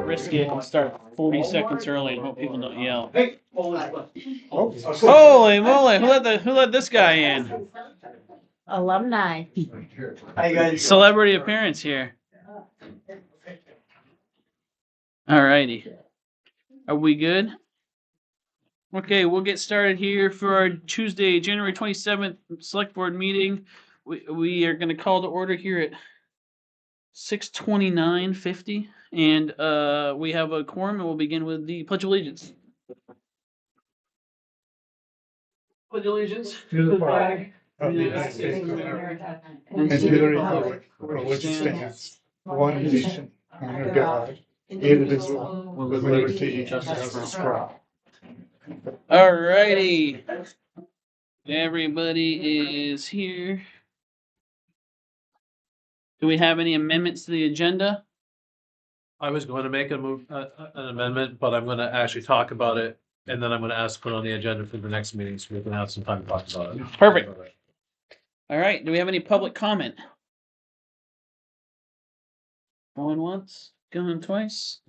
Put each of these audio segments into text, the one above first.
risk it and start 40 seconds early and hope people don't yell. Oh, Holy moly! Who let this guy in? Alumni. Celebrity appearance here. Alrighty. Are we good? Okay, we'll get started here for our Tuesday, January 27th select board meeting. We are going to call to order here at 6:29:50, and we have a quorum, and we'll begin with the Pledge of Allegiance. Pledge allegiance to the flag of the United States of America and to the republic for which it stands, one nation, under God, indivisible, with liberty and justice for all. Alrighty. Everybody is here. Do we have any amendments to the agenda? I was going to make an amendment, but I'm gonna actually talk about it, and then I'm gonna ask to put on the agenda for the next meeting, so we can have some time to talk about it. Perfect. All right, do we have any public comment? Going once, going twice?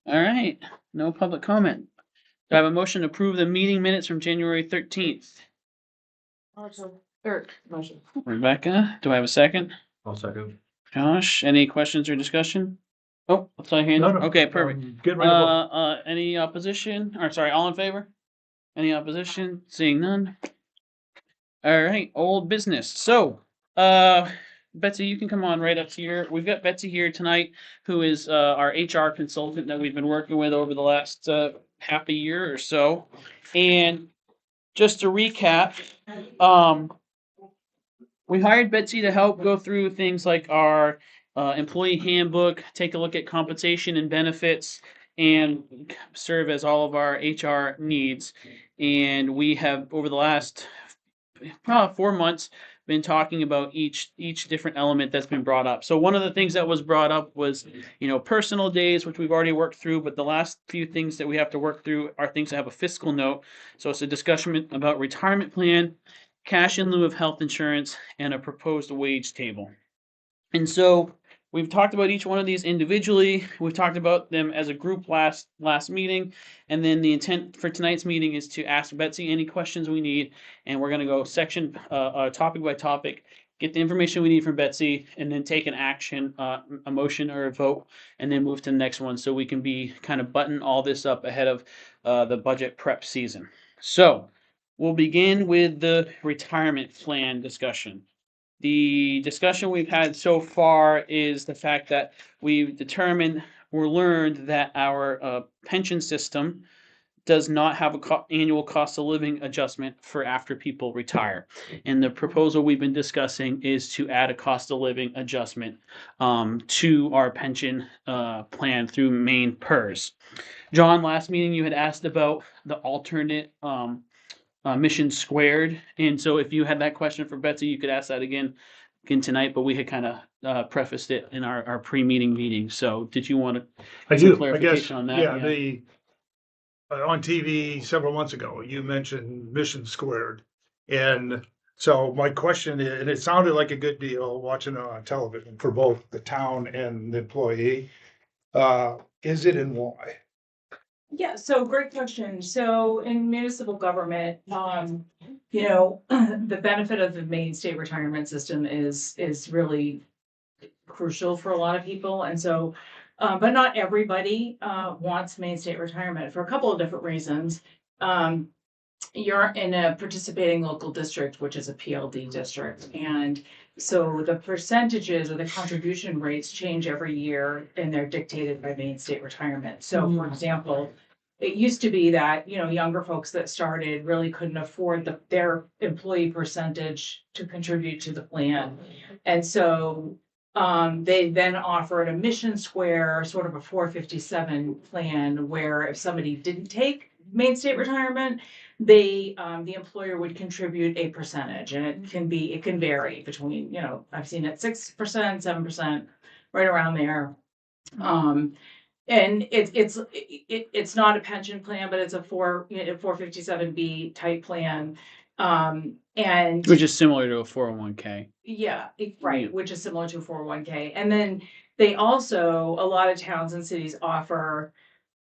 All right, no public comment. Do I have a motion to approve the meeting minutes from January 13th? Motion. Rebecca, do I have a second? I'll second. Josh, any questions or discussion? Oh, what's my hand? No, no. Okay, perfect. Get ready to vote. Any opposition? Or sorry, all in favor? Any opposition? Seeing none. All right, old business. So, Betsy, you can come on right up here. We've got Betsy here tonight, who is our HR consultant that we've been working with over the last half a year or so. And just to recap, we hired Betsy to help go through things like our employee handbook, take a look at compensation and benefits, and serve as all of our HR needs. And we have, over the last probably 4 months, been talking about each different element that's been brought up. So one of the things that was brought up was, personal days, which we've already worked through, but the last few things that we have to work through are things that have a fiscal note. So it's a discussion about retirement plan, cash in lieu of health insurance, and a proposed wage table. And so we've talked about each one of these individually. We've talked about them as a group last meeting. And then the intent for tonight's meeting is to ask Betsy any questions we need. And we're going to go section, topic by topic, get the information we need from Betsy, and then take an action, a motion or a vote, and then move to the next one so we can be kind of button all this up ahead of the budget prep season. So we'll begin with the retirement plan discussion. The discussion we've had so far is the fact that we've determined or learned that our pension system does not have an annual cost of living adjustment for after people retire. And the proposal we've been discussing is to add a cost of living adjustment to our pension plan through Maine PERS. John, last meeting you had asked about the alternate mission squared, and so if you had that question for Betsy, you could ask that again tonight, but we had kind of prefaced it in our pre-meeting meeting. So did you want to clarification on that? Yeah, on TV several months ago, you mentioned Mission Squared. And so my question is, and it sounded like a good deal watching it on television for both the town and the employee. Is it and why? Yeah, so great question. So in municipal government, the benefit of the Maine state retirement system is really crucial for a lot of people. And so, but not everybody wants Maine state retirement for a couple of different reasons. You're in a participating local district, which is a PLD district. And so the percentages or the contribution rates change every year, and they're dictated by Maine state retirement. So for example, it used to be that, younger folks that started really couldn't afford their employee percentage to contribute to the plan. And so they then offered a Mission Square, sort of a 457 plan, where if somebody didn't take Maine state retirement, the employer would contribute a percentage, and it can vary between, I've seen it 6%, 7%, right around there. And it's not a pension plan, but it's a 457B type plan. And Which is similar to a 401k. yeah, Yeah. right, which is similar to a 401k. And then they also, a lot of towns and cities offer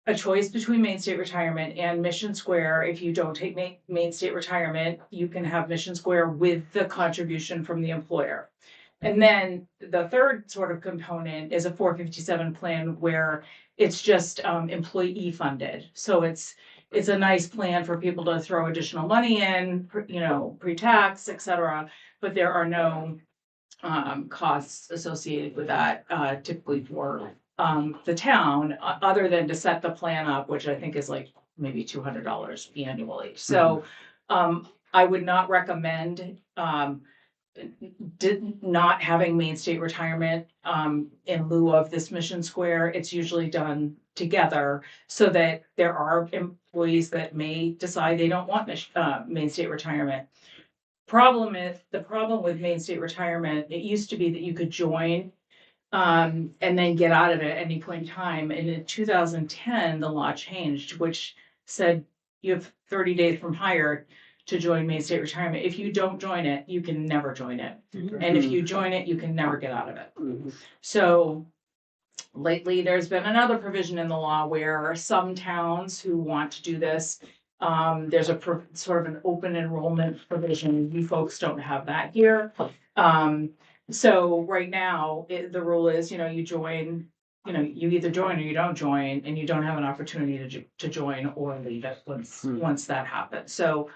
a choice between Main State Retirement and Mission Square. If you don't take Main State Retirement, you can have Mission Square with the contribution from the employer. And then the third sort of component is a 457 plan where it's just employee funded. So it's a nice plan for people to throw additional money in, you know, pre-tax, et cetera. But there are no costs associated with that typically for the town, other than to set the plan up, which I think is like maybe $200 annually. So I would not recommend not having Main State Retirement in lieu of this Mission Square. It's usually done together so that there are employees that may decide they don't want Main State Retirement. The problem with Main State Retirement, it used to be that you could join and then get out of it at any point in time. And in 2010, the law changed, which said you have 30 days from hire to join Main State Retirement. If you don't join it, you can never join it. And if you join it, you can never get out of it. So lately, there's been another provision in the law where some towns who want to do this, there's a sort of an open enrollment provision. You folks don't have that here. So right now, the rule is, you know, you join, you know, you either join or you don't join, and you don't have an opportunity to join or leave it once that happens. So,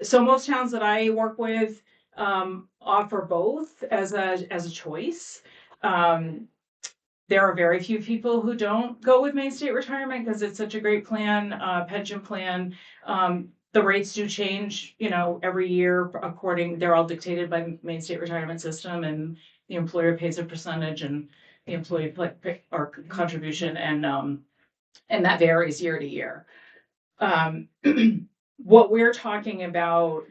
so most towns that I work with, offer both as a choice. There are very few people who don't go with Main State Retirement because it's such a great plan, pension plan. The rates do change, you know, every year they're all dictated by Main State Retirement System, and the employer pays a percentage and the employee or contribution, and that varies year to year. What we're talking about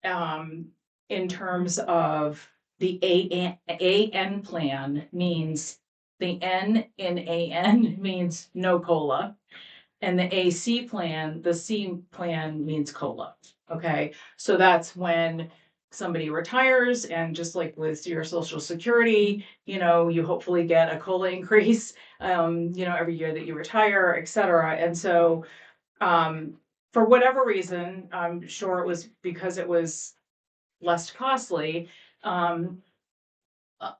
in terms of the AN plan means the N in AN means no COLA. And the AC plan, the C plan means COLA. Okay, so that's when somebody retires, and just like with your Social Security, you know, you hopefully get a COLA increase, you know, every year that you retire, et cetera. And so, for whatever reason, I'm sure it was because it was less costly.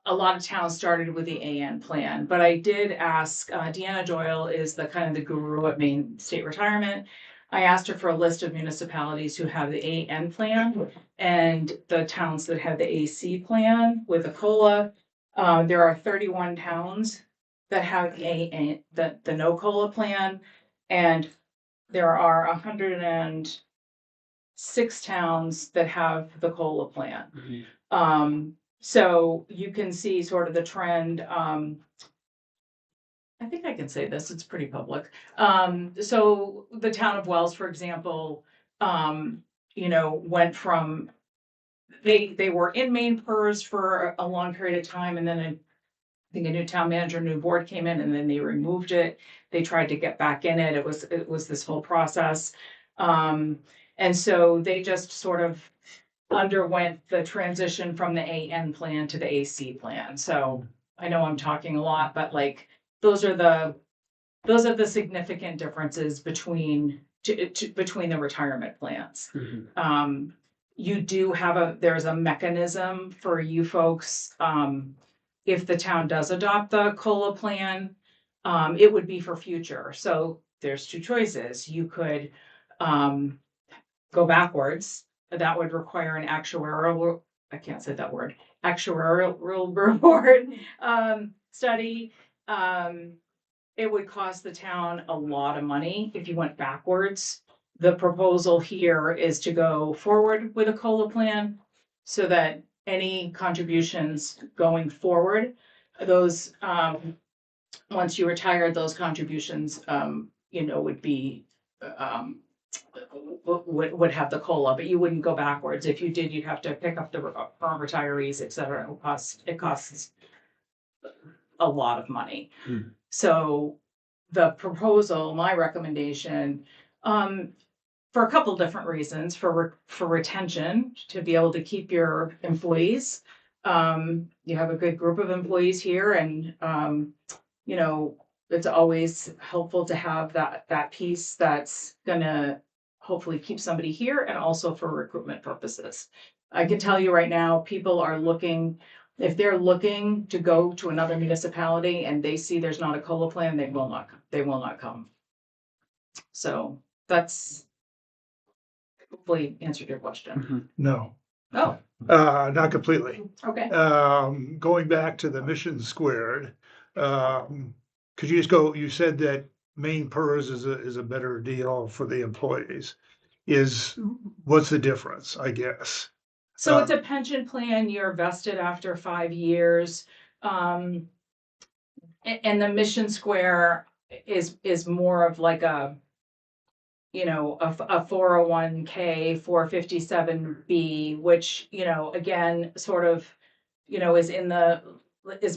A lot of towns started with the AN plan, but I did ask, Deanna Doyle is the kind of the guru at Main State Retirement. I asked her for a list of municipalities who have the AN plan and the towns that have the AC plan with a COLA. There are 31 towns that have the no COLA plan, and there are 106 towns that have the COLA plan. So you can see sort of the trend. I think I can say this, it's pretty public. So the town of Wells, for example, you know, went from, they were in Maine PERS for a long period of time, and then I think a new town manager, new board came in, and then they removed it. They tried to get back in it. It was this whole process. And so they just sort of underwent the transition from the AN plan to the AC plan. So I know I'm talking a lot, but like those are the significant differences between the retirement plans. You do have there's a mechanism for you folks, if the town does adopt the COLA plan, it would be for future. So there's two choices. You could go backwards. That would require an actuarial, I can't say that word, actuarial report study. It would cost the town a lot of money if you went backwards. The proposal here is to go forward with a COLA plan so that any contributions going forward, those, once you retire, those contributions, you know, would be, would have the COLA, but you wouldn't go backwards. If you did, you'd have to pick up the retirees, et cetera. It costs a lot of money. So the proposal, my recommendation, for a couple different reasons, for retention, to be able to keep your employees. You have a good group of employees here and, you know, it's always helpful to have that piece that's gonna hopefully keep somebody here and also for recruitment purposes. I can tell you right now, people are looking, if they're looking to go to another municipality and they see there's not a COLA plan, they will not come. So that's hopefully answered your question. No, Oh, not completely. okay. Going back to the Mission Squared, could you just go, you said that main PERS is a better deal for the employees. What's the difference, I guess? So it's a pension plan, you're vested after 5 years. And the Mission Square is more of like a, you know, a 401k, 457B, which, you know, again, sort of, you know, is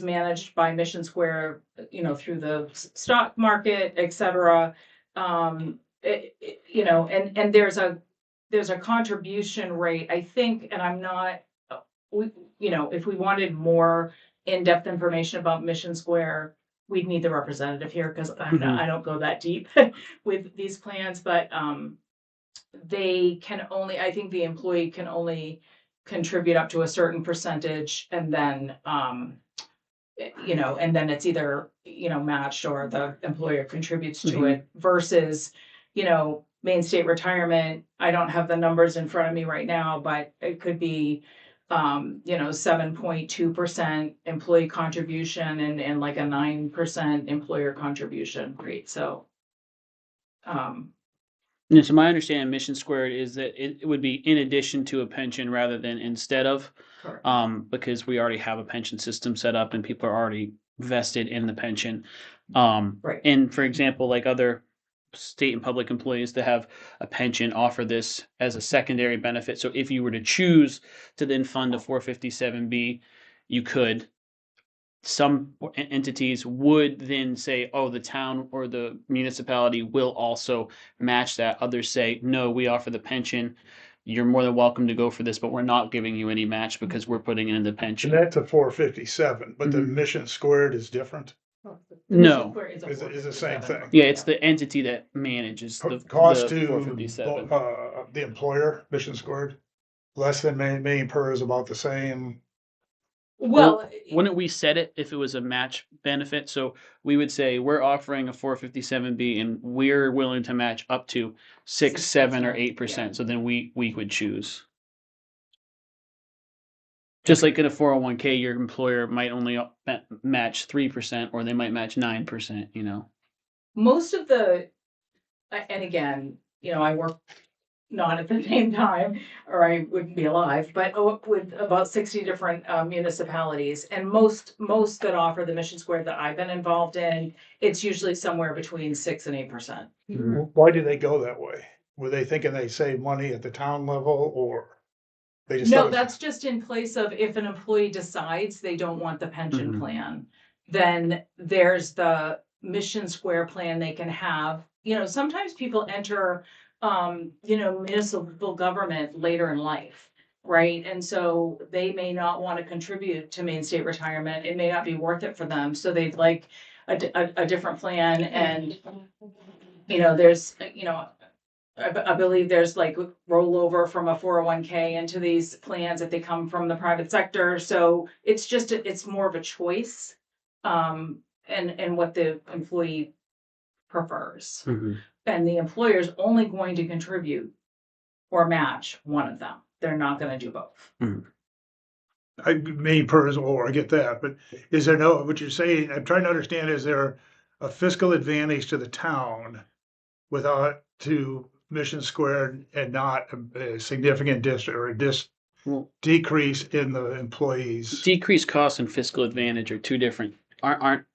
managed by Mission Square, you know, through the stock market, et cetera. You know, and there's a contribution rate, I think, and I'm not, you know, if we wanted more in-depth information about Mission Square, we'd need the representative here, because I don't go that deep with these plans, but, they can only, I think the employee can only contribute up to a certain percentage, and then, you know, and then it's either, you know, matched or the employer contributes to it versus, you know, Maine State Retirement. I don't have the numbers in front of me right now, but it could be, you know, 7.2% employee contribution and like a 9% employer contribution rate. So, Yeah, so my understanding of Mission Squared is that it would be in addition to a pension rather than instead of, correct. because we already have a pension system set up and people are already vested in the pension. Right. And for example, like other state and public employees that have a pension offer this as a secondary benefit. So if you were to choose to then fund a 457B, you could. Some entities would then say, oh, the town or the municipality will also match that. Others say, no, we offer the pension. You're more than welcome to go for this, but we're not giving you any match because we're putting it in the And pension. that's a 457, but the Mhm. Mission Squared is different. No. Is the same thing. Yeah, it's the entity that manages the Cost the to 457. the employer, Mission Squared, less than main PERS, about the same. Well, Wouldn't we set it if it was a match benefit? So we would say we're offering a 457B and we're willing to match up to 6, 7, or 8%. So then we would choose. Just like in a 401k, your employer might only match 3%, or they might match 9%, you know. most of the, and again, you know, I work not at the same time, or I wouldn't be alive, but with about 60 different municipalities. And most that offer the Mission Square that I've been involved in, it's usually somewhere between 6 and 8%. Why do they go that way? Were they thinking they save money at the town level, or they just? No, thought- that's just in place of if an employee decides they don't want the pension Mhm. plan, then there's the Mission Square plan they can have. You know, sometimes people enter, you know, municipal government later in life, right? And so they may not want to contribute to Maine State Retirement. It may not be worth it for them. So they'd like a different plan. And, you know, there's, you know, I believe there's like rollover from a 401k into these plans if they come from the private sector. So it's just, it's more of a choice, and what the employee prefers. And the employer is only going to contribute or match one of them. They're not gonna do both. Main PERS, or I get that, but is there no, what you're saying, I'm trying to understand, is there a fiscal advantage to the town without to Mission Squared and not a significant Well, decrease in the employees? decreased cost and fiscal advantage are two different, aren't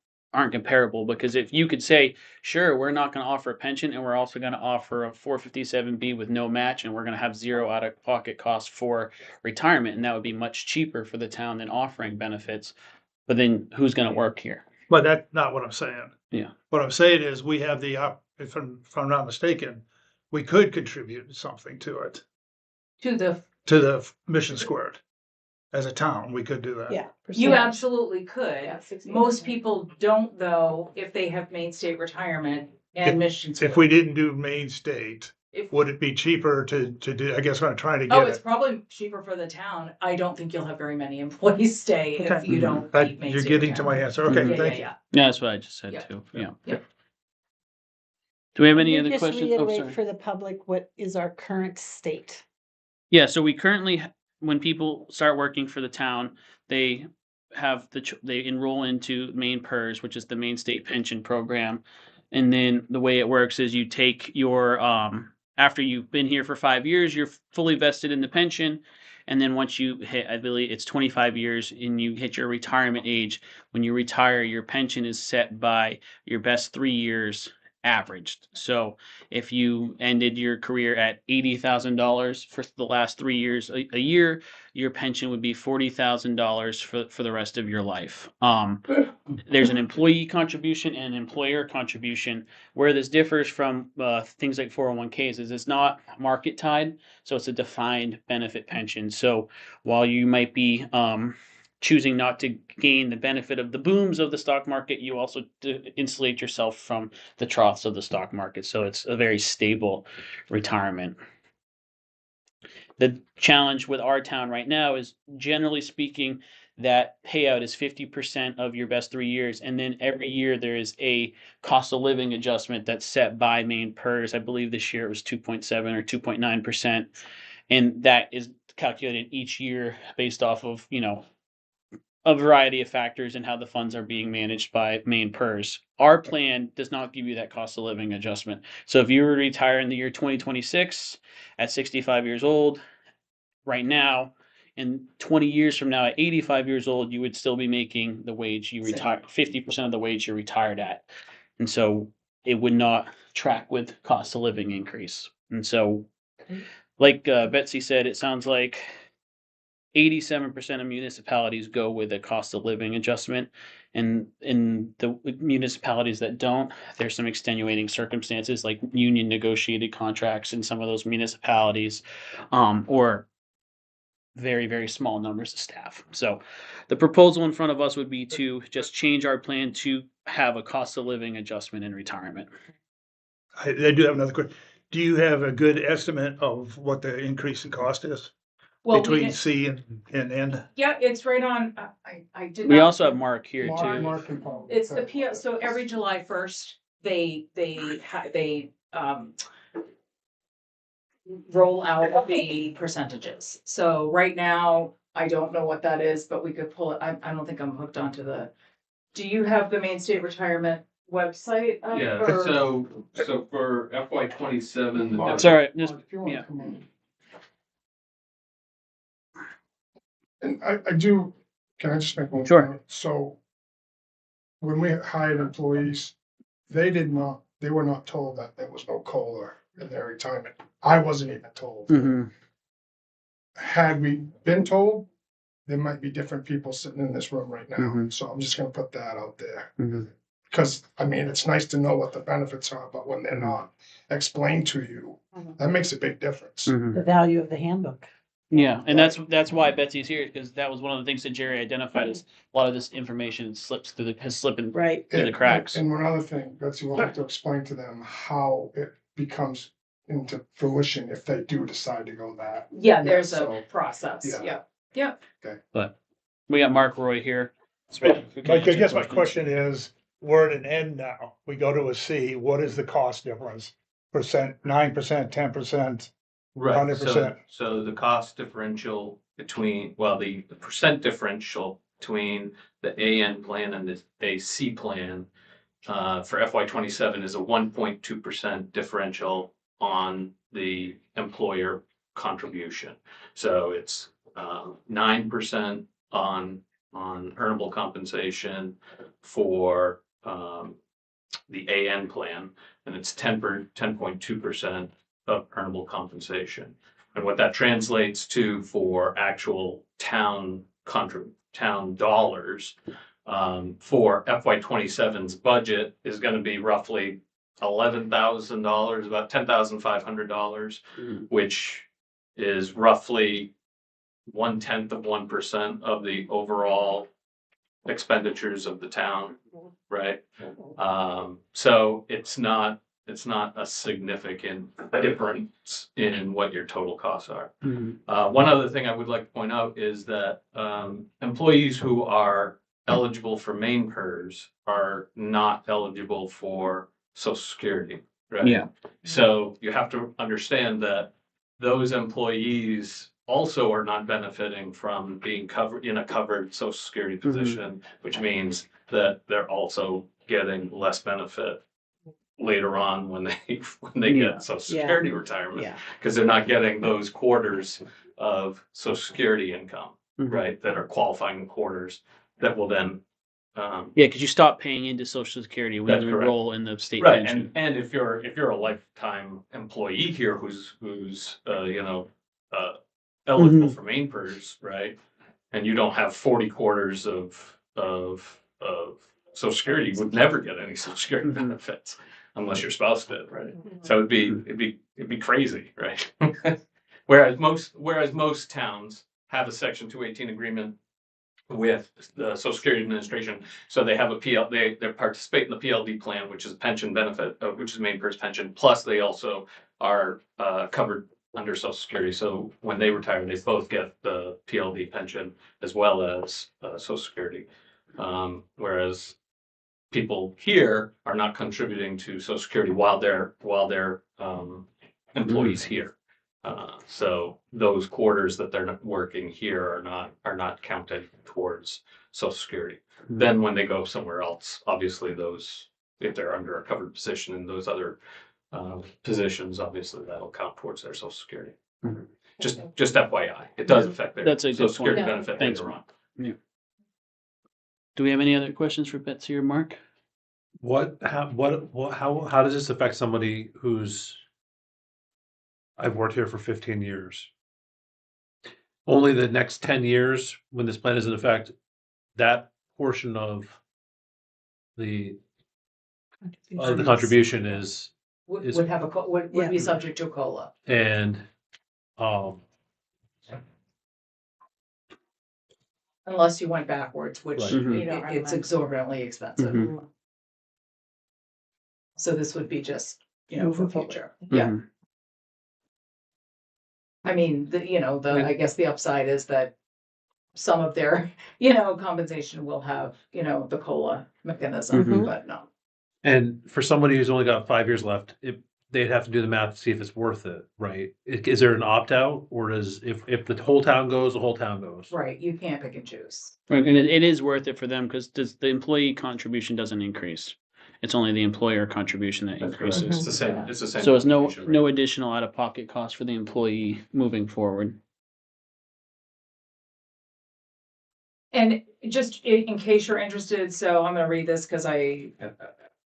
comparable, because if you could say, sure, we're not going to offer a pension and we're also going to offer a 457B with no match and we're going to have zero out of pocket costs for retirement, and that would be much cheaper for the town than offering benefits. But then who's going to work here? But that's not what I'm saying. Yeah. What I'm saying is we have if I'm not mistaken, we could contribute something to it, To the, to the Mission Squared. As a town, we could do that. Yeah. you percentage. absolutely could. Yeah, 60. Most people don't though, if they have Maine State Retirement and Mission. If we didn't do Main State, If- would it be cheaper to do, I guess what I'm trying to Oh, get it's at. probably cheaper for the town. I don't think you'll have very many employees stay if Okay. you don't. That, keep Maine you're State getting to my Retirement. answer. Okay, Yeah, thank yeah, you. yeah. Yeah, that's what I just said Yeah. too. Yeah. Yeah. Do we have any Can you other just questions? Oh, reiterate sorry. for the public, what is our current state? Yeah, so we currently, when people start working for the town, they have they enroll into Maine PERS, which is the Maine State Pension Program. And then the way it works is you take your, after you've been here for 5 years, you're fully vested in the pension. And then once you hit, I believe it's 25 years and you hit your retirement age, when you retire, your pension is set by your best 3 years averaged. So if you ended your career at $80,000 for the last 3 years a year, your pension would be $40,000 for the rest of your life. There's an employee contribution and an employer contribution. Where this differs from things like 401ks is it's not market tied, so it's a defined benefit pension. So while you might be choosing not to gain the benefit of the booms of the stock market, you also insulate yourself from the troughs of the stock market. So it's a very stable retirement. The challenge with our town right now is, generally speaking, that payout is 50% of your best 3 years. And then every year there is a cost of living adjustment that's set by Maine PERS. I believe this year it was 2.7 or 2.9%. And that is calculated each year based off of, a variety of factors and how the funds are being managed by Maine PERS. Our plan does not give you that cost of living adjustment. So if you were to retire in the year 2026 at 65 years old, right now, and 20 years from now at 85 years old, you would still be making the wage you retire, 50% of the wage you're retired at. And so it would not track with cost of living increase. And so, like Betsy said, it sounds like 87% of municipalities go with a cost of living adjustment. And in the municipalities that don't, there's some extenuating circumstances like union negotiated contracts in some of those municipalities, or very, very small numbers of staff. So the proposal in front of us would be to just change our plan to have a cost of living adjustment in retirement. I do have another question. Do you have a good estimate of what the increase in cost is Well, between C and N? yeah, it's right on, I did We not- also have Mark here too. It's the PO, so every July 1st, they roll out the percentages. So right now, I don't know what that is, but we could pull it. I don't think I'm hooked onto do you have the Maine State Retirement website? up, Yeah, or- so for FY 27. It's all right. Just, yeah. And I do, can I just make one? Sure. comment? So when we hired employees, they were not told that there was no COLA in their retirement. I wasn't even told. Mhm. Had we been told, there might be different people sitting in this room right now. Mhm. So I'm just gonna put that out there. Mhm. Because, I mean, it's nice to know what the benefits are, but when they're not explained to you, Mhm. that makes a big difference. Mhm. The value of the handbook. Yeah, and that's why Betsy's here, because that was one of the things that Jerry identified is a lot of this information slips has slipped in Right. through the cracks. And one other thing, Betsy will have to explain to them how it becomes into fruition if they do decide to go that. Yeah, there's so, a process, yeah. yeah. But we got Mark Roy here. Mike, I guess my question is, we're at an N now. We go to a C. What is the cost difference? 9%, 10%? Right, 100%. so the cost differential between, well, the percent differential between the AN plan and the AC plan for FY 27 is a 1.2% differential on the employer contribution. So it's 9% on earnable compensation for the AN plan, and it's 10.2% of earnable compensation. And what that translates to for actual town dollars for FY 27's budget is going to be roughly $11,000, about $10,500, Mhm. which is roughly 0.1% of the overall expenditures of the town, right? So it's not a significant difference in what your total costs are. Mhm. One other thing I would like to point out is that employees who are eligible for main PERS are not eligible for Social Security, right? Yeah. So you have to understand that those employees also are not benefiting from being covered in a covered Social Security position, which means that they're also getting less benefit later on when they Yeah. get Social Yeah. Security retirement, Yeah. because they're not getting those quarters of Social Security income, Mhm. right? That are qualifying quarters that will then, Yeah, because you stop paying into Social Security when That's you correct. enroll in the state right. pension. And if you're a lifetime employee here who's eligible Mhm. for main PERS, right? And you don't have 40 quarters of Social Security, you would never get any Social Security Mhm. benefits unless your spouse did, right? So it'd be crazy, right? Whereas most towns have a Section 218 agreement with the Social Security Administration, so they have they participate in the PLD plan, which is a pension benefit, which is main PERS pension. Plus, they also are covered under Social Security. So when they retire, they both get the PLD pension as well as Social Security. Whereas people here are not contributing to Social Security while they're employees here. So those quarters that they're not working here are not counted towards Social Security. Then when they go somewhere else, obviously those, if they're under a covered position in those other positions, obviously that'll count towards their Social Security. Mhm. Just FYI, it does affect their That's a good Social Security point. benefit Thanks, later on. Do we have any other questions for Betsy or Mark? How does this affect somebody who's, I've worked here for 15 years? Only the next 10 years, when this plan is in effect, that portion of the contribution is, Would have would be Yeah. subject to a COLA. and, Unless you went backwards, which, Right. Mhm. you know, it's exorbitantly expensive. Mhm. So this would be just, you know, for Moving forward. future. Yeah. Mhm. I mean, Right. I guess the upside is that some of their, compensation will have, the COLA mechanism, Mhm. but no. and for somebody who's only got 5 years left, they'd have to do the math to see if it's worth it, right? Is there an opt-out, or if the whole town goes, the whole town goes? Right, you can't pick and choose. Right, and it is worth it for them because the employee contribution doesn't increase. It's only the employer contribution that That's correct. increases. It's the same. So it's no contribution rate. no additional out of pocket cost for the employee moving forward. And just in case you're interested, so I'm gonna read this because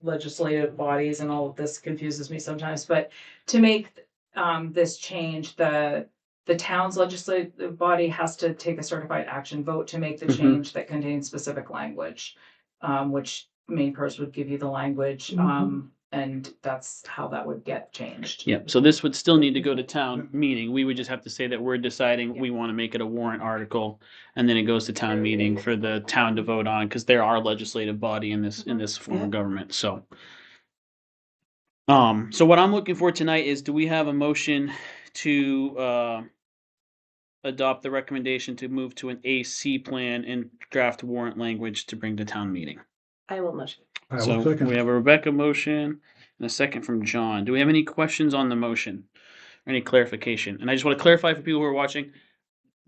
legislative bodies and all of this confuses me sometimes, but to make this change, the town's legislative body has to take a certified action vote to make the Mhm. change that contains specific language, which main PERS would give you the language, and that's how that would get changed. Yep, so this would still need to go to town meeting. We would just have to say that we're deciding we want to make it a warrant article. And then it goes to town meeting for the town to vote on, because they're our legislative body in this form Yeah. of government, so. So what I'm looking for tonight is, do we have a motion to adopt the recommendation to move to an AC plan and draft warrant language to bring to town meeting? I will motion. I will So second. we have a Rebecca motion and a second from John. Do we have any questions on the motion? Or any clarification? And I just want to clarify for people who are watching,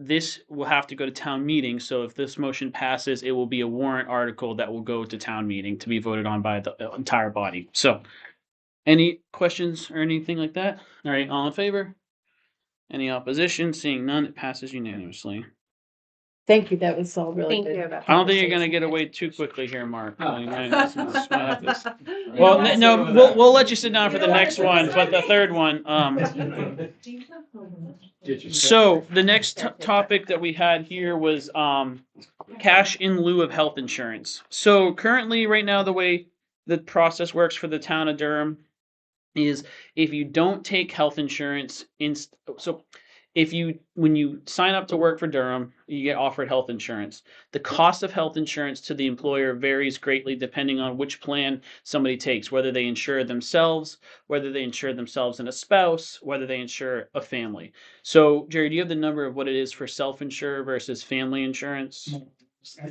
this will have to go to town meeting. So if this motion passes, it will be a warrant article that will go to town meeting to be voted on by the entire body. So any questions or anything like that? All right, all in favor? Any opposition? Seeing none, it passes unanimously. Thank you, that was all really Thank good. you. I don't think you're gonna get away too quickly here, Mark. You might have to- You Well, know what? no, we'll let you sit down for the next one, but the third one, so the next topic that we had here was, cash in lieu of health insurance. So currently, right now, the way the process works for the town of Durham is if you don't take health insurance so when you sign up to work for Durham, you get offered health insurance. The cost of health insurance to the employer varies greatly depending on which plan somebody takes, whether they insure themselves, whether they insure themselves and a spouse, whether they insure a family. So, Jerry, do you have the number of what it is for self-insure versus family insurance?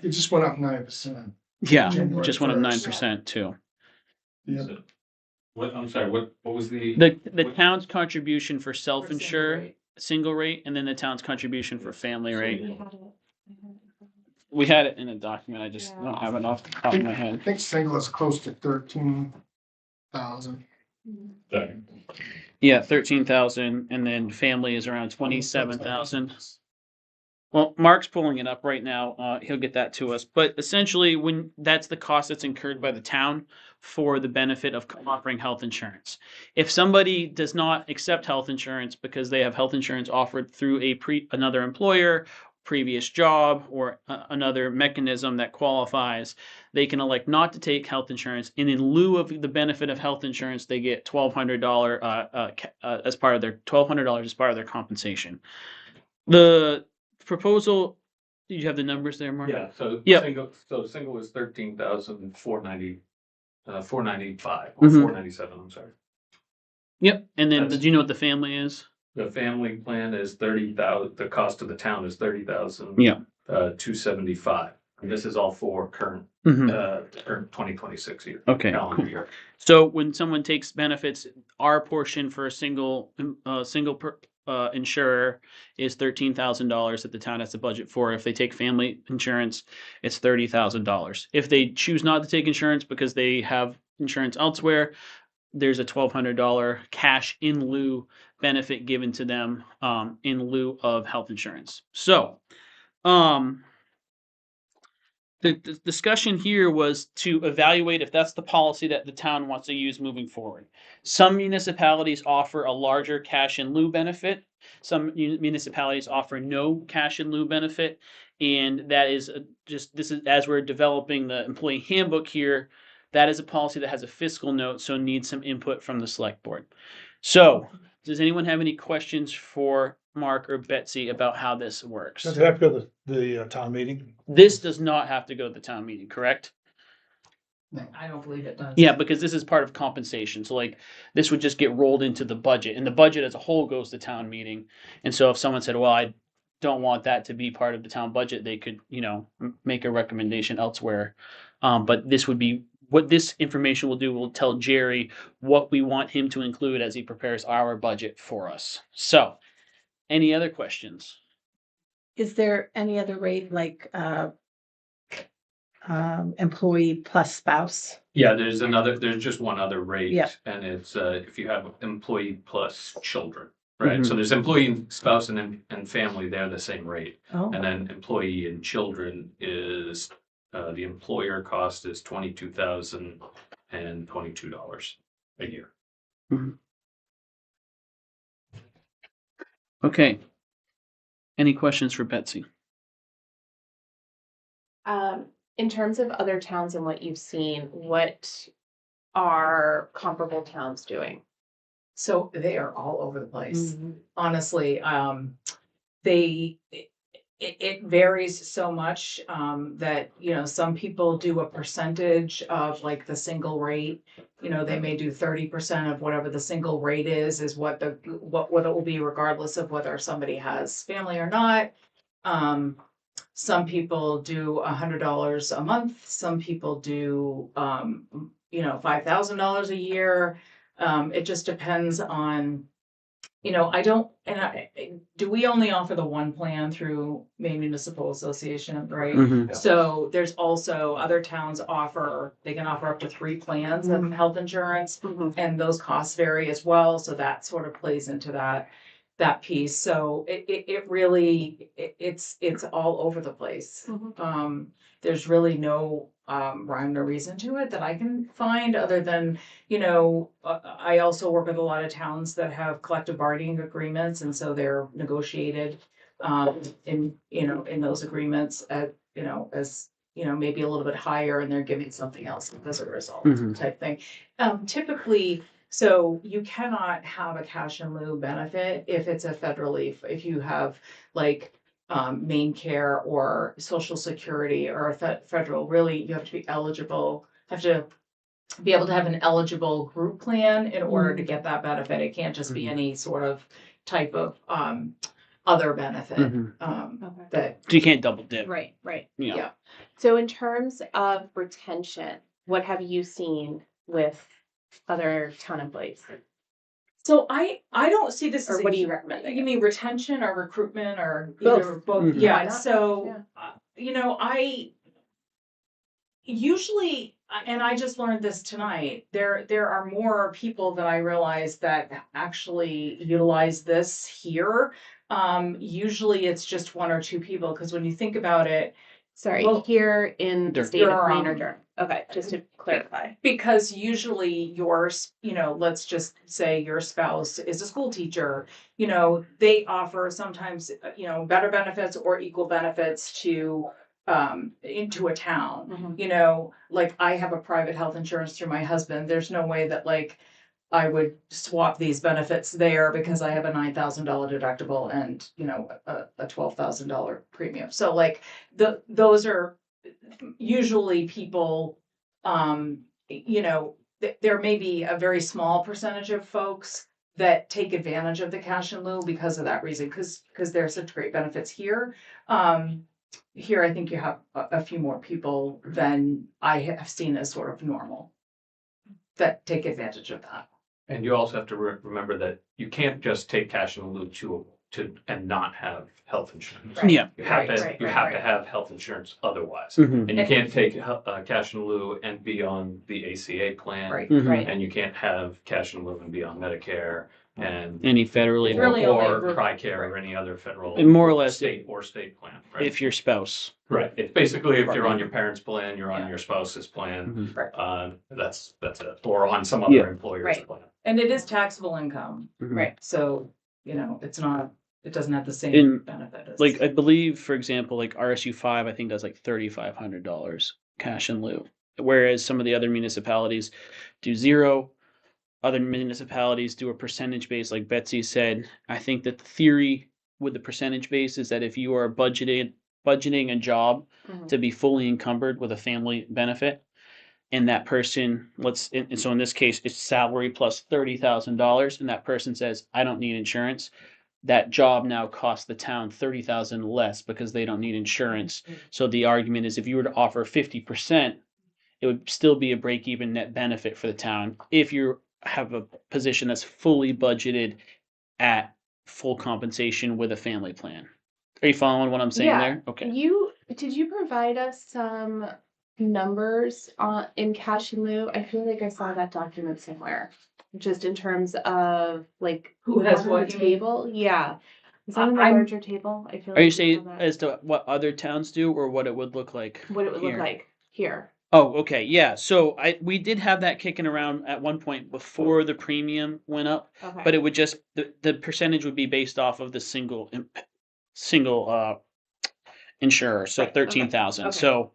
It just went up 9%. Yeah, January just went up 1st. 9% too. Yeah. So, what, I'm sorry, what was the? The what- town's contribution for For single self-insure, rate. single rate, and then the town's contribution for family So rate. the- We had it in a document, I just don't have it off the top of my I head. think single is close to 13,000. Sorry. Yeah, 13,000, and then family is around 27,000. Well, Mark's pulling it up right now. He'll get that to us. But essentially, when that's the cost that's incurred by the town for the benefit of offering health insurance. If somebody does not accept health insurance because they have health insurance offered through another employer, previous job, or another mechanism that qualifies, they can elect not to take health insurance, and in lieu of the benefit of health insurance, they get $1,200 as part of their $1,200 as part of their compensation. The proposal, did you have the numbers there, Mark? Yeah, so Yep. single is 13,495 or Mhm. 497, I'm sorry. Yep, and then, That's- do you know what the family is? The family plan is 30,000, the cost to the town is 30,000. Yeah. 275. And this is all for current, Mhm. current 2026 year. Okay, Calendar cool. year. So when someone takes benefits, our portion for a single insurer is $13,000 that the town has to budget for. If they take family insurance, it's $30,000. If they choose not to take insurance because they have insurance elsewhere, there's a $1,200 cash in lieu benefit given to them in lieu of health insurance. So, the discussion here was to evaluate if that's the policy that the town wants to use moving forward. Some municipalities offer a larger cash in lieu benefit. Some municipalities offer no cash in lieu benefit. And that is this is as we're developing the employee handbook here, that is a policy that has a fiscal note, so needs some input from the select board. So, does anyone have any questions for Mark or Betsy about how this works? Does it have to go to the town meeting? This does not have to go to the town meeting, correct? I don't believe it does. Yeah, because this is part of compensation. So like this would just get rolled into the budget, and the budget as a whole goes to town meeting. And so if someone said, well, I don't want that to be part of the town budget, they could, make a recommendation elsewhere. But this would be what this information will do. Will tell Jerry what we want him to include as he prepares our budget for us. So, any other questions? Is there any other rate like employee plus spouse? Yeah, there's just one other rate. Yeah. And it's, if you have employee plus children, right? Mhm. So there's employee, spouse and family, they're the same rate. Oh, And then employee and children is, the employer cost is $22,022 a year. Okay. Any questions for Betsy? In terms of other towns and what you've seen, what are comparable towns doing? So they are all over the place. mhm. Honestly, it varies so much, that, some people do a percentage of like the single rate. They may do 30% of whatever the single rate is what it will be regardless of whether somebody has family or not. Some people do $100 a month, some people do, $5,000 a year. It just depends on, do we only offer the one plan through Maine Municipal Association, right? Mhm. So there's also other towns they can offer up to 3 plans of health insurance, and those costs vary as well. So that sort of plays into that piece. So it really, it's all over the place. There's really no rhyme or reason to it that I can find, other than, I also work with a lot of towns that have collective bargaining agreements, and so they're negotiated in those agreements at, as, maybe a little bit higher, and they're giving something else as a result, Mhm. type thing. Typically, So you cannot have a cash in lieu benefit if it's a federally, if you have like main care or social security or a federal, really, you have to be eligible, have to be able to have an eligible group plan in order to get that benefit. It can't just be any sort of type of other benefit Mhm. Okay. that, So you can't double dip. Right, right. You know. yeah. So in terms of retention, what have you seen with other town employees? So I don't see this Or as a what do you recommend, I You guess? mean retention or recruitment or Both. either or both? Mhm. Why Yeah, not? so, Yeah. you know, I usually, and I just learned this tonight, there are more people that I realize that actually utilize this here. Usually it's just one or two people, because when you think about it, Sorry, Well, here in the Durham. state of Durham. Maine or Durham. Okay, just to clarify. because usually yours, you know, let's just say your spouse is a school teacher, you know, they offer sometimes, you know, better benefits or equal benefits to into a town. Mhm. You know, like I have a private health insurance through my husband. There's no way that like I would swap these benefits there because I have a $9,000 deductible and, you know, a $12,000 premium. So like those are usually people, you know, there may be a very small percentage of folks that take advantage of the cash in lieu because of that reason, because there are such great benefits here. Here, I think you have a few more people than I have seen as sort of normal that take advantage of that. And you also have to remember that you can't just take cash in lieu to and not have health insurance. Right. Yeah. You have Right, to, right, you right, have right. to have health insurance otherwise. Mhm. And you can't take cash in lieu and be on the ACA plan. Right. Mhm. Right. And you can't have cash in lieu and be on Medicare and Any federally, Really only or group- TRICARE or any other federal. And more or less, state plan, right? if your spouse. Right, it's basically if you're on your parents' plan, you're on Yeah. your spouse's plan, Mhm. that's it, or on some Yeah. other employer's Right. plan. And it is taxable income, Mhm. Right. so, you know, it doesn't have the same In- benefit as. Like I believe, for example, like RSU 5, I think does like $3,500 cash in lieu, whereas some of the other municipalities do zero. Other municipalities do a percentage base, like Betsy said. I think that the theory with the percentage base is that if you are budgeting a job Mhm. to be fully encumbered with a family benefit, and that person, and so in this case, it's salary plus $30,000, and that person says, I don't need insurance. That job now costs the town 30,000 less because they don't need insurance. So the argument is if you were to offer 50%, it would still be a break-even net benefit for the town if you have a position that's fully budgeted at full compensation with a family plan. Are you following what I'm saying Yeah. there? Okay. Did you provide us some numbers in cash in lieu? I feel like I saw that document somewhere. Just in terms of like Who has on what, the you mean? table? Yeah. Is that in the I'm- larger table? I feel Are you like we saw saying that. as to what other towns do or what it would look like? What it would here? look like here? Oh, okay. Yeah. So we did have that kicking around at one point before the premium went up, Okay. but it would just the percentage would be based off of the single insurer. So Right, okay, 13,000. okay. So,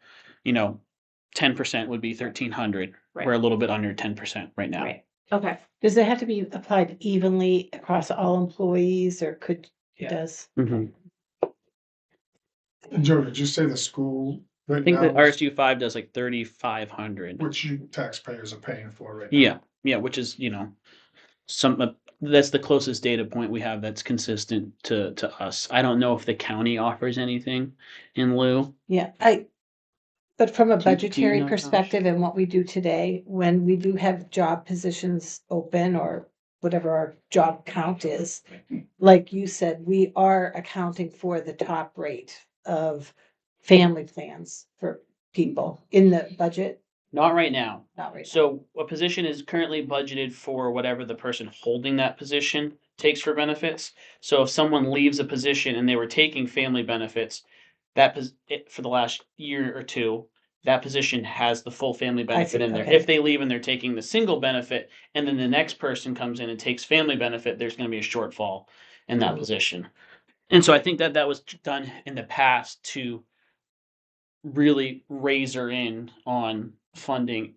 10% would be 1,300. Right. We're a little bit under 10% right now. Right. Okay. Does it have to be applied evenly across all employees or could, Yeah. it does? Mhm. And Joe, did you say the school I right think that now, RSU 5 does like 3,500. which you taxpayers are paying for right now? Yeah. Yeah. Which is, that's the closest data point we have that's consistent to us. I don't know if the county offers anything in lieu. Yeah, but from a Do you budgetary know, Josh? perspective and what we do today, when we do have job positions open or whatever our job count is, like you said, we are accounting for the top rate of family plans for people in the budget, Not right now. not right now. So a position is currently budgeted for whatever the person holding that position takes for benefits. So if someone leaves a position and they were taking family benefits, for the last year or two, that position has the full family benefit see, in there. okay. If they leave and they're taking the single benefit, and then the next person comes in and takes family benefit, there's going to be a shortfall in that position. And so I think that was done in the past to really razor in on funding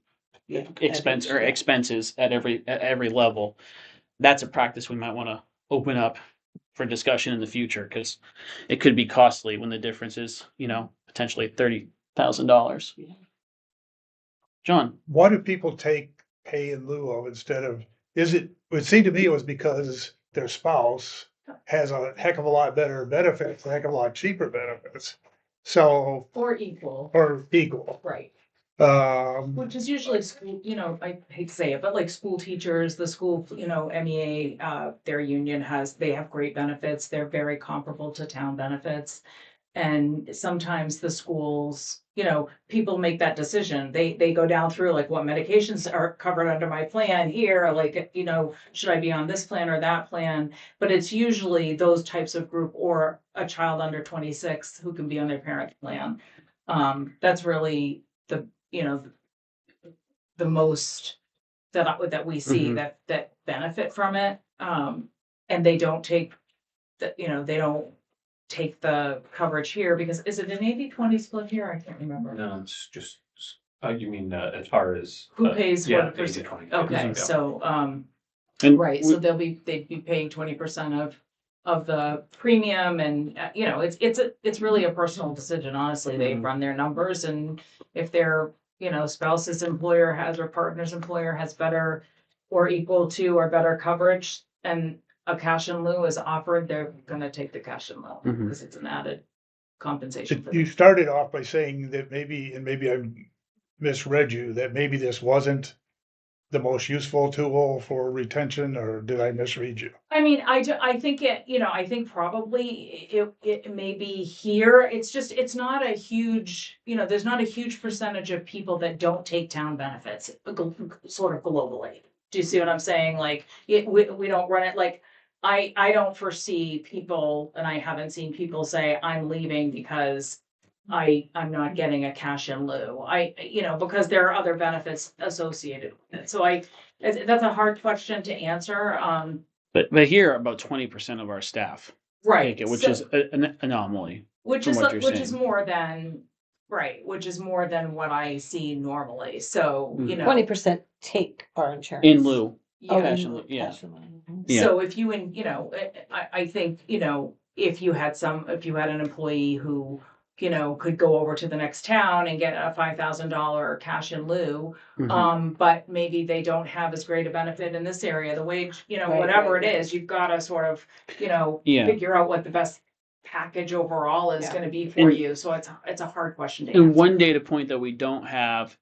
Yeah, expense or yeah. expenses at every level. That's a practice we might want to open up for discussion in the future, because it could be costly when the difference is, potentially $30,000. John. Why do people take pay in lieu of instead of, it would seem to me it was because their spouse has a heck of a lot better benefits, a heck of a lot cheaper benefits. So, Or equal, or equal. right. Um, Which is usually school, I hate to say it, but like school teachers, the school, MEA, their union they have great benefits. They're very comparable to town benefits. And sometimes the schools, people make that decision. They go down through like what medications are covered under my plan here, like, should I be on this plan or that plan? But it's usually those types of group or a child under 26 who can be on their parent plan. That's really the most that we see Mhm. that benefit from it. And they don't take they don't take the coverage here because is it an 80-20 split here? I can't remember. No, it's just, you mean, as far as. Who pays yeah, what percent? 80-20. Okay, Yeah. so, And right, so they'd be paying 20% of the premium and, it's really a personal decision, honestly. They Mhm. run their numbers and if their, spouse's employer has or partner's employer has better or equal to or better coverage and a cash in lieu is offered, they're gonna take the cash in lieu Mhm. because it's an added compensation for you them. started off by saying that maybe, and maybe I misread you, that maybe this wasn't the most useful tool for retention, or did I misread you? I mean, I think I think probably it may be here. It's just, it's not a huge, there's not a huge percentage of people that don't take town benefits, sort of globally. Do you see what I'm saying? Like, we don't run it like, I don't foresee people, and I haven't seen people say, I'm leaving because I'm not getting a cash in lieu. Because there are other benefits associated with it. So that's a hard question to answer. But here, about 20% of our staff Right. take it, which so- is an anomaly. Which from is, what you're which is saying. more than, right, which is more than what I see normally. So, Mhm. 20% take our insurance. In lieu. Oh, cash in in lieu, lieu, yeah. cash in lieu. Mhm. Yeah. So if you, I think, if you had an employee who, could go over to the next town and get a $5,000 cash in lieu, Mhm. but maybe they don't have as great a benefit in this area, the wage, Right, whatever right, it right. is, you've got to sort of, Yeah. figure out what the best package overall is Yeah. going to be for And- you. So it's a hard question to And answer. one data point that we don't have,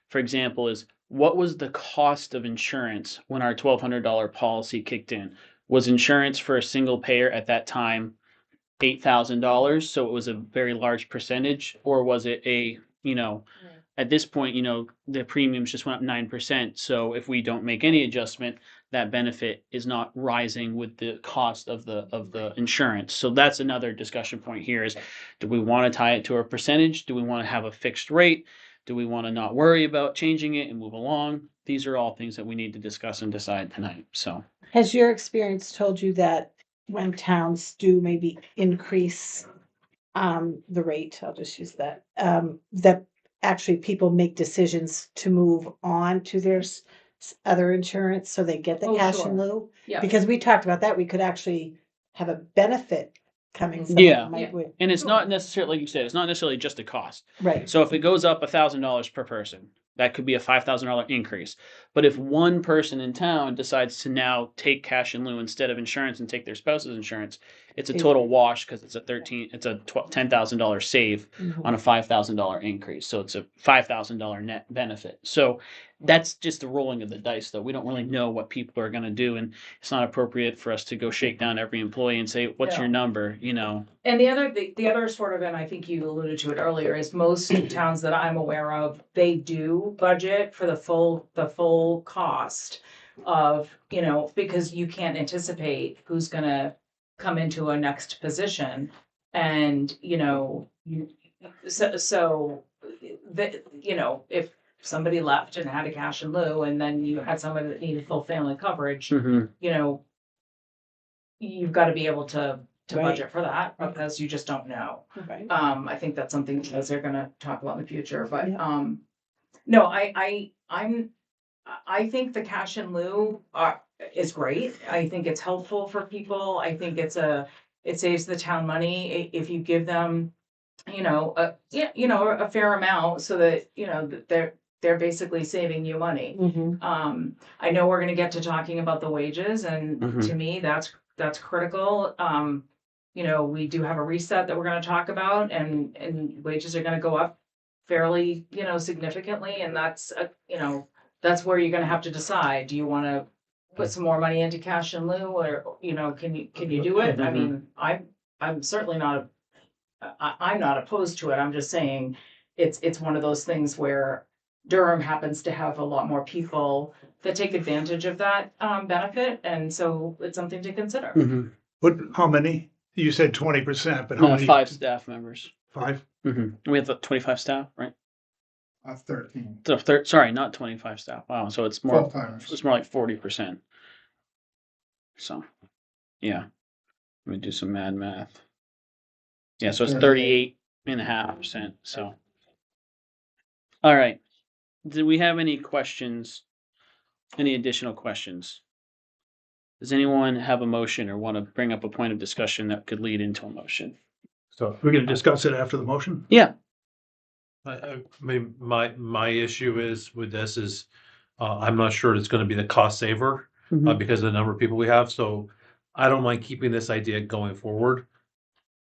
for example, is what was the cost of insurance when our $1,200 policy kicked in? Was insurance for a single payer at that time $8,000, so it was a very large percentage, or was it at this point, the premiums just went up 9%. So if we don't make any adjustment, that benefit is not rising with the cost of the insurance. So that's another discussion point here is, do we want to tie it to a percentage? Do we want to have a fixed rate? Do we want to not worry about changing it and move along? These are all things that we need to discuss and decide tonight. So Has your experience told you that when towns do maybe increase the rate, I'll just use that, that actually people make decisions to move on to their other insurance so they get the Oh, cash sure. in lieu? Yeah. Because we talked about that, we could actually have a benefit coming. Mhm. someone Yeah. might Yeah. would- and it's Sure. not necessarily, like you said, it's not necessarily just a cost. Right, So if it goes up $1,000 per person, that could be a $5,000 increase. But if one person in town decides to now take cash in lieu instead of insurance and take their spouse's insurance, it's a total wash because it's a $10,000 save Mhm. on a $5,000 increase. So it's a $5,000 net benefit. So that's just the rolling of the dice, though. We don't really know what people are going to do, and it's not appropriate for us to go shake down every employee and say, "What's your No. number?" And the other sort of, and I think you alluded to it earlier, is most towns that I'm aware of, they do budget for the full cost of, because you can't anticipate who's gonna come into a next position. And, if somebody left and had a cash in lieu, and then you had somebody that needed full family coverage, Mhm. You've got to be able to Right. budget for that because you just don't know. Right. I think that's something that they're gonna talk about in the future, but, Yeah. no, I'm I think the cash in lieu is great. I think it's helpful for people. I think it saves the town money if you give them, a fair amount so that, that they're basically saving you money. I know we're gonna get to talking about the wages and to me, that's critical. We do have a reset that we're gonna talk about and wages are gonna go up fairly, significantly and that's where you're gonna have to decide. Do you wanna put some more money into cash in lieu or, can you do it? I mean, I'm certainly not, I'm not opposed to it. I'm just saying it's one of those things where Durham happens to have a lot more people that take advantage of that benefit. And so it's something to consider. How many? You said 20%, but how No, many? 5 staff members. 5? We have 25 staff, right? 13 So sorry, not 25 staff. Wow. So it's more, full-timers. it's more like 40%. So, yeah. Let me do some mad math. Yeah, so it's 38.5%. So, all right. Do we have any questions? Any additional questions? Does anyone have a motion or want to bring up a point of discussion that could lead into a motion? So we're gonna discuss it after the motion? Yeah. I mean, my issue is with this is, I'm not sure it's gonna be the cost saver, because of the number of people we have, so I don't mind keeping this idea going forward.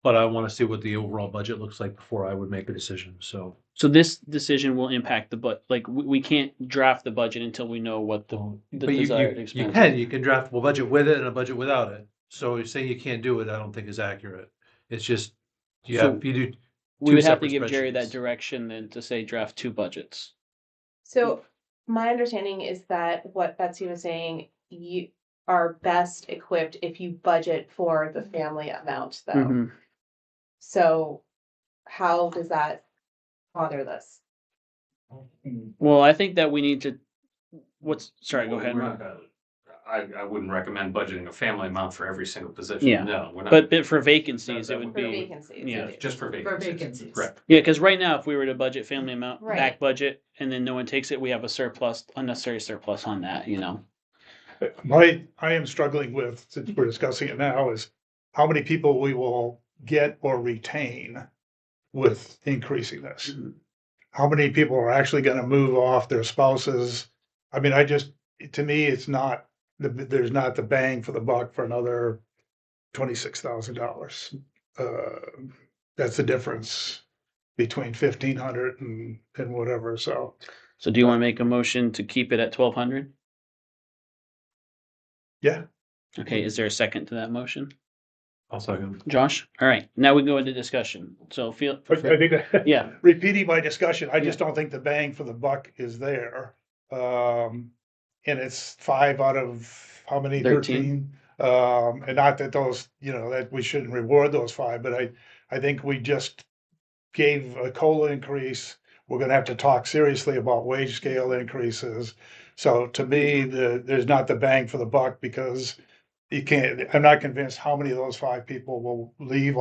But I wanna see what the overall budget looks like before I would make a decision, so. So this decision will impact the like we can't draft the budget until we know what the But desired you expense. can draft a budget with it and a budget without it, so you're saying you can't do it, I don't think is accurate. It's just, you So- do. We two would have to separate give Jerry that spreadsheets. direction then to say draft 2 budgets. So my understanding is that what Betsy was saying, you are best equipped if you budget for the family amount though. Mhm. So how does that bother this? Well, I think that we need to. Sorry, go ahead. We're not gonna- I wouldn't recommend budgeting a family amount for every single position. Yeah. No, we're not. But for vacancies, That it would would For be. vacancies? yeah. okay. Just for vacancies. Correct. Yeah, because right now, if we were to budget family amount Right. back budget and then no one takes it, we have a surplus, unnecessary surplus on that, I am struggling with, since we're discussing it now, is how many people we will get or retain with increasing this. How many people are actually gonna move off their spouses? I mean, to me, it's not, there's not the bang for the buck for another $26,000. That's the difference between 1,500 and whatever, so. So do you want to make a motion to keep it at 1,200? Yeah. Okay, is there a second to that motion? I'll second. Josh? All right, now we go into discussion. So I think that- yeah, repeating my discussion, I just don't think the bang for the buck is there. And it's 5 out of how many? 13. And not that those, that we shouldn't reward those 5, but I think we just gave a COLA increase. We're gonna have to talk seriously about wage scale increases. So to me, there's not the bang for the buck because I'm not convinced how many of those 5 people will leave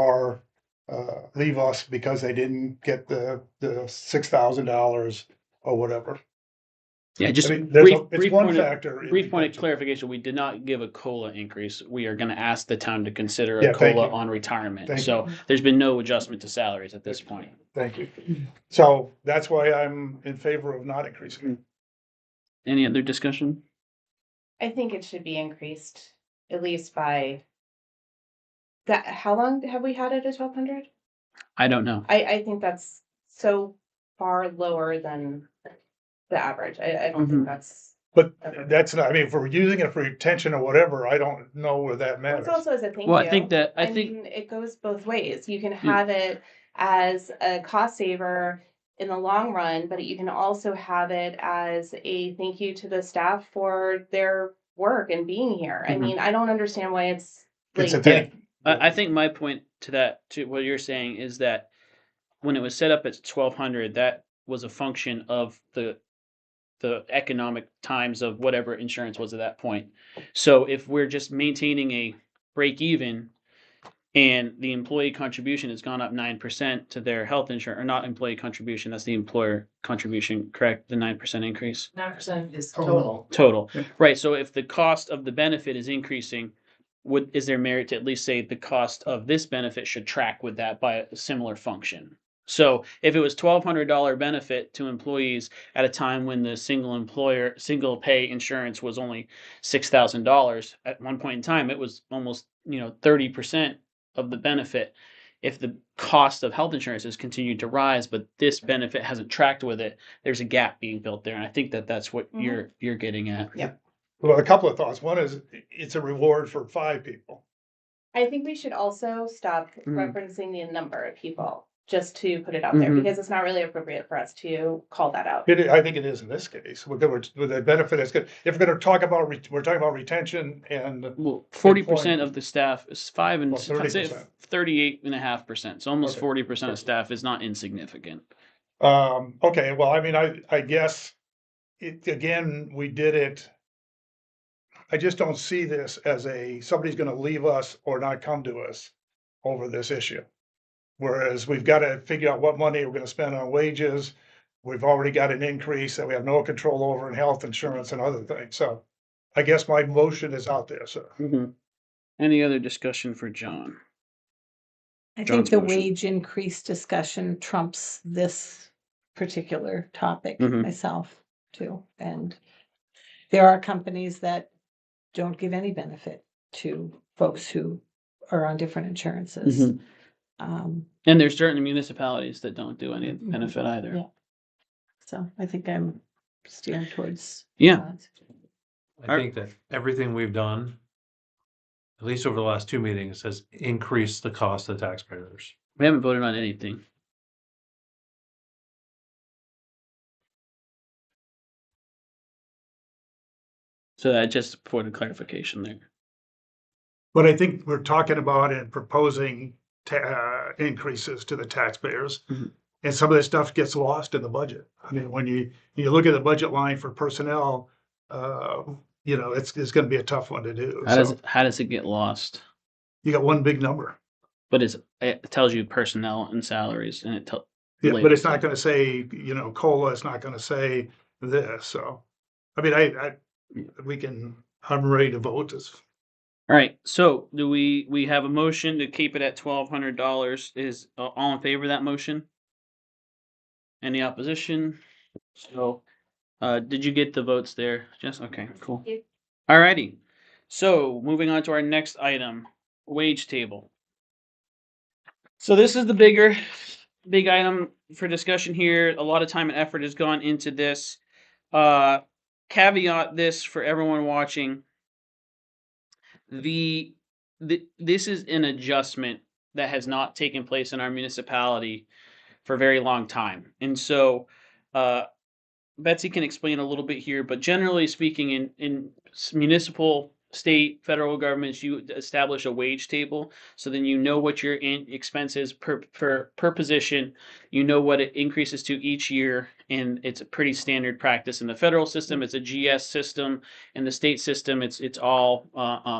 us because they didn't get the $6,000 or whatever. yeah. Just I mean, brief it's one point of- factor. Brief point of clarification, we did not give a COLA increase. We are gonna ask the town to consider a Yeah, thank COLA you. on retirement. Thank So there's been no adjustment to salaries at this point. Thank you. So that's why I'm in favor of not increasing. Any other discussion? I think it should be increased at least by that. How long have we had it at 1,200? I don't know. I think that's so far lower than the average. I don't think that's. But that's not, I mean, if we're using it for retention or whatever, I don't know where that It's matters. also as a thank Well, I you. think that, I I think, mean, it goes both ways. You can have it as a cost saver in the long run, but you can also have it as a thank you to the staff for their work and being here. I Mhm. mean, I don't understand why it's It's a like, thing. I think my point to that, to what you're saying is that when it was set up at 1,200, that was a function of the economic times of whatever insurance was at that point. So if we're just maintaining a break even, and the employee contribution has gone up 9% to their health insurance, or not employee contribution, that's the employer contribution, correct? The 9% increase? 9% is Total. total. Total, right, so if the cost of the benefit is increasing, is there merit to at least say the cost of this benefit should track with that by a similar function? So if it was $1,200 benefit to employees at a time when the single pay insurance was only $6,000, at one point in time, it was almost, 30% of the benefit. If the cost of health insurance has continued to rise, but this benefit hasn't tracked with it, there's a gap being built there, and I think that that's what you're getting at. Well, a couple of thoughts. One is it's a reward for 5 people. I think we should also stop Mhm. referencing the number of people, just to put it out there, Mhm. because it's not really appropriate for us to call that out. I think it is in this case. With the benefit is good. If we're gonna talk about, we're talking about retention and Well, 40% of the staff is 5 and Well, 30%. 38.5%. So almost Okay. 40% of staff is not insignificant. okay, well, I mean, I guess again, we did it. I just don't see this as somebody's gonna leave us or not come to us over this issue. Whereas we've gotta figure out what money we're gonna spend on wages. We've already got an increase that we have no control over in health insurance and other things. So I guess my motion is out there, so. Any other discussion for John? I John's think the motion. wage increase discussion trumps this particular topic Mhm. myself too. And there are companies that don't give any benefit to folks who are on different insurances. Mhm. Um, And there's certain municipalities that don't do any Mhm. benefit either. Yeah. So I think I'm steering towards. Yeah. John's. I think that everything we've done, at least over the last 2 meetings, has increased the cost of taxpayers. We haven't voted on anything. So that just for the clarification there. But I think we're talking about and proposing increases to the taxpayers. Mhm. And some of this stuff gets lost in the budget. I mean, when you look at the budget line for personnel, it's gonna be a tough one to do. So How does it get lost? you got one big number. But it tells you personnel and salaries, and Yeah, but it's not gonna say, COLA, it's not gonna say this, so. I mean, I'm ready to vote this. All right, so do we have a motion to keep it at $1,200? Is all in favor of that motion? Any opposition? So, did you get the votes there? Just okay, cool. Yep. All righty. So moving on to our next item, wage table. So this is the big item for discussion here. A lot of time and effort has gone into this. Caveat this for everyone watching. This is an adjustment that has not taken place in our municipality for a very long time. And so Betsy can explain a little bit here, but generally speaking, in municipal, state, federal governments, you establish a wage table. So then you know what your expenses per position, you know what it increases to each year, and it's a pretty standard practice. In the federal system, it's a GS system. In the state system, it's all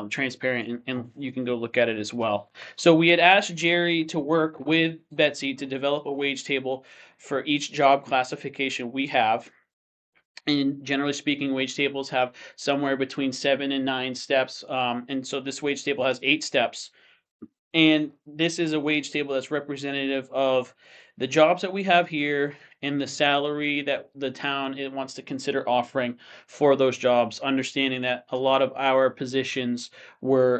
transparent, and you can go look at it as well. So we had asked Jerry to work with Betsy to develop a wage table for each job classification we have. And generally speaking, wage tables have somewhere between 7 and 9 steps. And so this wage table has 8 steps. And this is a wage table that's representative of the jobs that we have here and the salary that the town wants to consider offering for those jobs, understanding that a lot of our positions were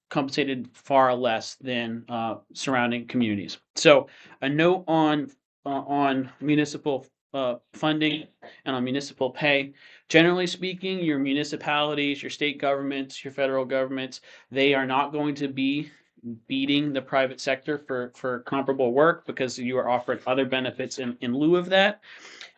compensated far less than surrounding communities. So a note on municipal funding and on municipal pay. Generally speaking, your municipalities, your state governments, your federal governments, they are not going to be beating the private sector for comparable work because you are offered other benefits in lieu of that.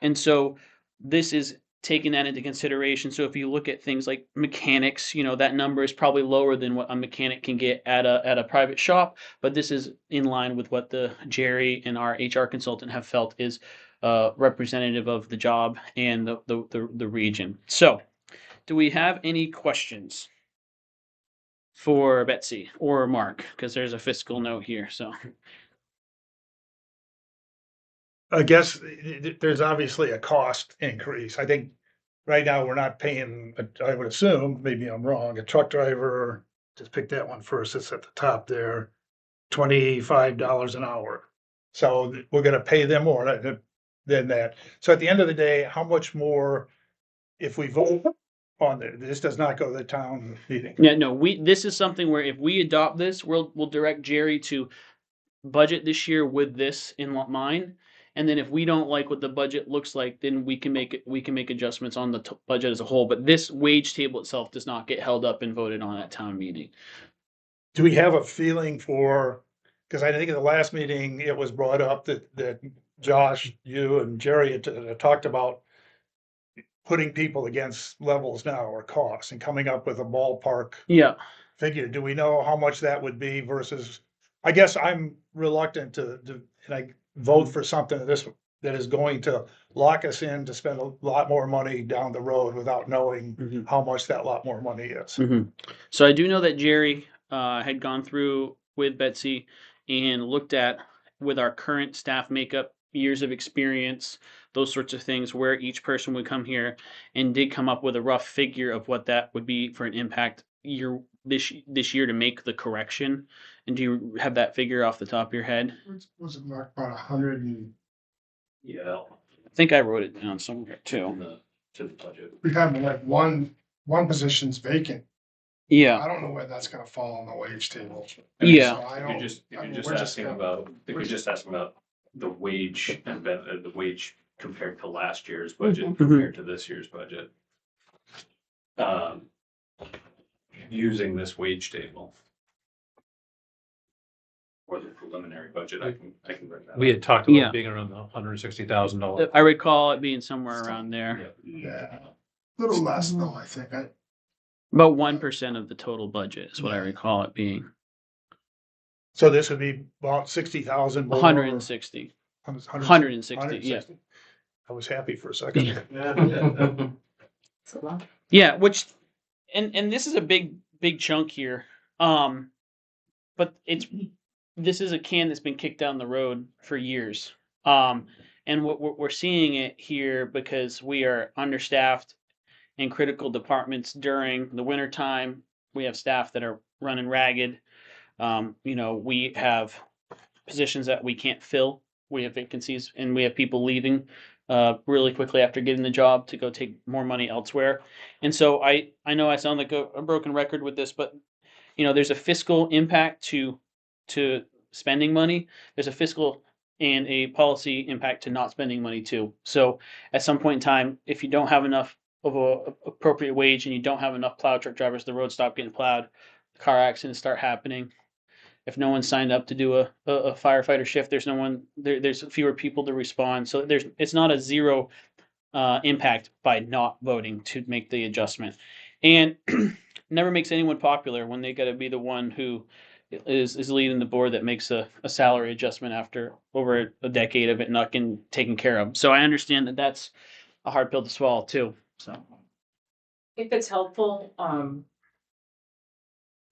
And so this is taking that into consideration. So if you look at things like mechanics, that number is probably lower than what a mechanic can get at a private shop, but this is in line with what the Jerry and our HR consultant have felt is representative of the job and the region. So do we have any questions? for Betsy or Mark, because there's a fiscal note here, so. I guess there's obviously a cost increase. I think right now we're not paying, I would assume, maybe I'm wrong, a truck driver, just pick that one first, it's at the top there, $25 an hour. So we're gonna pay them more than that. So at the end of the day, how much more if we vote on it? This does not go to the town meeting. Yeah, no, this is something where if we adopt this, we'll direct Jerry to budget this year with this in mind. And then if we don't like what the budget looks like, then we can make adjustments on the budget as a whole. But this wage table itself does not get held up and voted on at town meeting. Do we have a feeling for, because I think at the last meeting, it was brought up that Josh, you and Jerry had talked about putting people against levels now or costs and coming up with a ballpark Yeah. figure. Do we know how much that would be versus, I guess I'm reluctant to and I vote for something that is going to lock us in to spend a lot more money down the road without knowing how much that lot more money is. So I do know that Jerry had gone through with Betsy and looked at with our current staff makeup, years of experience, those sorts of things, where each person would come here, and did come up with a rough figure of what that would be for an impact year this year to make the correction. And do you have that figure off the top of your head? Was it Mark about 100 and Yeah, I think I wrote it down somewhere too. to the budget. we have like one position's vacant. Yeah. I don't know where that's gonna fall on the wage table. Yeah. So I If don't. you're just, if I you're mean, just we're asking gonna- about, if we're you're just asking about the wage and the wage compared to last year's budget, Mhm. compared to this year's budget. Using this wage table. Or the preliminary budget, I can bring that up. We had talked Yeah. about being around the $160,000. I recall it being somewhere around there. Yeah, a little less though, I think. About 1% of the total budget is what I recall it being. So this would be about 60,000. 160. 160, yeah. I was happy for a second. Yeah, which, and this is a big chunk here. But this is a can that's been kicked down the road for years. And we're seeing it here because we are understaffed in critical departments during the winter time. We have staff that are running ragged. We have positions that we can't fill. We have vacancies and we have people leaving really quickly after getting the job to go take more money elsewhere. And so I know I sound like a broken record with this, but there's a fiscal impact to spending money. There's a fiscal and a policy impact to not spending money too. So at some point in time, if you don't have enough of a appropriate wage and you don't have enough plow truck drivers, the roads stop getting plowed, car accidents start happening. If no one signed up to do a firefighter shift, there's no one there's fewer people to respond. So it's not a zero impact by not voting to make the adjustment. And never makes anyone popular when they got to be the one who is leading the board that makes a salary adjustment after over a decade of it not getting taken care of. So I understand that that's a hard pill to swallow too. So If it's helpful,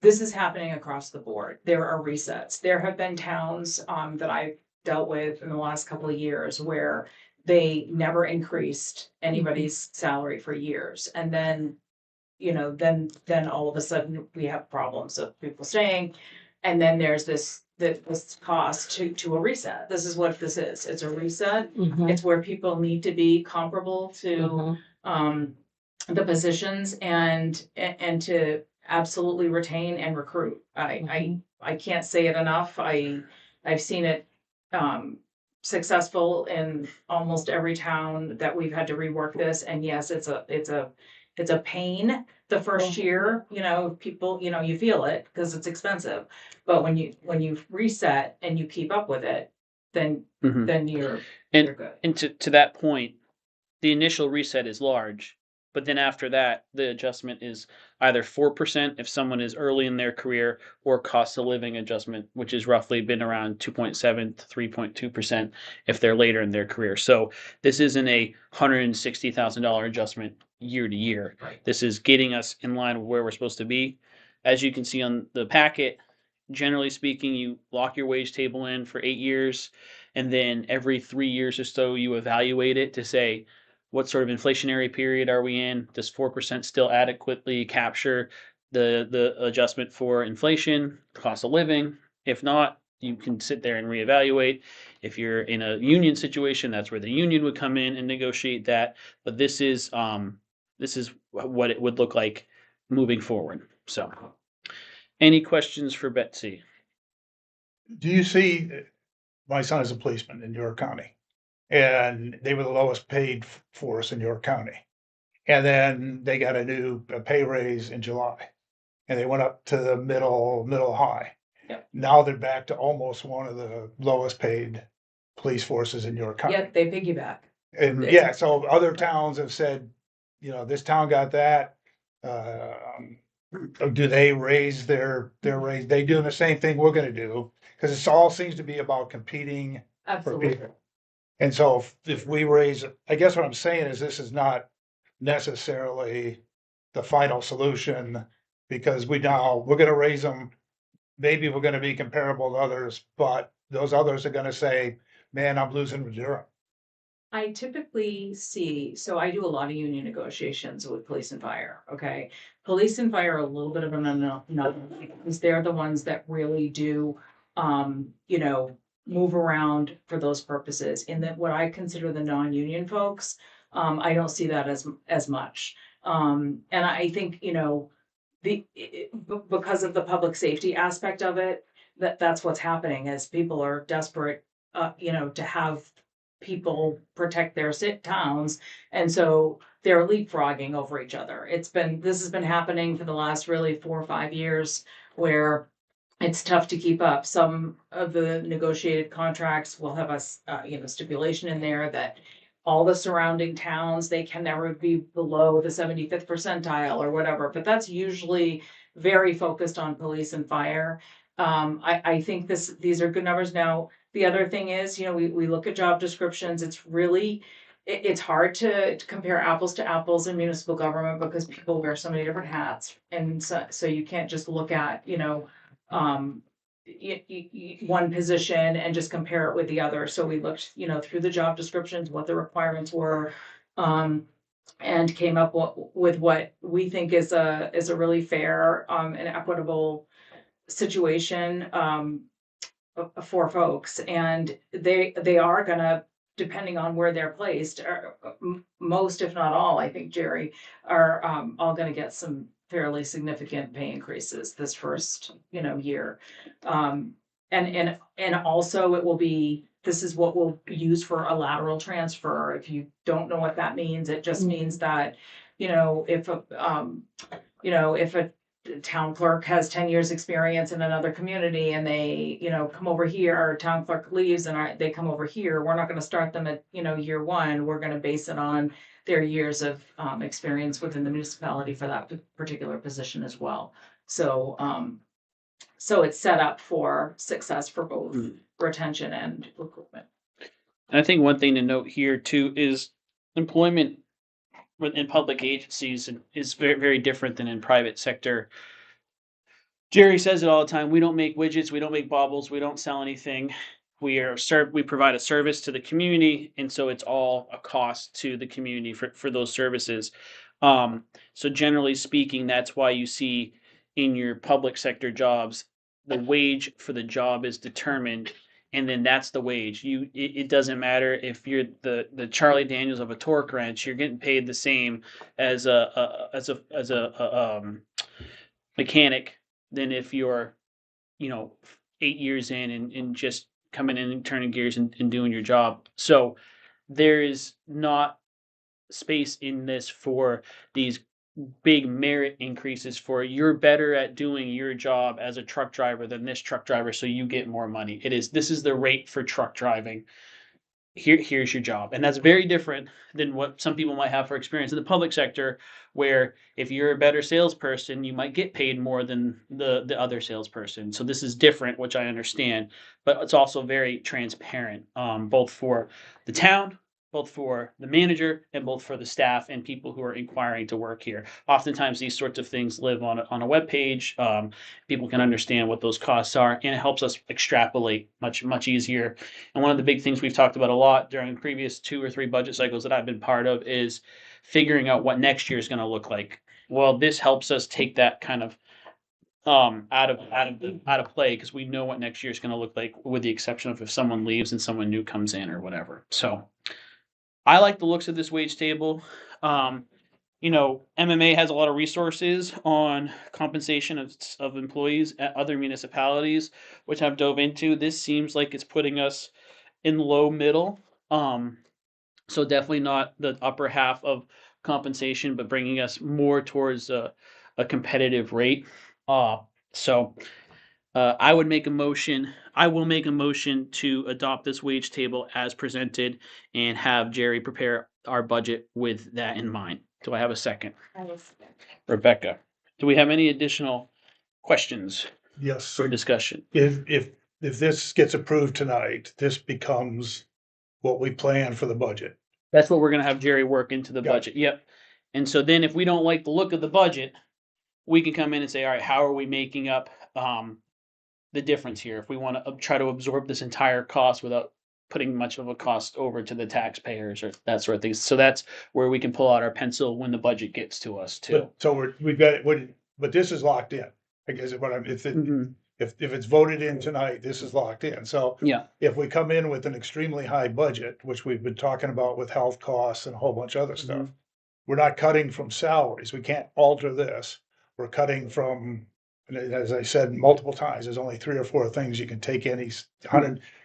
this is happening across the board. There are resets. There have been towns that I've dealt with in the last couple of years where they never increased anybody's salary for years. And then, then all of a sudden we have problems of people staying. And then there's this cost to a reset. This is what this is. It's a reset. It's where people need to be comparable to the positions and to absolutely retain and recruit. I can't say it enough. I've seen it successful in almost every town that we've had to rework this. And yes, it's a pain the first year, people, you feel it because it's expensive. But when you reset and you keep up with it, then you're good. And to that point, the initial reset is large, but then after that, the adjustment is either 4% if someone is early in their career, or cost of living adjustment, which has roughly been around 2.7 to 3.2% if they're later in their career. So this isn't a $160,000 adjustment year to year. Right. This is getting us in line with where we're supposed to be as you can see on the packet, generally speaking, you lock your wage table in for 8 years, and then every 3 years or so, you evaluate it to say, what sort of inflationary period are we in? Does 4% still adequately capture the adjustment for inflation, cost of living? If not, you can sit there and reevaluate. If you're in a union situation, that's where the union would come in and negotiate that. But this is what it would look like moving forward. So, any questions for Betsy? Do you see, my son is a policeman in York County, and they were the lowest paid force in York County. And then they got a pay raise in July, and they went up to the middle high. Yep. Now they're back to almost one of the lowest paid police forces in York County. Yet they piggyback. And It's- yeah, so other towns have said, this town got that. Do they raise their raise? They doing the same thing we're gonna do, cause it's all seems to be about competing for Absolutely. people. And so if we raise, I guess what I'm saying is this is not necessarily the final solution, because we're gonna raise them. Maybe we're gonna be comparable to others, but those others are gonna say, man, I'm losing to Durham. I typically see, so I do a lot of union negotiations with police and fire, okay? Police and fire are a little bit of an unknown, because they're the ones that really do, move around for those purposes. And that what I consider the non-union folks, I don't see that as much. And I think, because of the public safety aspect of it, that's what's happening, as people are desperate, to have people protect their towns. And so they're leapfrogging over each other. This has been happening for the last really 4 or 5 years, where it's tough to keep up. Some of the negotiated contracts will have a stipulation in there that all the surrounding towns, they can never be below the 75th percentile or whatever, but that's usually very focused on police and fire. I think these are good numbers. Now, the other thing is, we look at job descriptions, it's hard to compare apples to apples in municipal government, because people wear so many different hats. And so you can't just look at, one position and just compare it with the other. So we looked, through the job descriptions, what the requirements were, and came up with what we think is a really fair, and equitable situation, for folks. And they are gonna, depending on where they're placed, most, if not all, I think, Jerry, are all gonna get some fairly significant pay increases this first, year. And also this is what we'll use for a lateral transfer. If you don't know what that means, it just means that, if a town clerk has 10 years experience in another community, and they, come over here, our town clerk leaves and they come over here, we're not going to start them at, year one. We're going to base it on their years of experience within the municipality for that particular position as well. So it's set up for success for both retention and recruitment. And I think one thing to note here too is employment in public agencies is very, very different than in private sector. Jerry says it all the time. We don't make widgets. We don't make baubles. We don't sell anything. We provide a service to the community. And so it's all a cost to the community for those services. So generally speaking, that's why you see in your public sector jobs, the wage for the job is determined, and then that's the wage. It doesn't matter if you're the Charlie Daniels of a torque wrench, you're getting paid the same as a mechanic than if you're 8 years in and just coming in and turning gears and doing your job. So there is not space in this for these big merit increases for you're better at doing your job as a truck driver than this truck driver, so you get more money. This is the rate for truck driving. Here's your job. And that's very different than what some people might have for experience in the public sector, where if you're a better salesperson, you might get paid more than the other salesperson. So this is different, which I understand, but it's also very transparent, both for the town both for the manager and both for the staff and people who are inquiring to work here. Oftentimes, these sorts of things live on a web page. People can understand what those costs are, and it helps us extrapolate much easier. And one of the big things we've talked about a lot during the previous 2 or 3 budget cycles that I've been part of is figuring out what next year is going to look like. Well, this helps us take that kind of out of play, because we know what next year is going to look like, with the exception of if someone leaves and someone new comes in or whatever. So I like the looks of this wage table. MMA has a lot of resources on compensation of employees at other municipalities, which I've dove into. This seems like it's putting us in the low middle. So definitely not the upper half of compensation, but bringing us more towards a competitive rate. So I will make a motion to adopt this wage table as presented and have Jerry prepare our budget with that in mind. Do I have a second? Rebecca, do we have any additional questions Yes, or discussion? if this gets approved tonight, this becomes what we plan for the budget. That's what we're gonna have Jerry work into the Got it. budget. Yep. And so then if we don't like the look of the budget, we can come in and say, all right, how are we making up the difference here? If we want to try to absorb this entire cost without putting much of a cost over to the taxpayers or that sort of thing. So that's where we can pull out our pencil when the budget gets to us too. But, so we've got it, but this is locked in. I guess Mhm. if it's voted in tonight, this is locked in. So Yeah. if we come in with an extremely high budget, which we've been talking about with health costs and a whole bunch of other stuff, Mhm. we're not cutting from salaries. We can't alter this. We're cutting from, and as I said multiple times, there's only 3 or 4 things you can take in.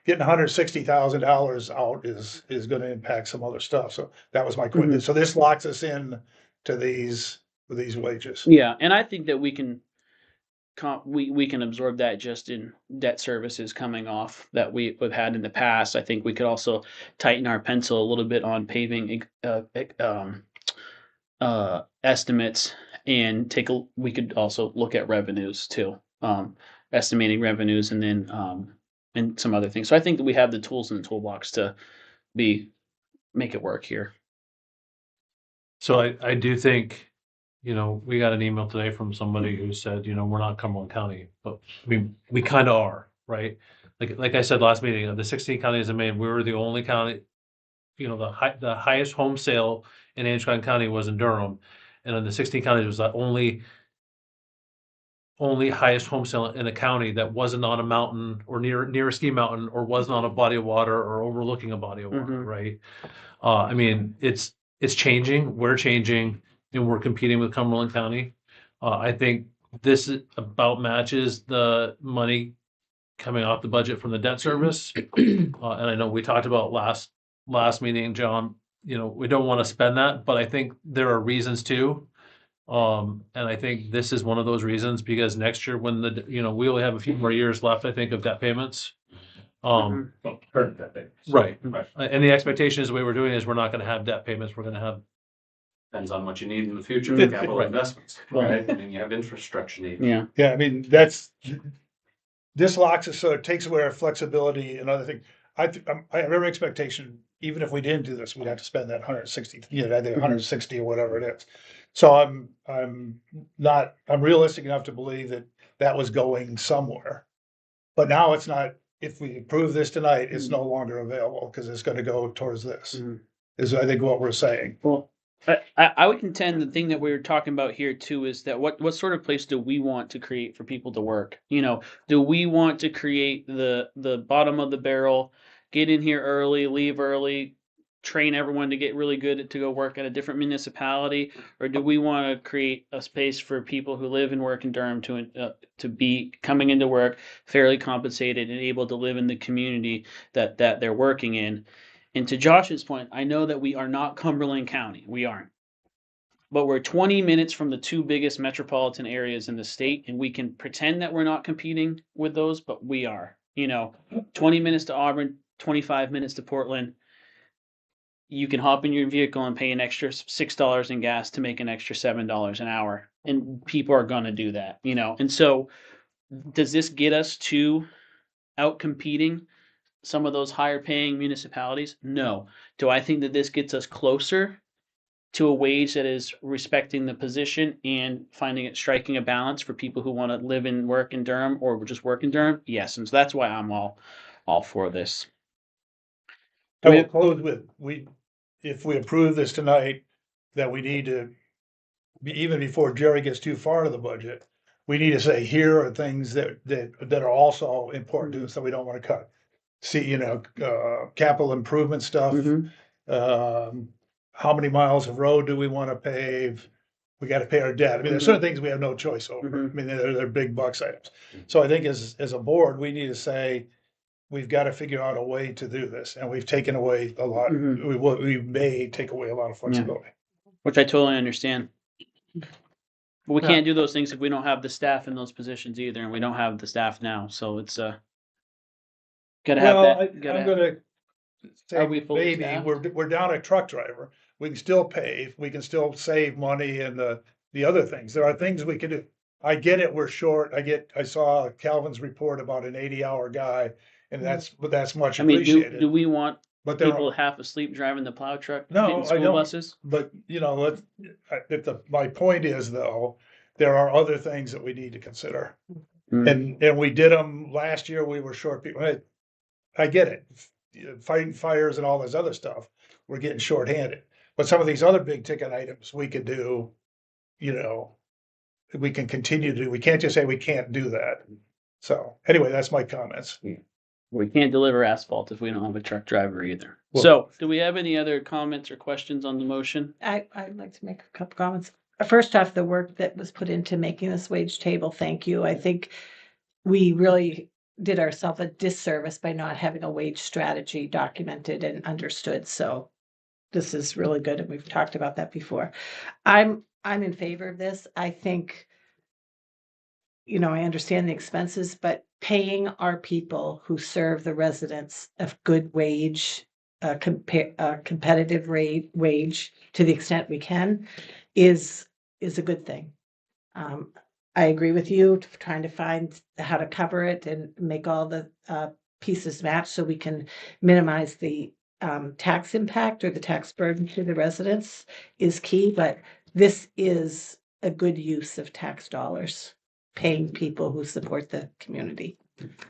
Getting $160,000 out is gonna impact some other stuff. So that was my question. Mhm. So this locks us in to these wages. Yeah, and I think that we can we can absorb that just in debt services coming off that we've had in the past. I think we could also tighten our pencil a little bit on paving estimates, and we could also look at revenues too, estimating revenues, and then and some other things. So I think that we have the tools in the toolbox to make it work here. So I do think, we got an email today from somebody who said, we're not Cumberland County, but we kind of are, right? Like I said last meeting, of the 16 counties in Maine, we were the only county, the highest home sale in Anscombe County was in Durham. And of the 16 counties, was the only highest home sale in a county that wasn't on a mountain or near a ski mountain, or wasn't on a body of water or overlooking a body of water, Mhm. right? It's changing, we're changing, and we're competing with Cumberland County. I think this about matches the money coming off the budget from the debt service. And I know we talked about last meeting, John, we don't want to spend that, but I think there are reasons to. And I think this is one of those reasons, because next year when we only have a few more years left, I think, of debt payments. Current debt payments. Right. Right. And the expectation is the way we're doing is we're not gonna have debt payments, we're gonna have. Depends on what you need in the future Right. for capital Right. investments, right? I mean, you have infrastructure needs. Yeah. Yeah, I mean, this locks us, so it takes away our flexibility and other things. I have every expectation, even if we didn't do this, we'd have to spend that 160, I think 160 or whatever it is. So I'm realistic enough to believe that was going somewhere. But now it's not, if we approve this tonight, it's no longer available because it's gonna go towards this, Mhm. is I think what we're saying. Well, I would contend the thing that we were talking about here too is that what sort of place do we want to create for people to work? Do we want to create the bottom of the barrel, get in here early, leave early, train everyone to get really good to go work at a different municipality, or do we want to create a space for people who live and work in Durham to be coming into work fairly compensated and able to live in the community that they're working in? And to Josh's point, I know that we are not Cumberland County. We aren't. But we're 20 minutes from the 2 biggest metropolitan areas in the state, and we can pretend that we're not competing with those, but we are. 20 minutes to Auburn, 25 minutes to Portland. You can hop in your vehicle and pay an extra $6 in gas to make an extra $7 an hour. And people are going to do that, And so does this get us to out competing some of those higher paying municipalities? No. Do I think that this gets us closer to a wage that is respecting the position and finding it striking a balance for people who want to live and work in Durham or just work in Durham? Yes, and so that's why I'm all for this. I We will have- close with, if we approve this tonight, that we need to, even before Jerry gets too far to the budget, we need to say, here are things that are also important to us, that we don't wanna cut. See, capital improvement stuff, Mhm. how many miles of road do we wanna pave? We gotta pay our debt. I mean, there's certain things we have no choice over. Mhm. I mean, they're big bucks items. So I think as a board, we need to say, we've gotta figure out a way to do this, and we've taken away a lot, Mhm. we may take away a lot of flexibility. Which I totally understand. But we Yeah. can't do those things if we don't have the staff in those positions either, and we don't have the staff now, so it's gotta have Well, that. I'm Gotta, gonna say, Are we fully maybe, staffed? we're down a truck driver, we can still pave, we can still save money and the other things, there are things we can do. I get it, we're short, I saw Calvin's report about an 80-hour guy, and that's much I mean, do appreciated, we want but there people are, half asleep driving the plow truck, No, hitting I school don't. buses? but my point is though, there are other things that we need to consider. Mm. And we did them last year, we were short people. I get it. Fighting fires and all this other stuff, we're getting shorthanded. But some of these other big ticket items we could do, we can continue to do. We can't just say we can't do that. So anyway, that's my comments. We can't deliver asphalt if we don't have a truck driver either. Well- So, do we have any other comments or questions on the motion? I'd like to make a couple comments. First off, the work that was put into making this wage table, thank you. I think we really did ourselves a disservice by not having a wage strategy documented and understood. So this is really good, and we've talked about that before. I'm in favor of this. I think, I understand the expenses, but paying our people who serve the residents a good wage, competitive rate wage to the extent we can is a good thing. I agree with you, trying to find how to cover it and make all the pieces match so we can minimize the tax impact or the tax burden to the residents is key, but this is a good use of tax dollars, paying people who support the community.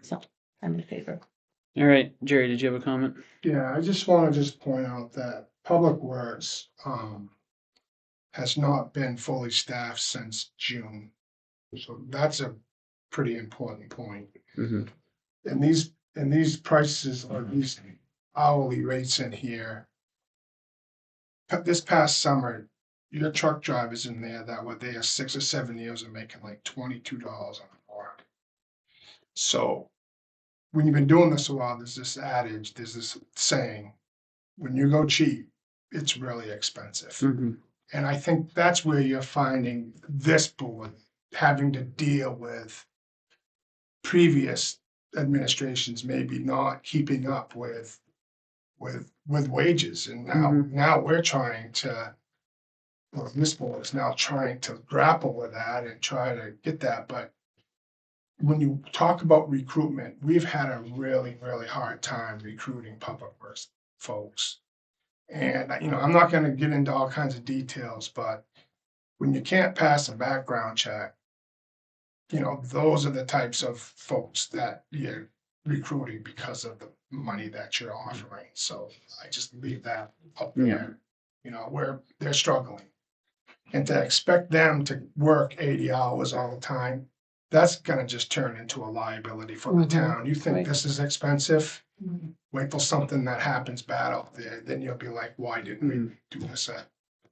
So I'm in favor. All right, Jerry, did you have a comment? Yeah, I just wanna point out that Public Works, has not been fully staffed since June. So that's a pretty important point. Mhm. And these prices or these hourly rates in here. This past summer, your truck drivers in there that were there 6 or 7 years are making like $22 an hour. So when you've been doing this a while, there's this adage, there's this saying, when you go cheap, it's really expensive. Mhm. And I think that's where you're finding this board having to deal with previous administrations maybe not keeping up with wages. And now we're trying to, well, this board is now trying to grapple with that and try to get that. But when you talk about recruitment, we've had a really, really hard time recruiting public works folks. And, I'm not gonna get into all kinds of details, but when you can't pass a background check, those are the types of folks that you're recruiting because of the money that you're offering. So I just leave that up there, where they're struggling. And to expect them to work 80 hours all the time, that's gonna just turn into a liability for the Mhm. town. You think Right. this is expensive? Wait till something that happens bad out there, then you'll be like, why didn't we do this at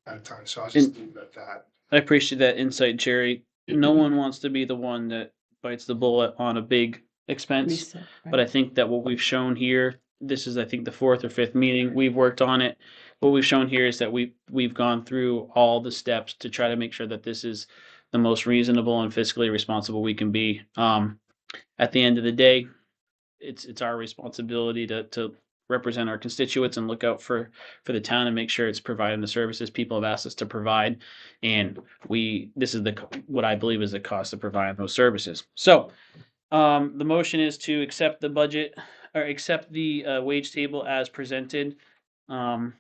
a time? So I'll just leave it at that. I appreciate that insight, Jerry. No one wants to be the one that bites the bullet on a big expense. Reset, But I think that what we've shown here, this is, I think, the 4th or 5th meeting we've worked on it. What we've shown here is that we've gone through all the steps to try to make sure that this is the most reasonable and fiscally responsible we can be. At the end of the day, it's our responsibility to represent our constituents and look out for the town and make sure it's providing the services people have asked us to provide. And this is what I believe is the cost of providing those services. So the motion is to accept the budget or accept the wage table as presented. And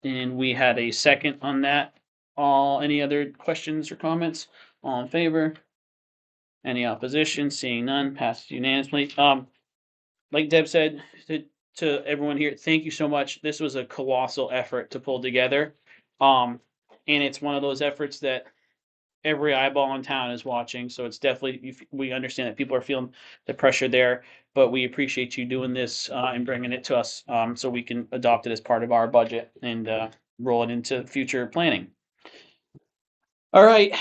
we had a second on that. Any other questions or comments? All in favor? Any opposition? Seeing none, passes unanimously. Like Deb said, to everyone here, thank you so much. This was a colossal effort to pull together. And it's one of those efforts that every eyeball in town is watching. So it's definitely, we understand that people are feeling the pressure there, but we appreciate you doing this and bringing it to us so we can adopt it as part of our budget and roll it into future planning. All right.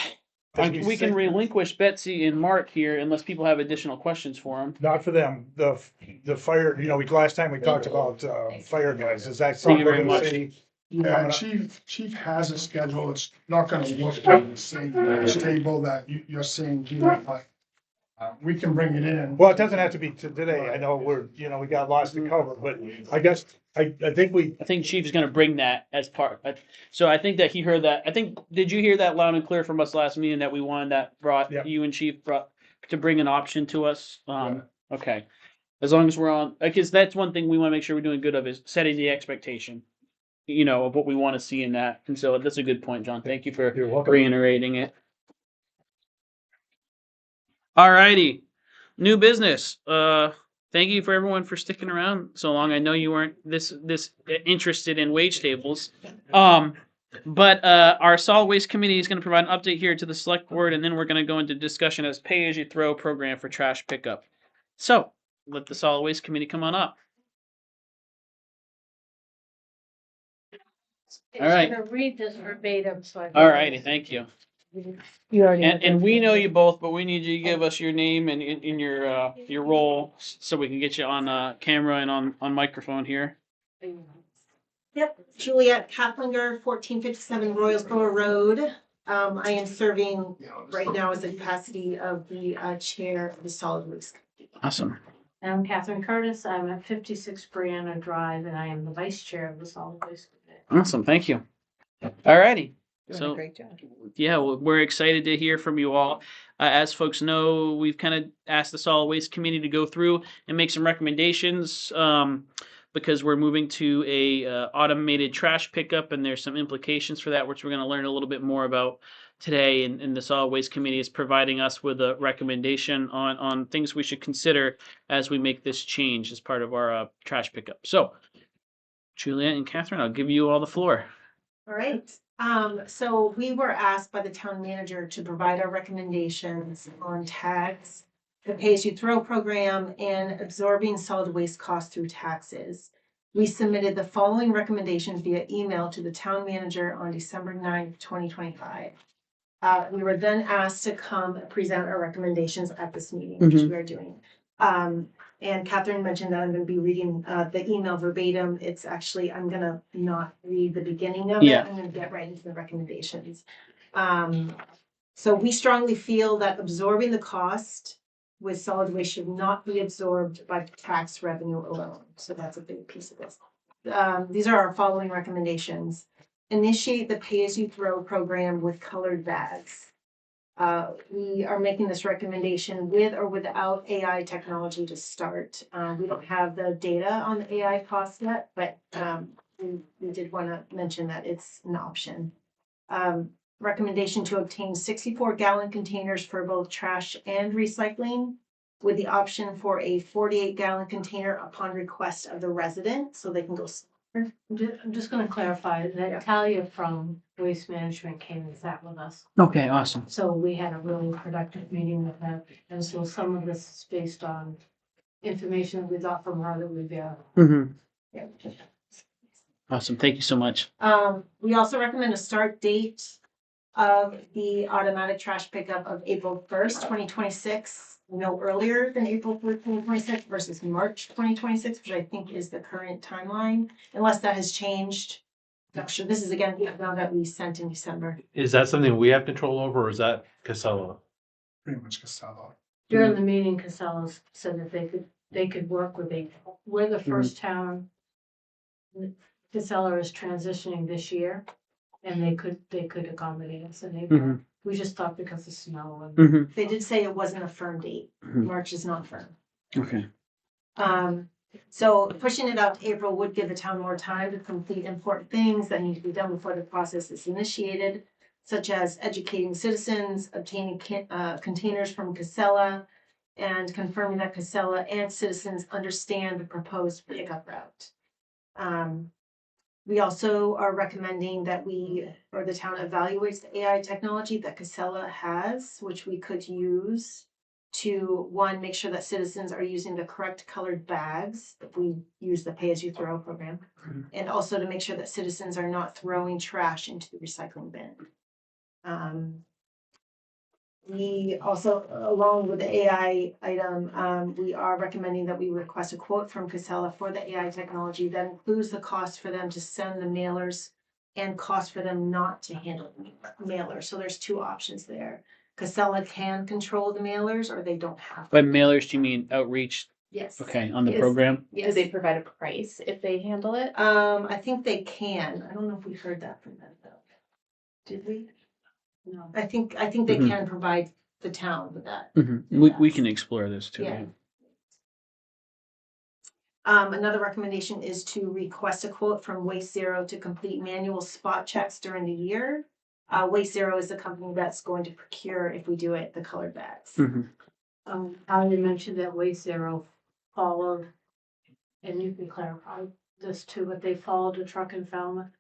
We can relinquish Betsy and Mark here unless people have additional questions for them. Not for them, the fire, last time we talked about, fire guys, is that Thank you something very we're much. gonna see? Yeah, chief has a schedule. It's not gonna look like the same table that you're seeing here, but we can bring it in. Well, it doesn't have to be today, I know we got lots to cover, but I guess, I think Chief's gonna bring that as part, so I think that he heard that, did you hear that loud and clear from us last meeting that we wanted that Yeah. you and Chief brought to bring an option to us? Okay. As long as we're on, because that's one thing we wanna make sure we're doing good of is setting the expectation, of what we wanna see in that. And so that's a good point, John. Thank you for you're welcome. reiterating it. Alrighty, new business. Thank you for everyone for sticking around so long. I know you weren't this interested in wage tables. But our solid waste committee is going to provide an update here to the select board, and then we're going to go into discussion as pay as you throw program for trash pickup. So let the solid waste committee come on up. All right. I'm gonna read this verbatim, so I. Alrighty, thank you. You already. And we know you both, but we need you to give us your name and in your role so we can get you on camera and on microphone here. Yep, Juliet Kaplinger, 1457 Royalsboro Road. I am serving right now as the capacity of the chair of the solid waste. Awesome. I'm Catherine Curtis. I'm at 56 Brianna Drive, and I am the vice chair of the solid waste committee. Awesome, thank you. Alrighty. Doing a great job. Yeah, we're excited to hear from you all. As folks know, we've kind of asked the solid waste committee to go through and make some recommendations because we're moving to a automated trash pickup, and there's some implications for that, which we're going to learn a little bit more about today. And the solid waste committee is providing us with a recommendation on things we should consider as we make this change as part of our trash pickup. So, Juliet and Catherine, I'll give you all the floor. All right. So we were asked by the town manager to provide our recommendations on tags, the pay-as-you-throw program, and absorbing solid waste costs through taxes. We submitted the following recommendations via email to the town manager on December 9th, 2025. We were then asked to come present our recommendations at this meeting, which we are doing. And Catherine mentioned that I'm going to be reading the email verbatim. It's actually, I'm going to not read the beginning of it. I'm going to get right into the recommendations. So we strongly feel that absorbing the cost with solid waste should not be absorbed by tax revenue alone. So that's a big piece of this. These are our following recommendations. Initiate the pay-as-you-throw program with colored bags. We are making this recommendation with or without AI technology to start. We don't have the data on the AI cost yet, but we did want to mention that it's an option. Recommendation to obtain 64-gallon containers for both trash and recycling, with the option for a 48-gallon container upon request of the resident, so they can go. I'm just gonna clarify that Talia from Waste Management came and sat with us. Okay, awesome. So we had a really productive meeting with them, and so some of this is based on information we got from her that we've Yeah. Awesome. Thank you so much. We also recommend a start date of the automatic trash pickup of April 1st, 2026. No earlier than April 1st, 2026 versus March 2026, which I think is the current timeline, unless that has changed. Not sure. This is again, now that we sent in December. Is that something we have control over, or is that Casella? Pretty much Casella. During the meeting, Casella said that they could work with we're the first town. Casella is transitioning this year, and they could accommodate us in April. We just thought because of snow and. They did say it wasn't a firm date. March is not firm. Okay. So pushing it out to April would give the town more time to complete important things that need to be done before the process is initiated, such as educating citizens, obtaining containers from Casella, and confirming that Casella and citizens understand the proposed pickup route. We also are recommending that the town evaluates the AI technology that Casella has, which we could use to, one, make sure that citizens are using the correct colored bags if we use the pay-as-you-throw program, and also to make sure that citizens are not throwing trash into the recycling bin. We also, along with the AI item, we are recommending that we request a quote from Casella for the AI technology that includes the cost for them to send the mailers and cost for them not to handle the mailers. So there's two options there. Casella can control the mailers, or they don't have to. By mailers, do you mean outreach? Yes. Okay, on the Yes. program? Do Yes. they provide a price if they handle it? I think they can. I don't know if we heard that from them though. Did we? No. I think they Mhm. can provide the town with that. We can explore this too. Yeah. Another recommendation is to request a quote from Waste Zero to complete manual spot checks during the year. Waste Zero is the company that's going to procure, if we do it, the colored bags. Mhm. I already mentioned that Waste Zero followed, and you can clarify this too, but they followed the truck in Falmouth.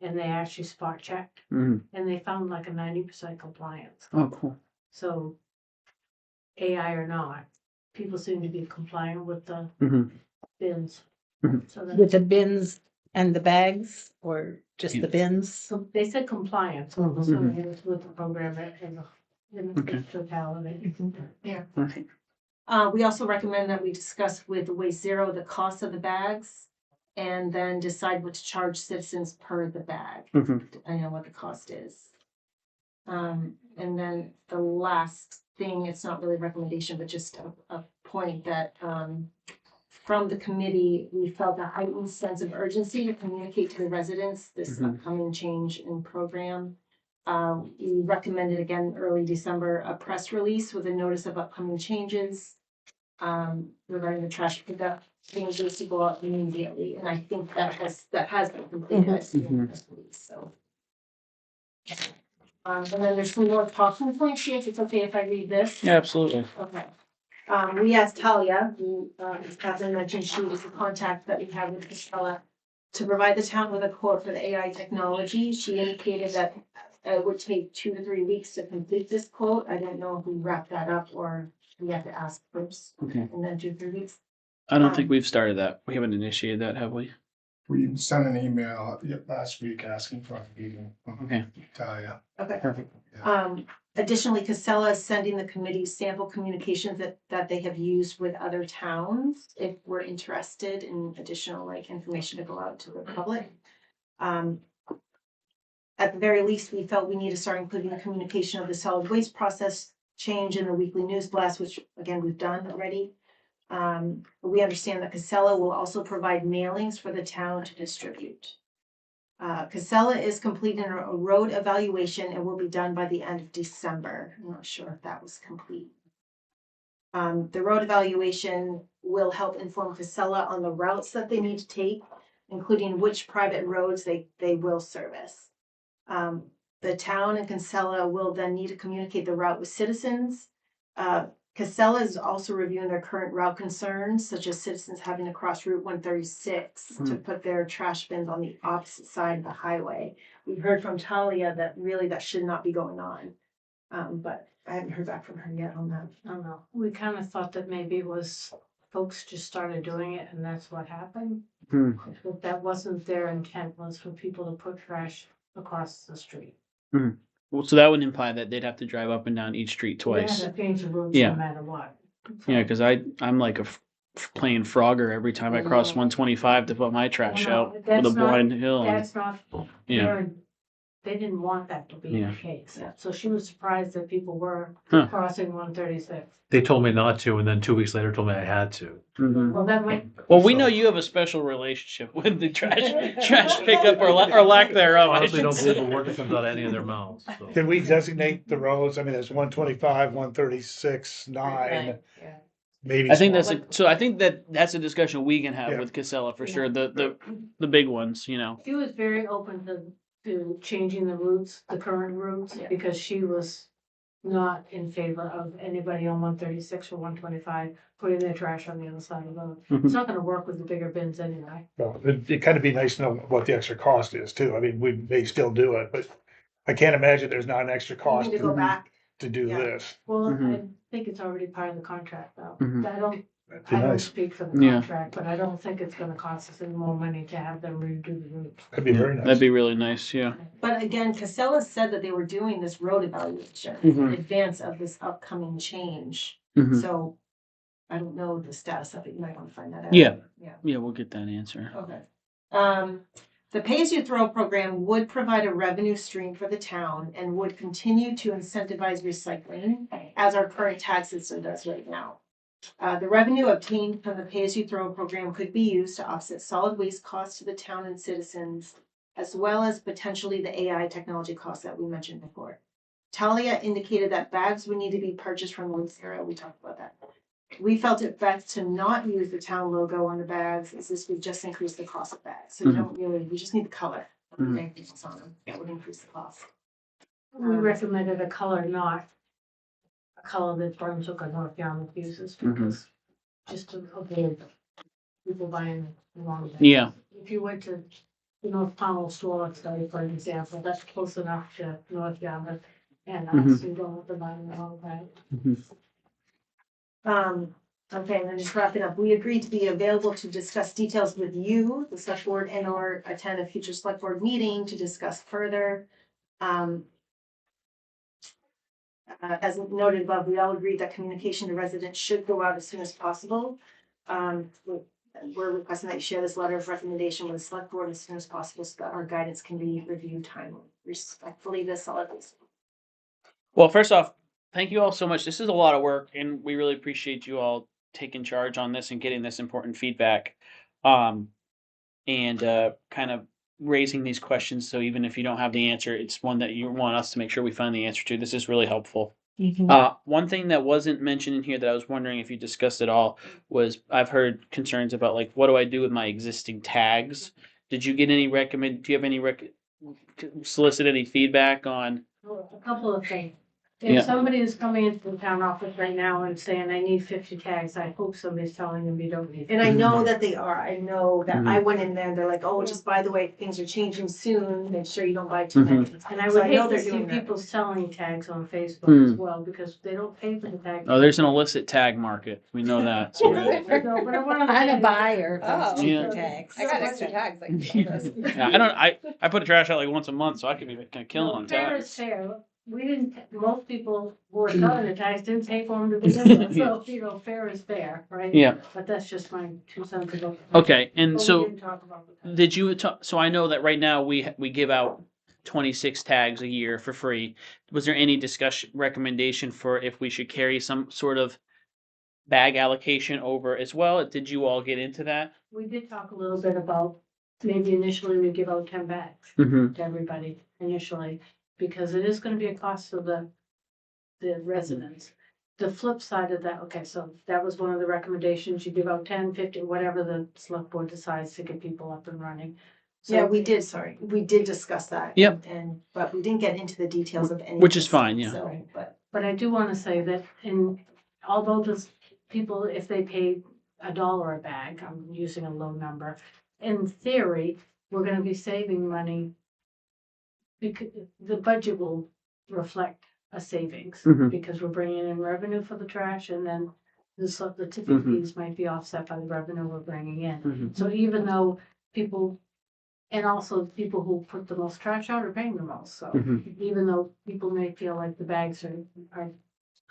And they actually spot checked, Mhm. and they found like a 90% compliance. Oh, cool. So AI or not, people seem to be compliant with the Mhm. bins. Mhm. So With that's, the bins and the bags, or just the bins? so they said compliance, so Mhm. it was with the program in the Okay. totality. Okay. We also recommend that we discuss with Waste Zero the cost of the bags and then decide what to charge citizens per the bag, Mhm. depending on what the cost is. And then the last thing, it's not really a recommendation, but just a point that, from the committee, we felt a heightened sense of urgency to communicate to the residents this Mhm. upcoming change in program. We recommended again early December, a press release with a notice of upcoming changes. Regarding the trash pickup changes to go out immediately, and I think that has been completed, I see in the press release, so. And then there's some more talking points here, if it's okay if I read this? Yeah, absolutely. Okay. We asked Talia, who, as Catherine mentioned, she was the contact that we have with Casella, to provide the town with a quote for the AI technology. She indicated that it would take 2 to 3 weeks to complete this quote. I don't know if we wrap that up or we have to ask first Okay. and then 2 to 3 weeks. I don't think we've started that. We haven't initiated that, have we? We sent an email last week asking for a meeting. Okay. Talia. Okay. Perfect. Additionally, Casella is sending the committee sample communications that they have used with other towns, if we're interested in additional information to go out to the public. At the very least, we felt we need to start including the communication of the solid waste process change in the weekly news blast, which again, we've done already. We understand that Casella will also provide mailings for the town to distribute. Casella is completing a road evaluation and will be done by the end of December. I'm not sure if that was complete. The road evaluation will help inform Casella on the routes that they need to take, including which private roads they will service. The town and Casella will then need to communicate the route with citizens. Casella is also reviewing their current route concerns, such as citizens having to cross Route 136 to put their trash bins on the opposite side of the highway. We've heard from Talia that really that should not be going on. But I haven't heard back from her yet on that. I don't know, we kind of thought that maybe it was folks just started doing it and that's what happened. But that wasn't their intent, was for people to put trash across the street. Well, so that would imply that they'd have to drive up and down each street twice. They had to change the routes Yeah. no matter what. Yeah, because I'm like playing Frogger every time I cross 125 to put my trash Well, out with that's a not- blind hill. And, That's not, yeah. they didn't want that to be Yeah. the case. So she was surprised that people were Huh. crossing 136. They told me not to, and then 2 weeks later told me I had to. Mhm. Well, that might. Well, we know you have a special relationship with the trash pickup or lack thereof. I Honestly, should don't say. believe a word that comes out of any of their mouths. So. Can we designate the roads? I mean, there's 125, 136, 9. maybe. I think small. I think that's a discussion we can have Yeah. with Casella for Yeah. sure. The big ones, you know. She was very open to changing the routes, the current routes, Yeah. because she was not in favor of anybody on 136 or 125 putting their trash on the other side of the road. Mhm. It's not gonna work with the bigger bins anyway. Well, it kind of be nice to know what the extra cost is too. I mean, we may still do it, but I can't imagine there's not an extra You cost need to go Mhm. back. to do Yeah. this. Well, I Mhm. think it's already part of the contract though. Mhm. That'd be I don't nice. speak for the Yeah. contract, but I don't think it's gonna cost us any more money to have them redo the route. That'd be Yeah, very nice. that'd be really nice. Yeah. But again, Casella said that they were doing this road evaluation Mhm. in advance of this upcoming change. Mhm. So I don't know the status of it. You might want to find that out. Yeah. Yeah. Yeah, we'll get that answer. Okay. The pay-as-you-throw program would provide a revenue stream for the town and would continue to incentivize recycling as our current tax system does right now. The revenue obtained from the pay-as-you-throw program could be used to offset solid waste costs to the town and citizens, as well as potentially the AI technology costs that we mentioned before. Talia indicated that bags would need to be purchased from Lucera. We talked about that. We felt it best to not use the town logo on the bags, as this would just increase the cost of bags. So you don't really, we just need the color of the bank details on them. That would increase the cost. We recommended a color, not a color that Brunswick or North Yarmouth uses, because just to avoid people buying the wrong bag. Yeah. If you went to the North Pownell store, study, for example, that's close enough to North Yarmouth and us, you don't have to buy the wrong bag. Okay, and then just wrapping up, we agreed to be available to discuss details with you, the select board, and or attend a future select board meeting to discuss further. As noted above, we all agreed that communication to residents should go out as soon as possible. We're requesting that you share this letter of recommendation with the select board as soon as possible so that our guidance can be reviewed timely. Respectfully, the solid waste. Well, first off, thank you all so much. This is a lot of work, and we really appreciate you all taking charge on this and getting this important feedback, and kind of raising these questions. So even if you don't have the answer, it's one that you want us to make sure we find the answer to. This is really helpful. One thing that wasn't mentioned in here that I was wondering if you discussed at all was I've heard concerns about like what do I do with my existing tags? Did you get any do you have any solicit any feedback on? A couple of things. Yeah. If somebody is coming into the town office right now and saying, I need 50 tags, I hope somebody's telling them you don't need. And I know that they are. I know that Mhm. I went in there and they're like, oh, just by the way, things are changing soon. Make sure you don't buy too many. And I So would I know hate they're to see doing that. people selling tags on Facebook as well, because they don't pay for the tag. Oh, there's an illicit tag market. We know that. So No, but I wanna I'm a say- buyer of those Yeah. cheaper tags. I got extra tags. yeah, I put the trash out like once a month, so I could be kind of killing on Fair is tags. fair. We didn't, most people who were selling the tags didn't pay for them to begin with, so, fair is fair, right? Yeah. But that's just my 2 cents about. Okay, and But we so didn't talk about the tags. did you talk? So I know that right now we give out 26 tags a year for free. Was there any recommendation for if we should carry some sort of bag allocation over as well? Did you all get into that? We did talk a little bit about, maybe initially we give out 10 bags Mm-hmm. to everybody initially, because it is gonna be a cost to the residents. The flip side of that, okay, so that was one of the recommendations, you give out 10, 50, whatever the select board decides to get people up and running. So- Yeah, we did, sorry. We did discuss that. Yep. But we didn't get into the details of any. Which of is this fine, stuff, yeah. So, but But I do wanna say that although this people, if they pay $1 a bag, I'm using a low number, in theory, we're gonna be saving money. Because the budget will reflect a savings, Mhm. because we're bringing in revenue for the trash, and then the tipping Mhm. fees might be offset by the revenue we're bringing in. Mhm. So even though people, and also people who put the most trash out are paying the most, so Mhm. even though people may feel like the bags are,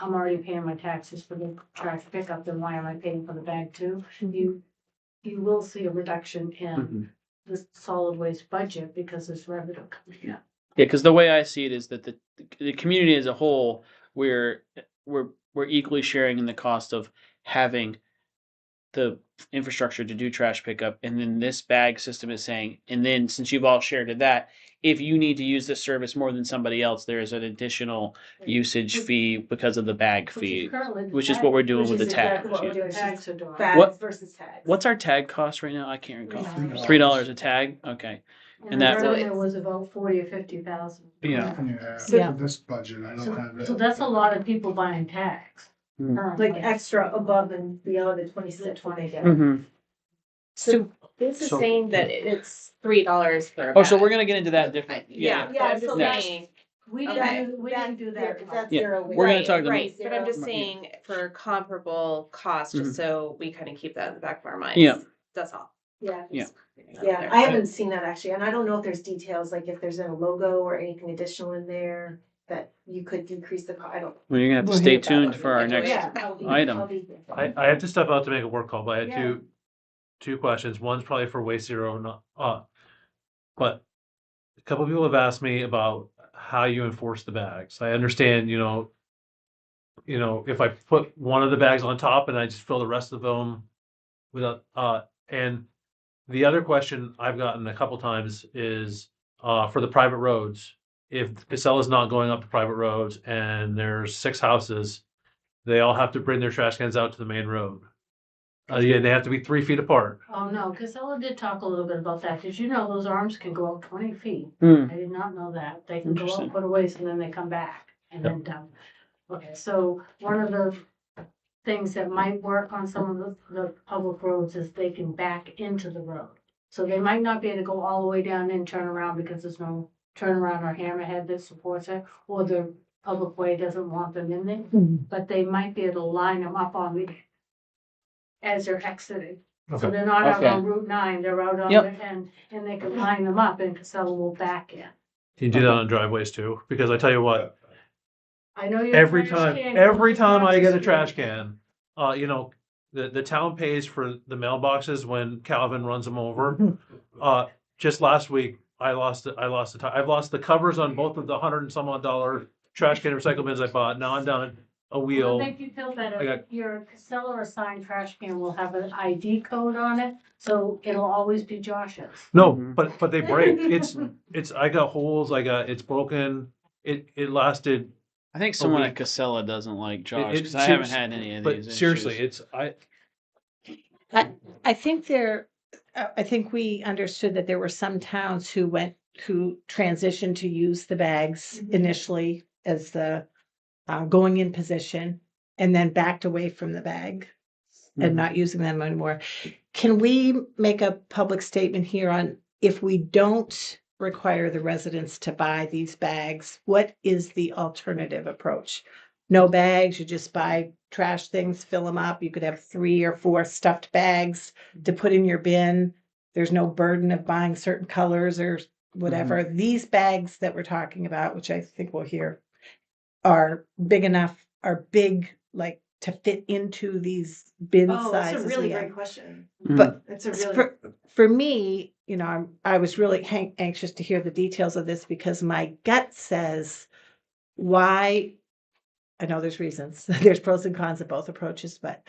I'm already paying my taxes for the trash pickup, then why am I paying for the bag too? You will see a reduction in Mhm. the solid waste budget because there's revenue coming in. Yeah, because the way I see it is that the community as a whole, we're equally sharing in the cost of having the infrastructure to do trash pickup, and then this bag system is saying, and then since you've all shared that, if you need to use this service more than somebody else, there is an additional usage fee because of the bag fee, which is what we're doing with the tags. What we're Yeah. doing, Tags are doing. bags What- versus tags. What's our tag cost right now? I can't recall. $3. $3 a tag? Okay. And that- that So it was about 40 or 50,000. Yeah. Yeah, Yeah. for this budget, I don't have it. So that's a lot of people buying tags. Mm. currently. Like extra above and beyond the 26 when they get. Mm-hmm. So, This is So- saying that it's $3 for a Oh, so bag. we're gonna get into that different. Yeah, but Yeah, I'm just so that's- saying, We Okay. didn't do that. That's Yeah, zero. we're gonna right, talk to- right, but I'm just Yeah. saying for comparable costs, just so we kind of keep that in the back of our minds. Yeah. That's all. Yeah. Yeah. Yeah, I haven't seen that actually, and I don't know if there's details, like if there's a logo or anything additional in there that you could decrease the I don't. Well, you're gonna have to We'll stay hear about tuned it. for our next. Yeah, I'll be- item. I'll be- I have to step out to make a work call, but I had Yeah. two questions. One's probably for Waste Zero, but a couple people have asked me about how you enforce the bags. I understand, if I put one of the bags on top and I just fill the rest of them without, and the other question I've gotten a couple times is, for the private roads. If Casella's not going up to private roads and there's 6 houses, they all have to bring their trash cans out to the main road. Yeah, they have to be 3 feet apart. Oh, no, Casella did talk a little bit about that. Did you know those arms can go out 20 feet? Hmm. I did not know that. They can go Interesting. out, put away, and then they come back and then down. Okay, so one of the things that might work on some of the public roads is they can back into the road. So they might not be able to go all the way down and turn around because there's no turnaround or hammerhead that supports it, or the public way doesn't want them in there, but they might be able to line them up on the, as they're exiting. So Okay. they're not out Okay. on Route 9, they're out on Yep. the end, and they can line them up and Casella will back in. Can you do that on driveways too? Because I tell you what, I know you're. every time I get a trash can, the town pays for the mailboxes when Calvin runs them over. Just last week, I've lost the covers on both of the $100 and some odd dollar trash can recycle bins I bought. Now I'm down a Will wheel. make you feel I better. got- Your Casella assigned trash can will have an ID code on it, so it'll always be Josh's. No, Mhm. but they break. I got holes. It's broken. It lasted, I think someone week. at Casella doesn't like Josh it because I haven't seems- had any of but these. seriously, issues. I think we understood that there were some towns who transitioned to use the bags initially as the going in position and then backed away from the bag and Mhm. not using them anymore. Can we make a public statement here on if we don't require the residents to buy these bags, what is the alternative approach? No bags, you just buy trash things, fill them up. You could have 3 or 4 stuffed bags to put in your bin. There's no burden of buying certain colors or whatever. These bags that we're talking about, which I think we'll hear, are big enough, are big, like to fit into these bin Oh, that's sizes. a really we have. great question. But That's a really. for me, I was really anxious to hear the details of this because my gut says, why? I know there's reasons, there's pros and cons of both approaches, but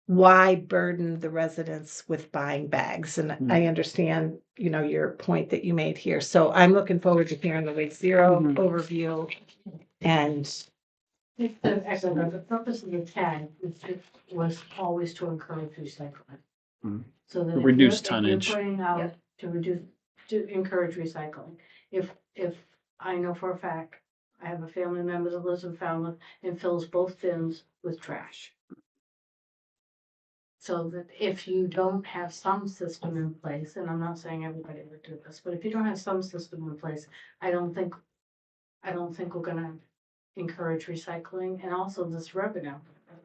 why burden the residents with buying bags? And I understand, your point that you made here. So I'm looking forward to hearing the Waste Zero Mhm. overview and The purpose of the tag was always to encourage recycling. Mm. So that. if Reduce you're- if tonnage. You're putting out to encourage recycling. If I know for a fact, I have a family member that lives in Falmouth and fills both bins with trash. So that if you don't have some system in place, and I'm not saying everybody would do this, but if you don't have some system in place, I don't think we're gonna encourage recycling and also this revenue,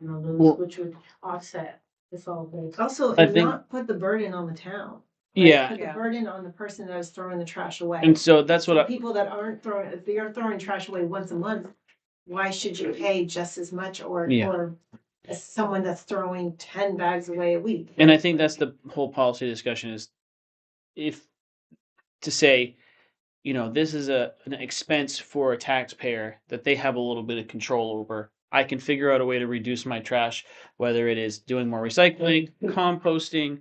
Well- which would offset this all. Also, I and think- not put the burden on the town. Yeah, Put the burden on the person that is throwing the trash away. and so that's what I, People that aren't throwing, if they are throwing trash away once a month, why should you pay just as much or as someone that's throwing 10 bags away a week? and I think that's the whole policy discussion is if to say, this is an expense for a taxpayer that they have a little bit of control over. I can figure out a way to reduce my trash, whether it is doing more recycling, composting,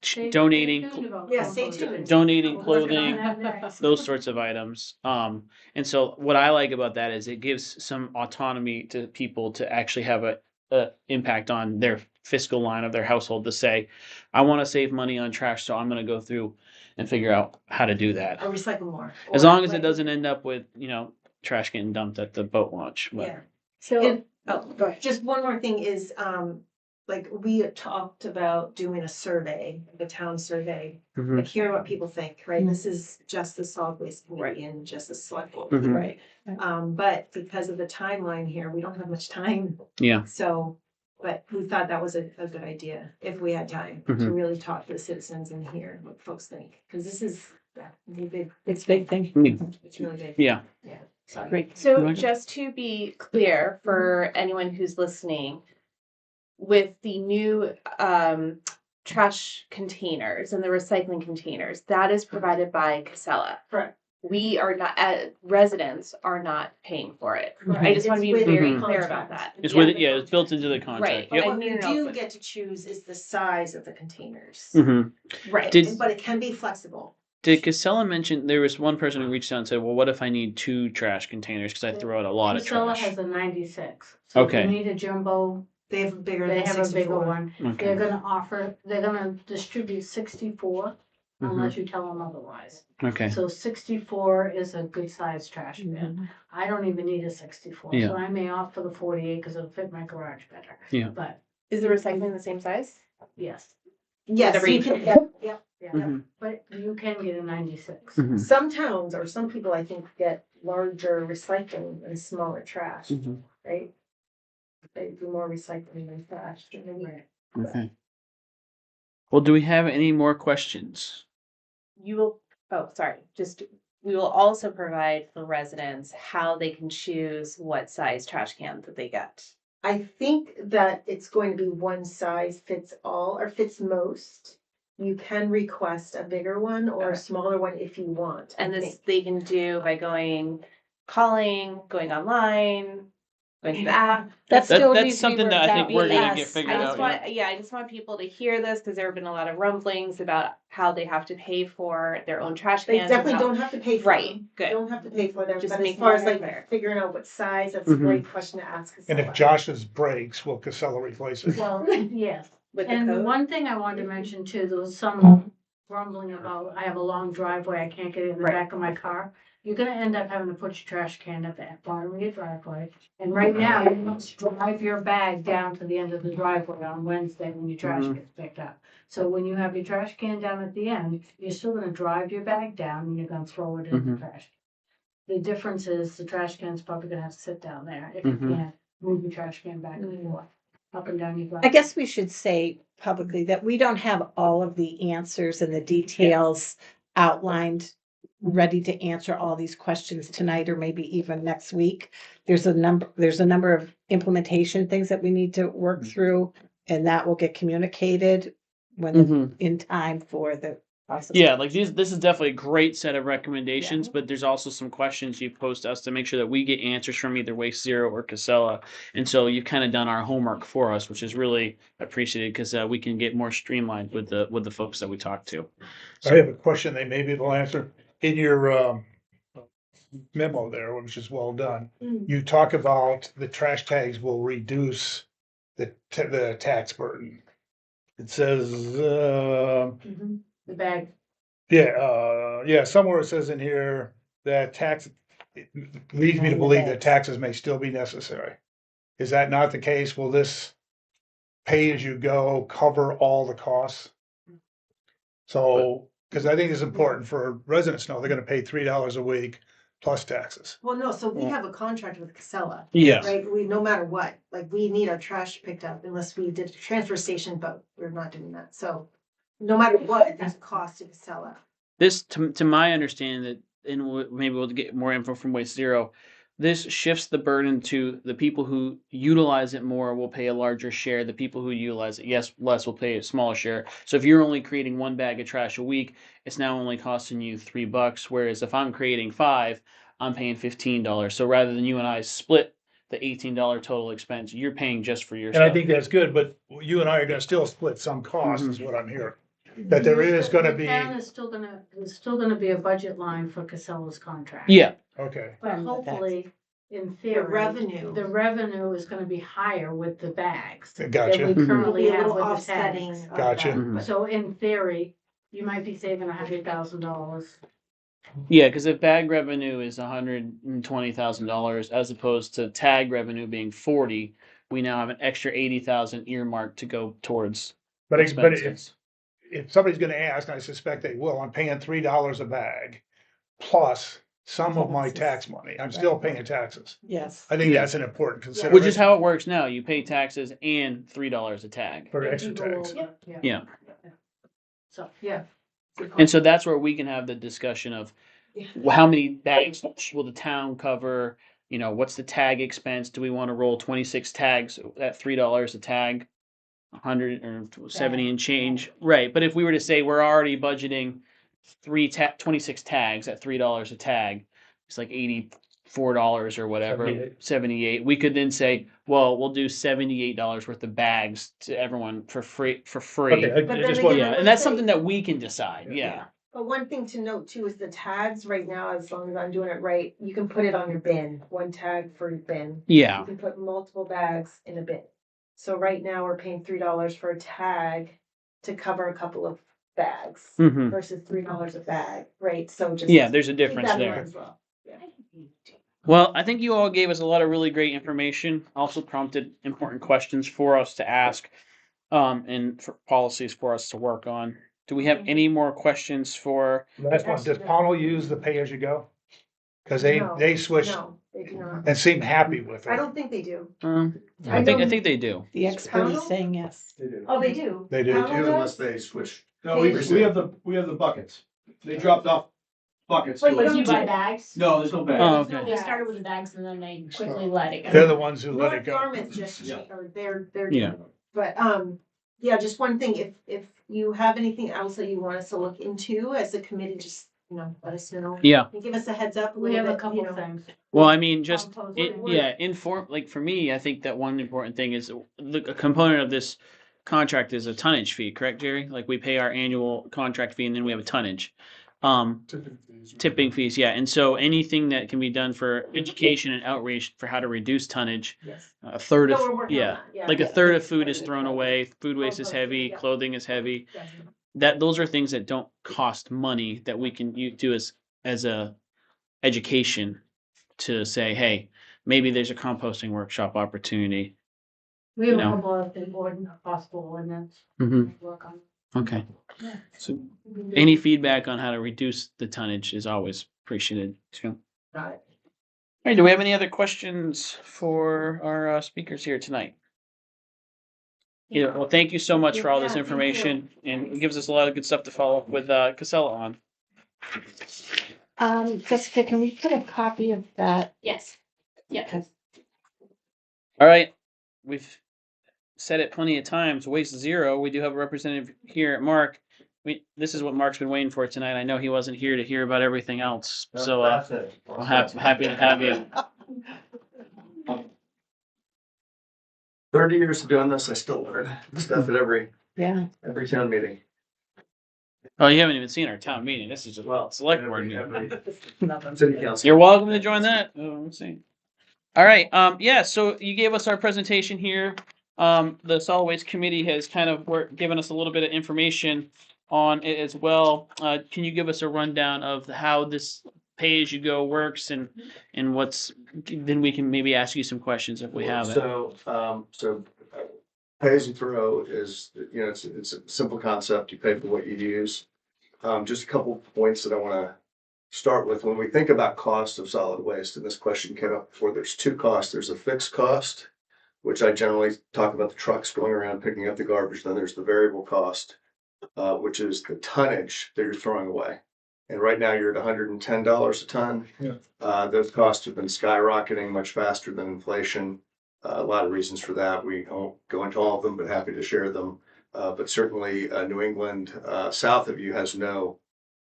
Stay donating tuned about Yeah, stay composting. tuned. donating We're working on clothing, that next. those sorts of items. And so what I like about that is it gives some autonomy to people to actually have a impact on their fiscal line of their household to say, I want to save money on trash, so I'm going to go through and figure out how to do that. Or recycle more. As or long as it like- doesn't end up with, trash getting dumped at the boat launch. But Yeah. So, And- oh, go ahead. Just one more thing is, like, we had talked about doing a survey, the town survey, Mhm. like hearing what people think, right? This is just the solid waste committee and just the select board, Mhm. right? But because of the timeline here, we don't have much time. Yeah. So, but we thought that was a good idea, if we had time, to Mhm. really talk to the citizens and hear what folks think, because this is a big. It's a big thing. It's really big. Yeah. Yeah. Sorry. Great. So Right. just to be clear for anyone who's listening, with the new trash containers and the recycling containers, that is provided by Casella. Correct. We are not, residents are not paying for it. Correct. I just want to be It's with very Mhm. clear contract. about that. It's Yeah. with it, it's built into the contract. Right. Yep. What No, you no, no, do but- get to choose is the size of the containers. Mhm. Right. Did But it can be flexible. Did Casella mention there was one person who reached out and said, "Well, what if I need 2 trash containers because I throw out a lot of Casella trash?" has a 96. So if Okay. you need a jumbo, They have a bigger they than have a bigger 64. one. Okay. They're gonna distribute 64 unless you tell them otherwise. Okay. So 64 is a good sized trash bin. I don't even need a 64, Yeah. so I may opt for the 48 because it'll fit my garage better. Yeah. But Is the recycling the same size? yes, Yes, Whatever you you can, can- yeah. yeah, Mhm. but you can get a 96. Mhm. Some towns or some people, I think, get larger recycling and smaller trash, Mhm. right? They do more recycling than trash. Right. Okay. Well, do we have any more questions? You will, oh, sorry, just, we will also provide for residents how they can choose what size trash can that they get. I think that it's going to be one size fits all or fits most. You can request a bigger one or a Okay. smaller one if you want. I And this think. they can do by calling, going online, going to the app. That still that's needs to be something that I worked think out we're with gonna us. get figured I out. just want, I just want people to hear this because there have been a lot of rumblings about how they have to pay for their own trash They cans. definitely and how- don't have to pay for Right, them. good. Don't have to pay for them, Just but as making far as that like clear. figuring out what size, that's a Mhm. great question to ask. And if Casella. Josh's breaks, will Casella replace it? Well, yes. With the And code. one thing I wanted to mention too, there was some grumbling about, I have a long driveway, I can't get it in the Right. back of my car. You're gonna end up having to put your trash can at the bottom of your driveway. And right now, you must drive your bag down to the end of the driveway on Wednesday when your trash Mhm. gets picked up. So when you have your trash can down at the end, you're still gonna drive your bag down and you're gonna throw it in the Mhm. trash. The difference is the trash can's probably gonna have to sit down there if you Mhm. can't move your trash can back and forth, up and down your I driveway. guess we should say publicly that we don't have all of the answers and the details outlined, ready to answer all these questions tonight or maybe even next week. There's a number of implementation things that we need to work through, and that will get communicated when Mhm. in time for the process. Yeah, like this is definitely a great set of recommendations, but there's also some questions you post us to make sure that we get answers from either Waste Zero or Casella. And so you've kind of done our homework for us, which is really appreciated because we can get more streamlined with the folks that we talk to. I have a question they may be able to answer. In your memo there, which is well done, you talk about the trash tags will reduce the tax burden. It says, The bag. yeah, somewhere it says in here that it leads me to believe that taxes may still be necessary. Is that not the case? Will this pay as you go cover all the costs? So, because I think it's important for residents to know they're gonna pay $3 a week plus taxes. Well, no, so we Yeah. have a contract with Casella. Yes. Right, no matter what, like, we need our trash picked up unless we did a transfer station, but we're not doing that, so. No matter what, there's a cost to Casella. This, to my understanding, that maybe we'll get more info from Waste Zero. This shifts the burden to the people who utilize it more will pay a larger share. The people who utilize it less will pay a smaller share. So if you're only creating 1 bag of trash a week, it's now only costing you $3. Whereas if I'm creating 5, I'm paying $15. So rather than you and I split the $18 total expense, you're paying just for your And I stuff. think that's good, but you and I are gonna still split some costs, is what I'm hearing. that there is gonna The be, town is still gonna, there's still gonna be a budget line for Casella's contract. Yeah, okay, But And that's- hopefully, in The theory, revenue. the revenue is gonna be higher with the bags than we gotcha, Will be currently a have little with the offsetting tags. of Gotcha. that, Mhm. but- So in theory, you might be saving $100,000. yeah, because if bag revenue is $120,000 as opposed to tag revenue being 40, we now have an extra 80,000 earmarked to go towards but expenses. if somebody's gonna ask, and I suspect they will, I'm paying $3 a bag plus some of my Taxes. tax money, I'm still paying taxes. Yes. I think Yeah. that's an important Which is consideration how it works now. You pay taxes and $3 a tag. for If extra you go tax. over, Yeah. So, Yeah. And so that's where we can have the discussion of how many bags will the town cover? You know, what's the tag expense? Do we want to roll 26 tags at $3 a tag? 100 or 70 and change. Right. But if we were to say we're already budgeting 26 tags at $3 a tag, it's like $84 or whatever, 78. We could then say, well, we'll do $78 worth of bags to everyone for free Okay, I But then just again, want, Yeah, and that's something that we can decide. Yeah. But one thing to note too is the tags right now, as long as I'm doing it right, you can put it on your bin, one tag for your bin. Yeah. You can put multiple bags in a bin. So right now we're paying $3 for a tag to cover a couple of bags Hmm. versus $3 a bag, right? So just. Yeah, there's a keep difference that in there. mind as well. Well, I think you all gave us a lot of really great information, also prompted important questions for us to ask, and for policies for us to work on. Do we have any more questions for? last one, does Pownell use the pay-as-you-go? Cause No, they switched No, they do not. and seem happy with I it. don't think they do. I think they do. The expert is saying yes. Oh, they do? They do. Pownell does? they switch. No, we have the buckets. They dropped off buckets. Wait, to us. you buy bags? No, there's no bag. Oh, okay. They started with the bags and then they quickly let it go. They're the ones who let North it go. Yarmouth just, Yeah. or they're Yeah. doing it. But, yeah, just one thing, if you have anything else that you want us to look into as a committee, just, let us know. Yeah. And give us a heads up a We little have a bit, couple of things. Well, I mean, just Compost. like for me, I think that one important thing is a component of this contract is a tonnage fee, correct, Jerry? Like we pay our annual contract fee and then we have a tonnage. Tipping fees, yeah. And so anything that can be done for education and outreach for how to reduce tonnage, Yes. a third No, of, we're working on yeah, that, yeah. like a Yeah. third of food is thrown away, food waste is Compost, heavy, yeah. clothing is heavy. Definitely. Those are things that don't cost money that we can do as a education to say, hey, maybe there's a composting workshop opportunity. We have a No. couple of important possible ordinance Mm-hmm. work on. Okay. So any feedback on how to reduce the tonnage is always appreciated too. Got it. All right, do we have any other questions for our speakers here tonight? Yeah, well, thank you so much for all this Yeah, thank you. information, and it gives us a lot of good stuff to follow up with Casella on. Jessica, can we put a copy of that? Yes. Yeah. Because All right, we've said it plenty of times, waste zero. We do have a representative here at Mark. This is what Mark's been waiting for tonight. I know he wasn't here to hear about everything else, so I'm happy to have you. 30 years of doing this, I still learn stuff at every yeah, town meeting. Oh, you haven't even seen our town meeting. This is just select board meeting. Every city council. You're welcome to join that. Oh, let's see. All right. Yeah. So you gave us our presentation here. The solid waste committee has kind of given us a little bit of information on it as well. Can you give us a rundown of how this pay as you go works and what's? Then we can maybe ask you some questions if we have it. So pay as you throw is, it's a simple concept. You pay for what you use. Just a couple of points that I want to start with. When we think about cost of solid waste, and this question came up before, there's two costs. There's a fixed cost, which I generally talk about the trucks going around picking up the garbage. Then there's the variable cost, which is the tonnage that you're throwing away. And right now you're at $110 a ton. Yeah. Those costs have been skyrocketing much faster than inflation. A lot of reasons for that. We won't go into all of them, but happy to share them. But certainly New England, south of you has no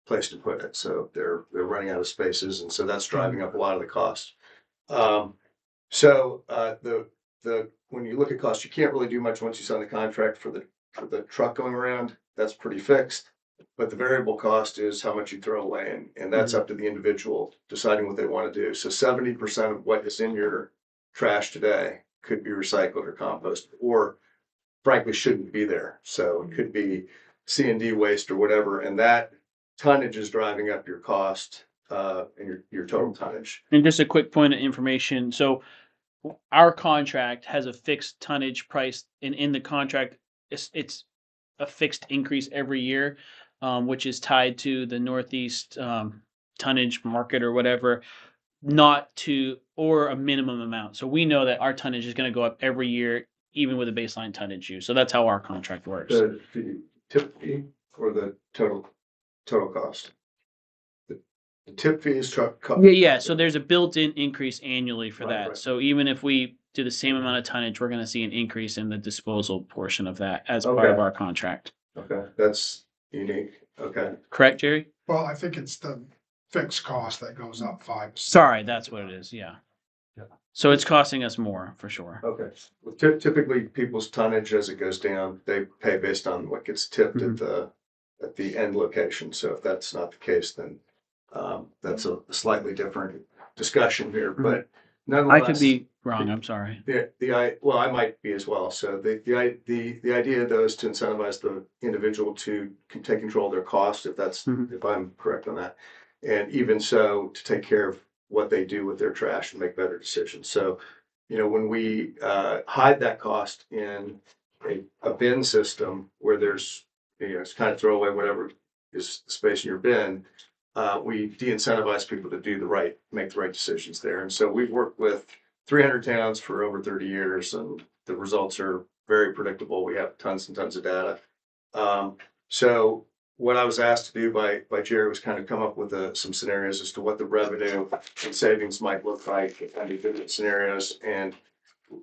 place to put it. So they're running out of spaces. And so that's driving up a lot of the cost. So when you look at cost, you can't really do much once you sign the contract for the the truck going around, that's pretty fixed. But the variable cost is how much you throw away, and that's up to the individual deciding what they want to do. So 70% of what is in your trash today could be recycled or composted, or frankly shouldn't be there. So it could be C&D waste or whatever, and that tonnage is driving up your cost, and your total tonnage. And just a quick point of information. So our contract has a fixed tonnage price, and in the contract, it's a fixed increase every year, which is tied to the Northeast tonnage market or whatever, not to, or a minimum amount. So we know that our tonnage is going to go up every year, even with a baseline tonnage use. So that's how our contract works. The tip fee or the total cost? The tip fee is truck cost. Yeah. So there's a built-in increase annually for Right, that. right. So even if we do the same amount of tonnage, we're going to see an increase in the disposal portion of that as part of Okay. our contract. Okay, that's unique. Okay. Correct, Jerry? Well, I think it's the fixed cost that goes up 5%. Sorry, that's what it is. Yeah. Yeah. So it's costing us more for sure. Okay. Well, typically people's tonnage as it goes down, they pay based on what gets tipped at the end location. So if that's not the case, then that's a slightly different discussion here, but I nonetheless. could be wrong. I'm sorry. Well, I might be as well. So the idea though is to incentivize the individual to take control of their cost, if I'm correct on that. And even so, to take care of what they do with their trash and make better decisions. So, when we hide that cost in a bin system where there's, it's kind of throw away whatever is the space in your bin, we de-incentivize people to make the right decisions there. And so we've worked with 300 towns for over 30 years, and the results are very predictable. We have tons and tons of data. So what I was asked to do by Jerry was kind of come up with some scenarios as to what the revenue and savings might look like under different scenarios. And,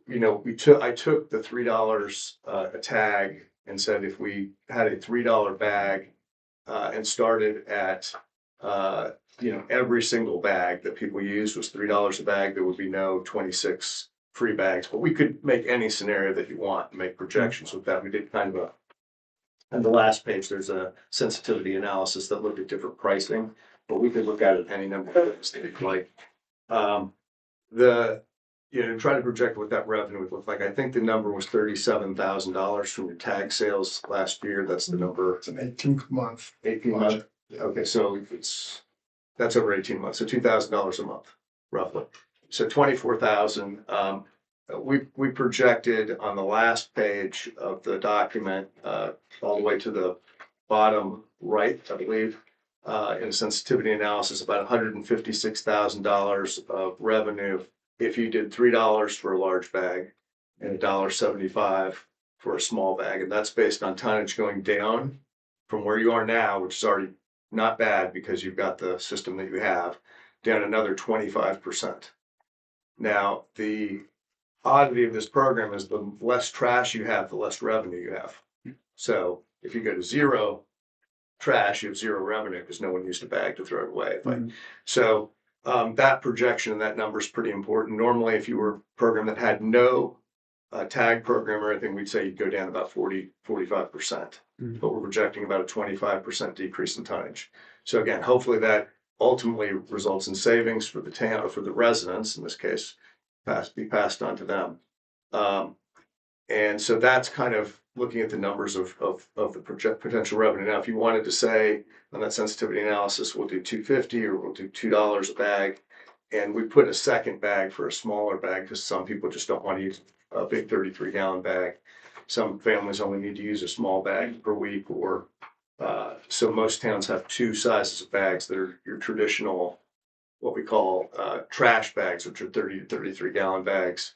I took the $3 a tag and said if we had a $3 bag and started at every single bag that people use was $3 a bag, there would be no 26 free bags. But we could make any scenario that you want and make projections with that. We did kind of on the last page, there's a sensitivity analysis that looked at different pricing, but we could look at it any number of things that you'd like. Try to project what that revenue would look like. I think the number was $37,000 from your tag sales last year. That's the number. It's an 18th month. 18 months. Okay, so that's over 18 months. So $2,000 a month, roughly. So 24,000. We projected on the last page of the document, all the way to the bottom right, I believe, in sensitivity analysis, about $156,000 of revenue if you did $3 for a large bag and $1.75 for a small bag. And that's based on tonnage going down from where you are now, which is already not bad because you've got the system that you have, down another 25%. Now, the oddity of this program is the less trash you have, the less revenue you have. So if you go to zero trash, you have zero revenue because no one used a bag to throw it away. So that projection and that number is pretty important. Normally, if you were a program that had no tag program or anything, we'd say you'd go down about 45%. But we're projecting about a 25% decrease in tonnage. So again, hopefully that ultimately results in savings for the town or for the residents, in this case, be passed on to them. And so that's kind of looking at the numbers of the potential revenue. Now, if you wanted to say on that sensitivity analysis, we'll do $2.50 or we'll do $2 a bag, and we put a second bag for a smaller bag because some people just don't want to use a big 33-gallon bag. Some families only need to use a small bag per week, or so most towns have two sizes of bags that are your traditional, what we call trash bags, which are 30 to 33-gallon bags.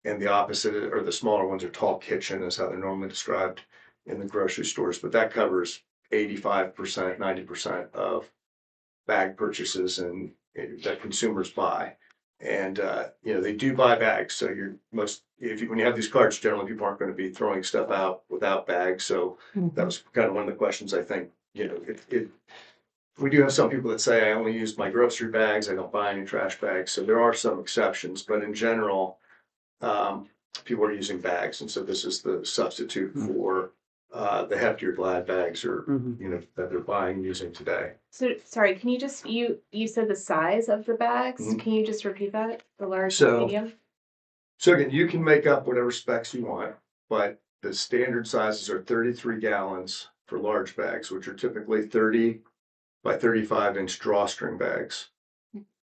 And the opposite, or the smaller ones, are tall kitchen, is how they're normally described in the grocery stores. But that covers 85%, 90% of bag purchases and that consumers buy. And they do buy bags. So when you have these carts, generally people aren't going to be throwing stuff out without bags. So that was kind of one of the questions. I think we do have some people that say I only use my grocery bags, I don't buy any trash bags. So there are some exceptions, but in general, people are using bags, and so this is the substitute for the heftier Glad bags or, Mhm. you know, that they're buying using today. So, sorry, can you just, you said the size of the bags? Mhm. Can you just repeat that? The large, So- medium? So again, you can make up whatever specs you want, but the standard sizes are 33 gallons for large bags, which are typically 30 by 35-inch drawstring bags.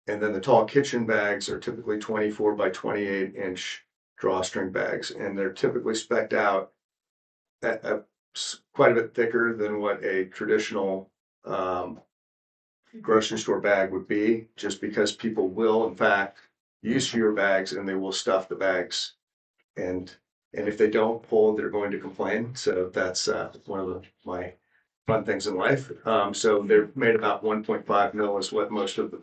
And then the tall kitchen bags are typically 24 by 28-inch drawstring bags, and they're typically spec'd out at quite a bit thicker than what a traditional grocery store bag would be, just because people will in fact use fewer bags and they will stuff the bags. And if they don't pull, they're going to complain. So that's one of my fun things in life. So they're made about 1.5 mil is what most of the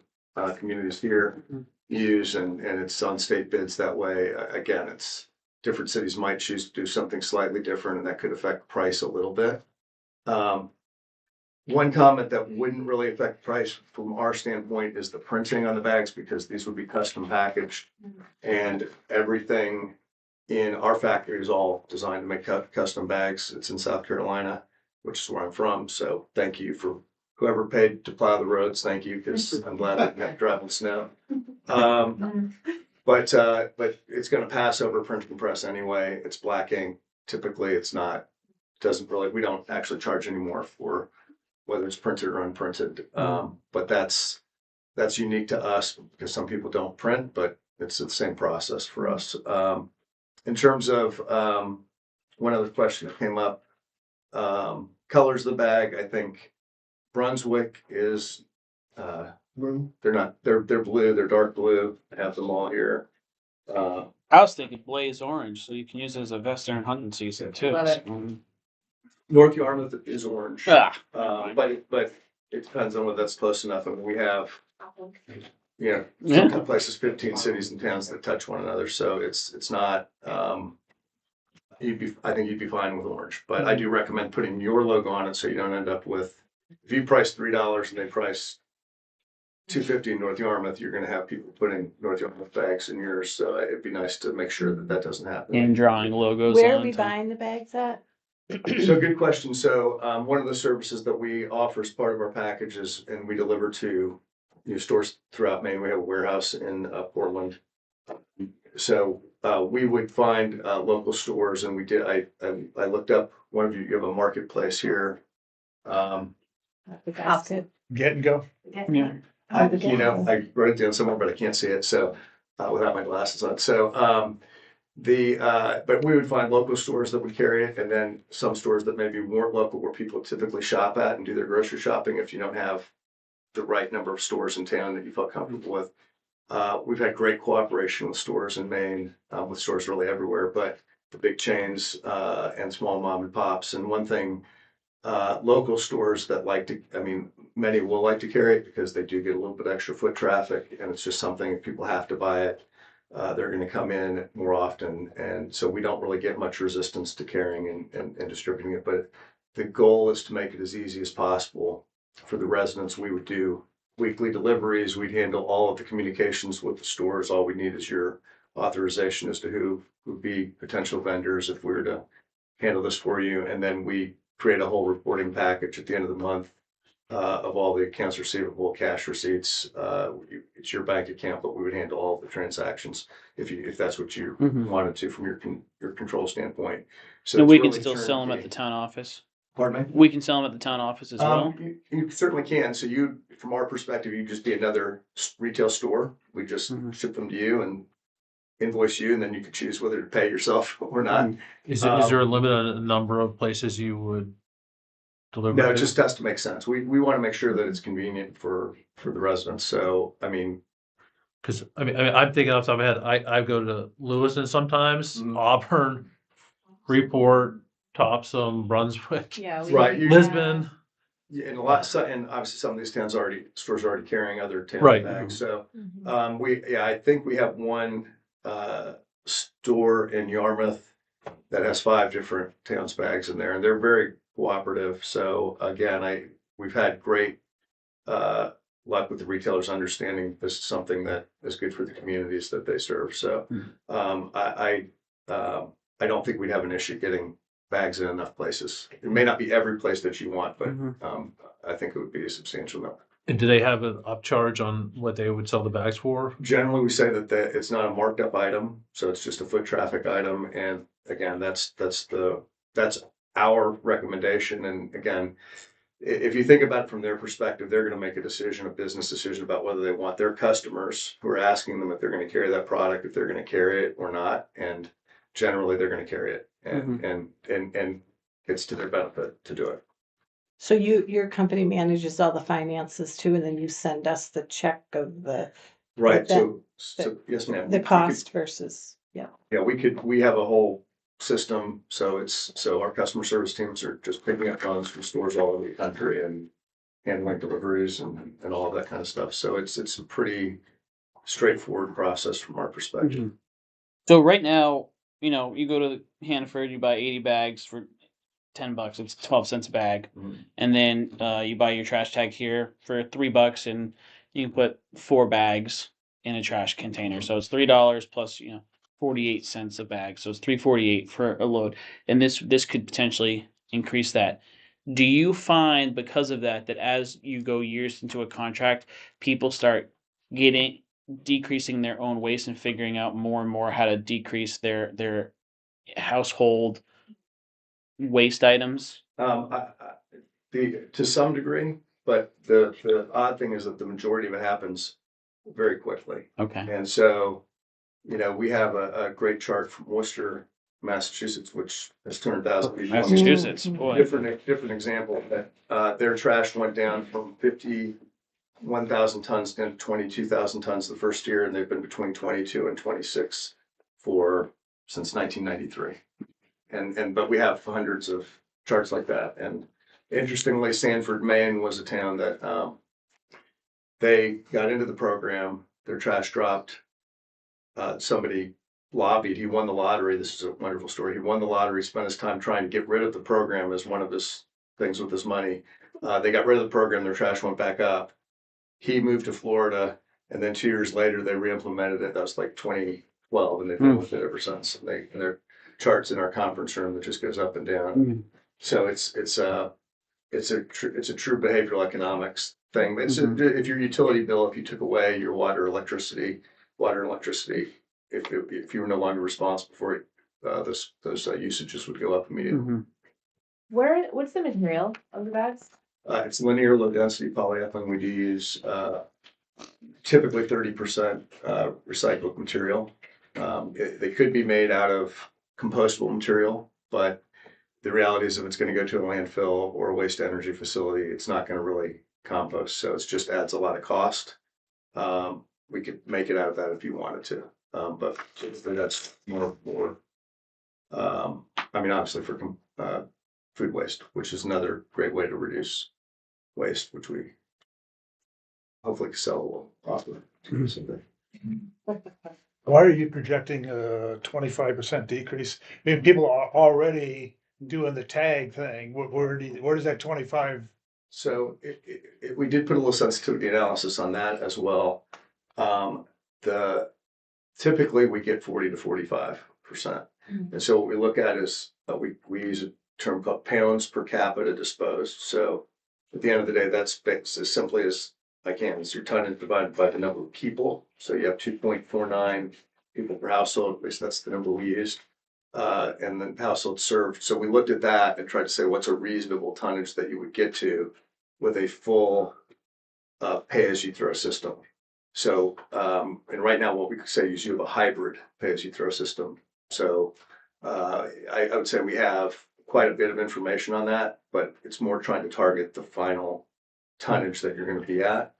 communities here use, and it's on state bids that way. Again, it's different cities might choose to do something slightly different, and that could affect price a little bit. One comment that wouldn't really affect price from our standpoint is the printing on the bags, because these would be custom packaged, and everything in our factory is all designed to make custom bags. It's in South Carolina, which is where I'm from. So thank you for whoever paid to plow the roads. Thank you, because I'm glad I didn't have to drive in the snow. But it's going to pass over print and press anyway. It's black ink. Typically, it's not. Doesn't really. We don't actually charge anymore for whether it's printed or unprinted. But that's unique to us because some people don't print, but it's the same process for us. In terms of one other question that came up, colors of the bag, I think Brunswick is they're blue, they're dark blue. I have them all here. I was thinking blaze orange, so you can use it as a vest during hunting season too. Love it. North Yarmouth is orange, Ah, but it depends on whether that's close enough. I mean, we have, you know, Yeah. some places, 15 cities and towns that touch one another, so it's not. I think you'd be fine with orange, but I do recommend putting your logo on it so you don't end up with. If you price $3 and they price $2.50 in North Yarmouth, you're going to have people putting North Yarmouth bags in yours. So it'd be nice to make sure that doesn't happen. and drawing logos. Where are on we to- buying the bags at? So good question. So one of the services that we offer as part of our package is, and we deliver to stores throughout Maine. We have a warehouse in Portland. So we would find local stores, and we did. I looked up one of you. You have a marketplace here. Get and go. Yeah. I wrote it down somewhere, but I can't see it. So without my glasses on. So but we would find local stores that would carry it, and then some stores that maybe weren't local, where people typically shop at and do their grocery shopping. If you don't have the right number of stores in town that you felt comfortable with, we've had great cooperation with stores in Maine, with stores really everywhere, but the big chains and small mom and pops. And one thing, local stores that many will like to carry it because they do get a little bit extra foot traffic, and it's just something, if people have to buy it, they're going to come in more often. And so we don't really get much resistance to carrying and distributing it. But the goal is to make it as easy as possible for the residents. We would do weekly deliveries. We'd handle all of the communications with the stores. All we need is your authorization as to who would be potential vendors if we were to handle this for you. And then we create a whole reporting package at the end of the month of all the accounts receivable, cash receipts. It's your bank account, but we would handle all of the transactions if that's what you wanted to from your control standpoint. So And it's we can really still sell them at turnkey. the town office. Pardon me? We can sell them at the town office as well. You certainly can. So from our perspective, you just be another retail store. We just ship them to you and invoice you, and then you can choose whether to pay yourself or not. Is there a limited number of places you would deliver? No, to? it just has to make sense. We want to make sure that it's convenient for the residents. So, I mean, Because I'm thinking off the top of my head, I go to Lewiston sometimes, Auburn, Freeport, Topsom, Brunswick, Yeah. right. Lisbon. Yeah, and and obviously some of these stores are already carrying other town Right. bags. So, I think we have one store in Yarmouth that has 5 different towns bags in there, and they're very cooperative. So again, we've had great luck with the retailers understanding this is something that is good for the communities that they serve. So I don't think we'd have an issue getting bags in enough places. It may not be every place that you want, but, Mhm. I think it would be a substantial number. And do they have an upcharge on what they would sell the bags for? Generally, we say that it's not a marked up item, so it's just a foot traffic item, and again, that's our recommendation, and again, if you think about it from their perspective, they're gonna make a decision, a business decision about whether they want their customers who are asking them if they're gonna carry that product, if they're gonna carry it or not, and generally, they're gonna carry it, and it's to their benefit to do it. So your company manages all the finances too, and then you send us the check of Right, that- so, yes, ma'am. the We could- cost versus, yeah. Yeah, we have a whole system, so our customer service teams are just picking up phones from stores all over the country and handling deliveries and all of that kind of stuff. So it's a pretty straightforward process from our perspective. So right now, you go to Hannaford, you buy 80 bags for $10. It's 12 cents a bag, Mhm. and then you buy your trash tag here for $3, and you can put 4 bags in a trash container. So it's $3 plus 48 cents a bag. So it's $3.48 for a load, and this could potentially increase that. Do you find because of that as you go years into a contract, people start decreasing their own waste and figuring out more and more how to decrease their household waste items? To some degree, but the odd thing is that the majority of it happens very quickly. Okay. And so, we have a great chart from Worcester, Massachusetts, which has 200,000 people. Massachusetts, boy. Different example that, their trash went down from 51,000 tons to 22,000 tons the first year, and they've been between 22 and 26 since 1993. But we have hundreds of charts like that. And interestingly, Sanford, Maine was a town that, they got into the program, their trash dropped. Somebody lobbied, he won the lottery. This is a wonderful story. He won the lottery, spent his time trying to get rid of the program as one of his things with his money. They got rid of the program, their trash went back up. He moved to Florida, and then 2 years later, they re-implemented it. That was like 2012, and they've been with it ever since. And their charts in our conference room that just goes up and down. So it's a true behavioral economics thing. But if your utility bill, if you took away your water and electricity, if you were no longer responsible for it, those usages would go up immediately. What's the material of the bags? It's linear low density polyethylene. We do use typically 30% recycled material. They could be made out of compostable material, but the reality is if it's going to go to a landfill or a waste energy facility, it's not going to really compost. So it just adds a lot of cost. We could make it out of that if you wanted to, but that's more. Obviously for food waste, which is another great way to reduce waste, which we hopefully sell often. Why are you projecting a 25% decrease? I mean, people are already doing the tag thing. Where does that 25? So we did put a little sensitivity analysis on that as well. Typically we get 40 to 45%. And so what we look at is we use a term called pounds per capita disposed. So at the end of the day, that's fixed as simply as I can. It's your tonnage divided by the number of people. So you have 2.49 people per household, at least that's the number we used. And then households served. So we looked at that and tried to say what's a reasonable tonnage that you would get to with a full pay-as-you-throw system. So, and right now what we could say is you have a hybrid pay-as-you-throw system. So I would say we have quite a bit of information on that, but it's more trying to target the final tonnage that you're going to be at.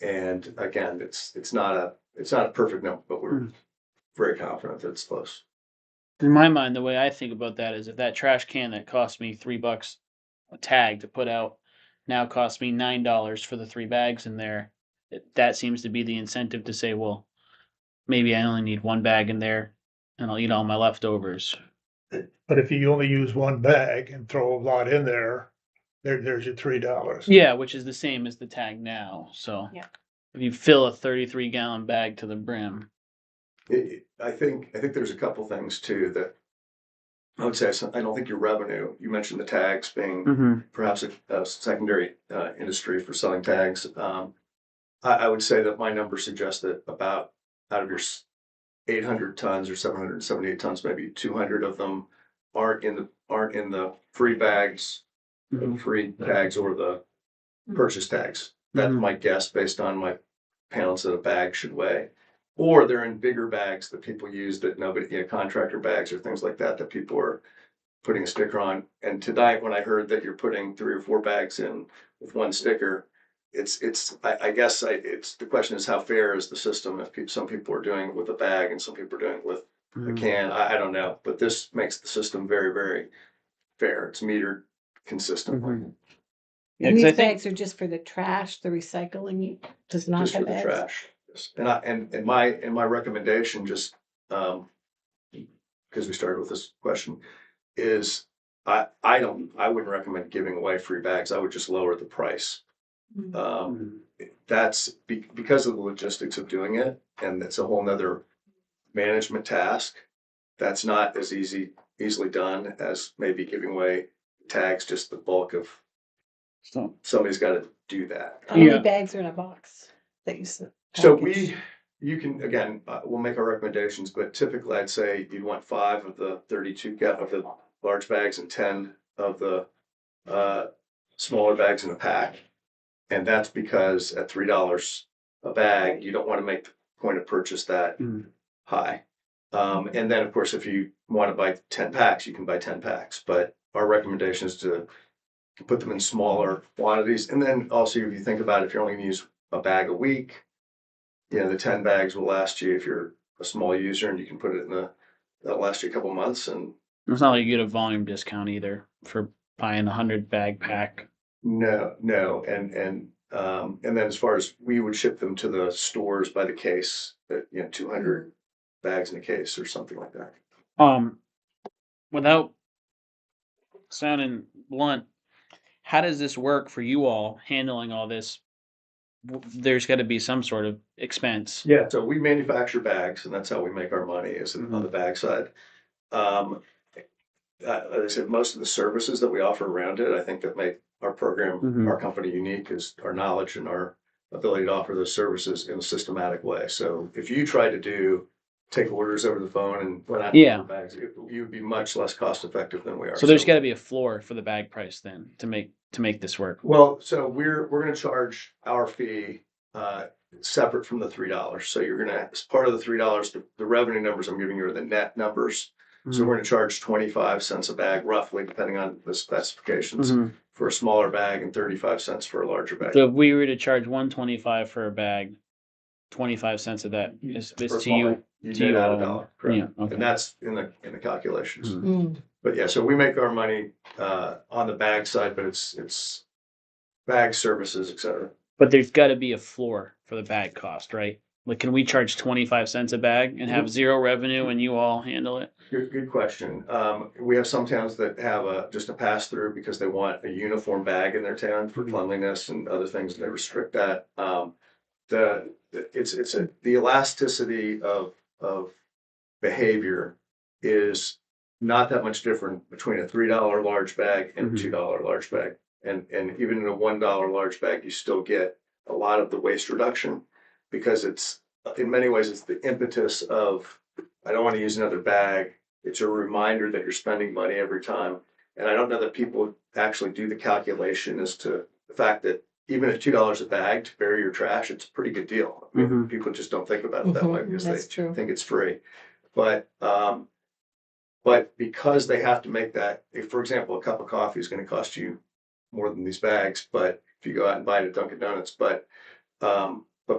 And again, it's not a perfect number, but we're very confident that it's close. In my mind, the way I think about that is if that trash can that cost me $3 a tag to put out now costs me $9 for the 3 bags in there, that seems to be the incentive to say, well, maybe I only need 1 bag in there and I'll eat all my leftovers. But if you only use 1 bag and throw a lot in there's your $3. Yeah, which is the same as the tag now. So Yeah. if you fill a 33-gallon bag to the brim. I think there's a couple things too that I would say, I don't think your revenue, you mentioned the tags being Mm-hmm. perhaps a secondary industry for selling tags. I would say that my numbers suggest that about out of your 800 tons or 778 tons, maybe 200 of them aren't in the free bags, Mm-hmm. free tags or the purchase tags. That's Mhm. my guess based on my pounds that a bag should weigh. Or they're in bigger bags that people use that nobody, contractor bags or things like that, that people are putting a sticker on. And tonight, when I heard that you're putting 3 or 4 bags in with one sticker, I guess it's, the question is how fair is the system if some people are doing it with a bag and some people are doing it with a Mhm. can. I don't know, but this makes the system very, very fair. It's metered consistently. Mhm. Yeah, And 'cause these I think bags are just for the trash, the recycling does not Just for have the bags? trash. Yes. And my recommendation, just, because we started with this question, is I wouldn't recommend giving away free bags. I would just lower the price. That's because of the logistics of doing it, and it's a whole nother management task. That's not as easily done as maybe giving away tags, just the bulk of, so. somebody's gotta do that. How many Yeah. bags are in a box that you said? So package? you can, again, we'll make our recommendations, but typically I'd say you'd want 5 of the 32 of the large bags and 10 of the smaller bags in a pack. And that's because at $3 a bag, you don't want to make the point of purchase that high. And then, of course, if you want to buy 10 packs, you can buy 10 packs. But our recommendation is to put them in smaller quantities. And then also, if you think about it, if you're only going to use a bag a week, the 10 bags will last you if you're a small user, and you can put it that'll last you a couple months. And It's not like you get a volume discount either for buying a 100 bag pack. no. And then as far as we would ship them to the stores by the case, 200 bags in a case or something like that. Without sounding blunt, how does this work for you all handling all this? There's got to be some sort of expense. Yeah. So we manufacture bags, and that's how we make our money is on the bag side. As I said, most of the services that we offer around it, I think that make our program, our company unique is our knowledge and our ability to offer those services in a systematic way. So if you try to take orders over the phone and went out Yeah. and bags, you'd be much less cost effective than we are. So there's got to be a floor for the bag price then to make this work. Well, so we're going to charge our fee separate from the $3. So you're going to, as part of the $3, the revenue numbers I'm giving you are the net numbers. So we're going to charge 25 cents a bag, roughly, depending on the specifications, for a smaller bag and 35 cents for a larger bag. So if we were to charge $1.25 for a bag, 25 cents of that is For a to small you. bag, you to net you out all. $1, correct? Yeah, okay. And that's in the calculations. Mm. But yeah, so we make our money on the bag side, but it's bag services, et cetera. But there's got to be a floor for the bag cost, right? Like, can we charge 25 cents a bag and have zero revenue and you all handle it? Good question. We have some towns that have just a pass through because they want a uniform bag in their town for cleanliness and other things. They restrict that. The elasticity of behavior is not that much different between a $3 large bag and a $2 large bag. And even in a $1 large bag, you still get a lot of the waste reduction because it's, in many ways, it's the impetus of, I don't want to use another bag. It's a reminder that you're spending money every time. And I don't know that people actually do the calculation as to the fact that even at $2 a bag to bury your trash, it's a pretty good deal. I mean, people just don't think about it that way because That's they true. think it's free. But because they have to make that, if, for example, a cup of coffee is going to cost you more than these bags, but if you go out and buy it at Dunkin' Donuts, but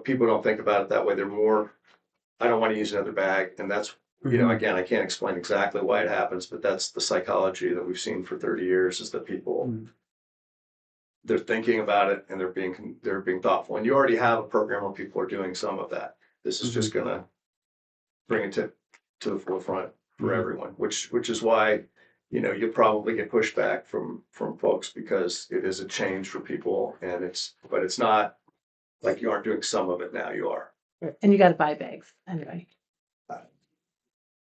people don't think about it that way. They're more, I don't want to use another bag. And that's, again, I can't explain exactly why it happens, but that's the psychology that we've seen for 30 years is that people, they're thinking about it and they're being thoughtful. And you already have a program where people are doing some of that. This is just going to bring it to the forefront for everyone, which is why, you'll probably get pushback from folks because it is a change for people but it's not like you aren't doing some of it now, you are. And you gotta buy bags anyway.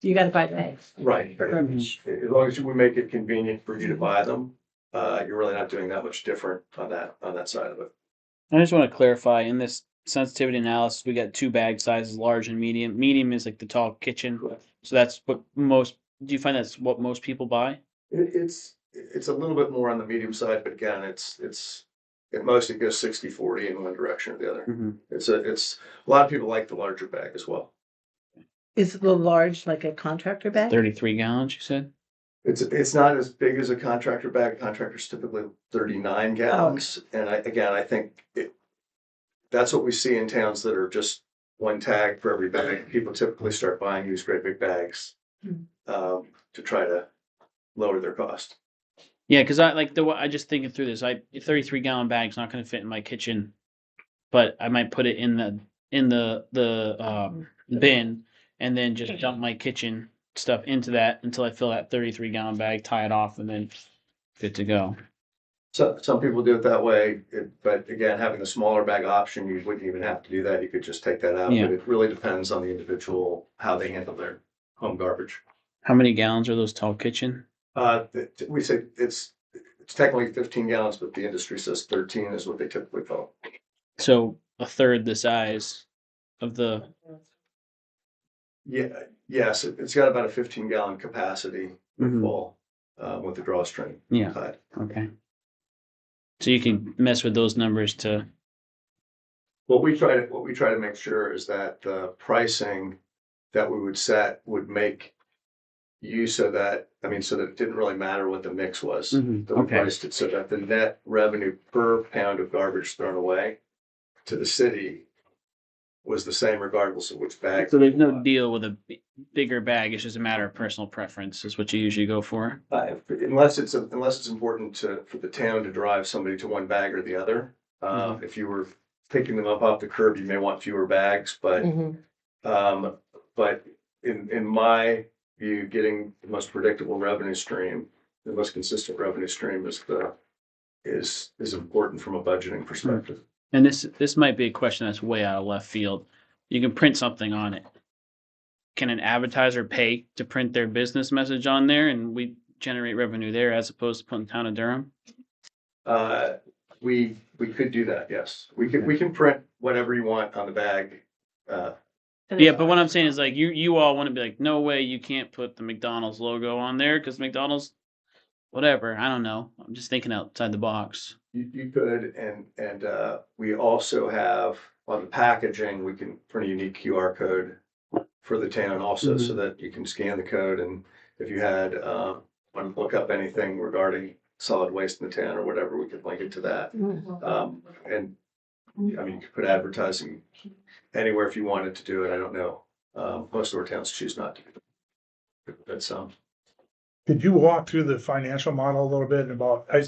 You gotta buy bags. Right. Garbage. As long as we make it convenient for you to buy them, you're really not doing that much different on that side of it. I just want to clarify in this sensitivity analysis, we got two bag sizes, large and medium. Medium is like the tall kitchen. So that's what most, do you find that's what most people buy? It's a little bit more on the medium side, but again, at most it goes 60-40 in one direction or the other. Mm-hmm. It's a lot of people like the larger bag as well. Is the large like a contractor bag? 33 gallons, you said? It's not as big as a contractor bag. Contractor's typically 39 gallons. And I think that's what we see in towns that are just one tag for every bag. People typically start buying these great big bags to try to lower their cost. Yeah, because I just thinking through this, a 33 gallon bag's not going to fit in my kitchen, but I might put it in the bin and then just dump my kitchen stuff into that until I fill that 33 gallon bag, tie it off, and then good to go. So some people do it that way, but again, having the smaller bag option, you wouldn't even have to do that. You could just take that out. Yeah. But it really depends on the individual, how they handle their home garbage. How many gallons are those tall kitchen? We say it's technically 15 gallons, but the industry says 13 is what they typically call. So a third the size of the. Yeah, yes, it's got about a 15-gallon capacity full with the drawstring. Yeah. Side. Okay. So you can mess with those numbers to. What we try to make sure is that the pricing that we would set would make you so that it didn't really matter what the mix was. That we Okay. priced it so that the net revenue per pound of garbage thrown away to the city was the same regardless of which bag. So there's no deal with a bigger bag. It's just a matter of personal preference. Is what you usually go for. Unless it's important for the town to drive somebody to one bag or the other. If you were picking them up off the curb, you may want fewer bags, but in my view, getting the most predictable revenue stream, the most consistent revenue stream is important from a budgeting perspective. And this might be a question that's way out of left field. You can print something on it. Can an advertiser pay to print their business message on there, and we generate revenue there as opposed to putting Town of Durham? We could do that, yes. We can print whatever you want on the bag. Yeah, but what I'm saying is like you all want to be like, no way, you can't put the McDonald's logo on there because McDonald's, whatever. I don't know. I'm just thinking outside the box. You could, and we also have on the packaging, we can print a unique QR code for the town also, so that you can scan the code, and if you had want to look up anything regarding solid waste in the town or whatever, we could link it to that. And you could put advertising anywhere if you wanted to do it. I don't know. Most of our towns choose not to. But some. Could you walk through the financial model a little bit about, I'm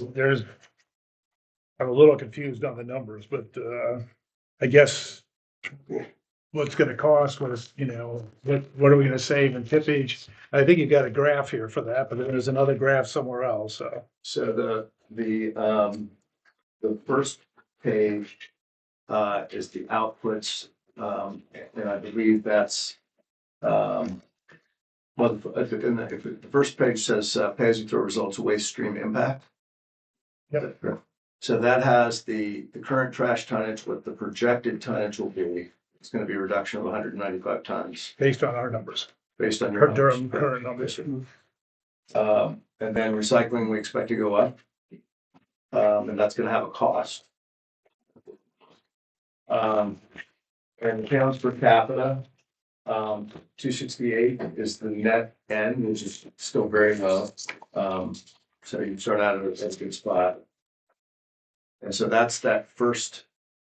a little confused on the numbers, but, I guess what's gonna cost, what are we gonna save in tippage? I think you got a graph here for that, but there's another graph somewhere else, so. So the first page is the outputs, and I believe that's the first page says pay as you throw results waste stream impact. Yep. So that has the current trash tonnage, what the projected tonnage will be. It's going to be a reduction of 195 tons Based on our numbers, based on your Durham numbers. current numbers. And then recycling, we expect to go up. And that's going to have a cost. And the pounds per capita, 268 is the net end, which is still very low. So you start out at a good spot. And so that's that first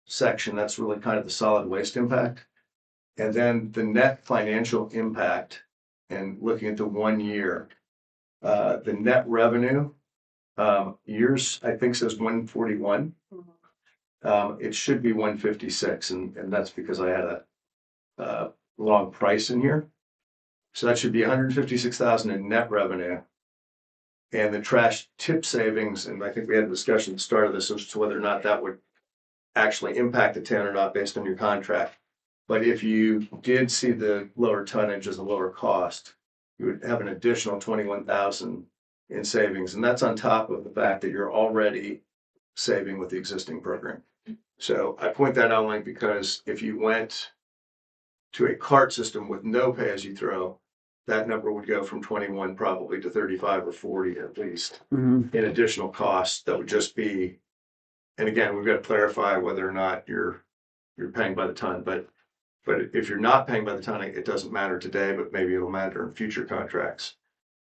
section. That's really kind of the solid waste impact. And then the net financial impact, and looking at the 1 year, the net revenue, yours, I think, says 141. It should be 156, and that's because I had a long price in here. So that should be 156,000 in net revenue. And the trash tip savings, and I think we had a discussion at the start of this as to whether or not that would actually impact the town or not based on your contract. But if you did see the lower tonnage as a lower cost, you would have an additional 21,000 in savings, and that's on top of the fact that you're already saving with the existing program. So I point that out only because if you went to a cart system with no pay-as-you-throw, that number would go from 21 probably to 35 or 40 at least in additional costs. That would just be, and again, we've got to clarify whether or not you're paying by the ton, but if you're not paying by the ton, it doesn't matter today, but maybe it'll matter in future contracts.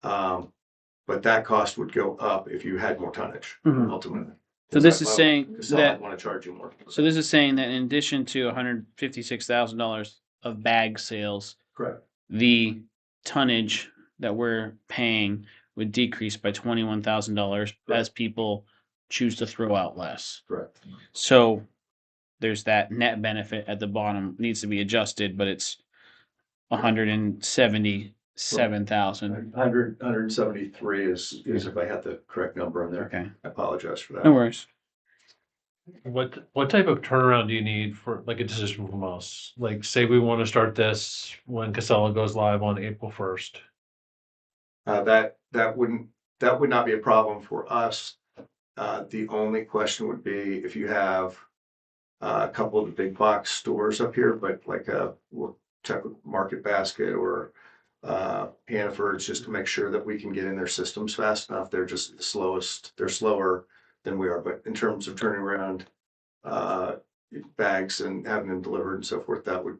But that cost would go up if you had more tonnage ultimately. So this is saying Casella that, want to charge you more. so this is saying that in addition to $156,000 of bag sales, Correct. the tonnage that we're paying would decrease by $21,000 as people choose to throw out less. Correct. So there's that net benefit at the bottom needs to be adjusted, but it's 177,000. 173 is if I had the correct number in there. Okay, I apologize for that. no worries. What type of turnaround do you need for like a decision from us? Like, say we want to start this when Casella goes live on April 1st. That would not be a problem for us. The only question would be if you have a couple of the big box stores up here, but like we'll check with Market Basket or Hannaford's just to make sure that we can get in their systems fast enough. They're just the slowest. They're slower than we are. But in terms of turning around bags and having them delivered and so forth, that would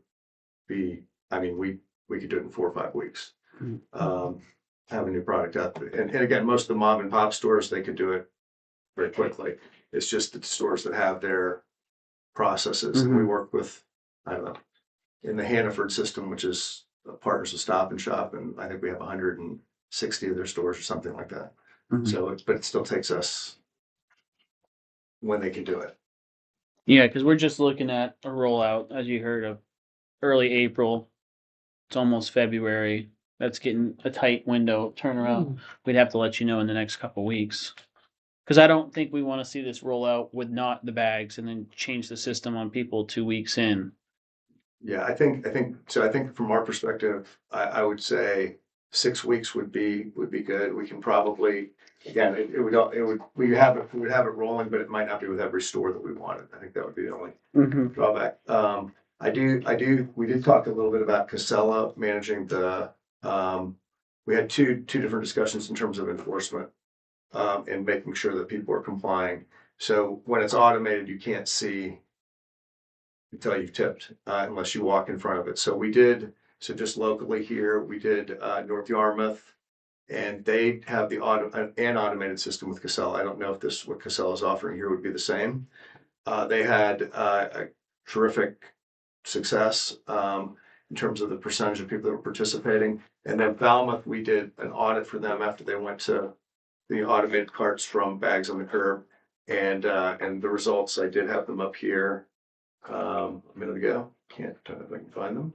be, I mean, we could do it in 4 or 5 weeks. Have a new product out there. And again, most of the mom and pop stores, they could do it very quickly. It's just the stores that have their processes. And we work with, I don't know, in the Hannaford system, which is partners with Stop and Shop, and I think we have 160 of their stores or something like that. So, but it still takes us when they can do it. Yeah, because we're just looking at a rollout, as you heard, of early April. It's almost February. That's getting a tight window turnaround. We'd have to let you know in the next couple weeks. Because I don't think we want to see this roll out with not the bags and then change the system on people 2 weeks in. Yeah, I think so. I think from our perspective, I would say 6 weeks would be good. We can probably, again, we would have it rolling, but it might not be with every store that we wanted. I think that would be the only drawback. We did talk a little bit about Casella managing the, we had two different discussions in terms of enforcement, and making sure that people are complying. So when it's automated, you can't see until you've tipped, unless you walk in front of it. So just locally here, we did North Yarmouth, and they have an automated system with Casella. I don't know if what Casella is offering here would be the same. They had a terrific success in terms of the percentage of people that were participating. And then Falmouth, we did an audit for them after they went to the automated carts from Bags on the Curb, and the results, I did have them up here a minute ago. Can't tell if I can find them.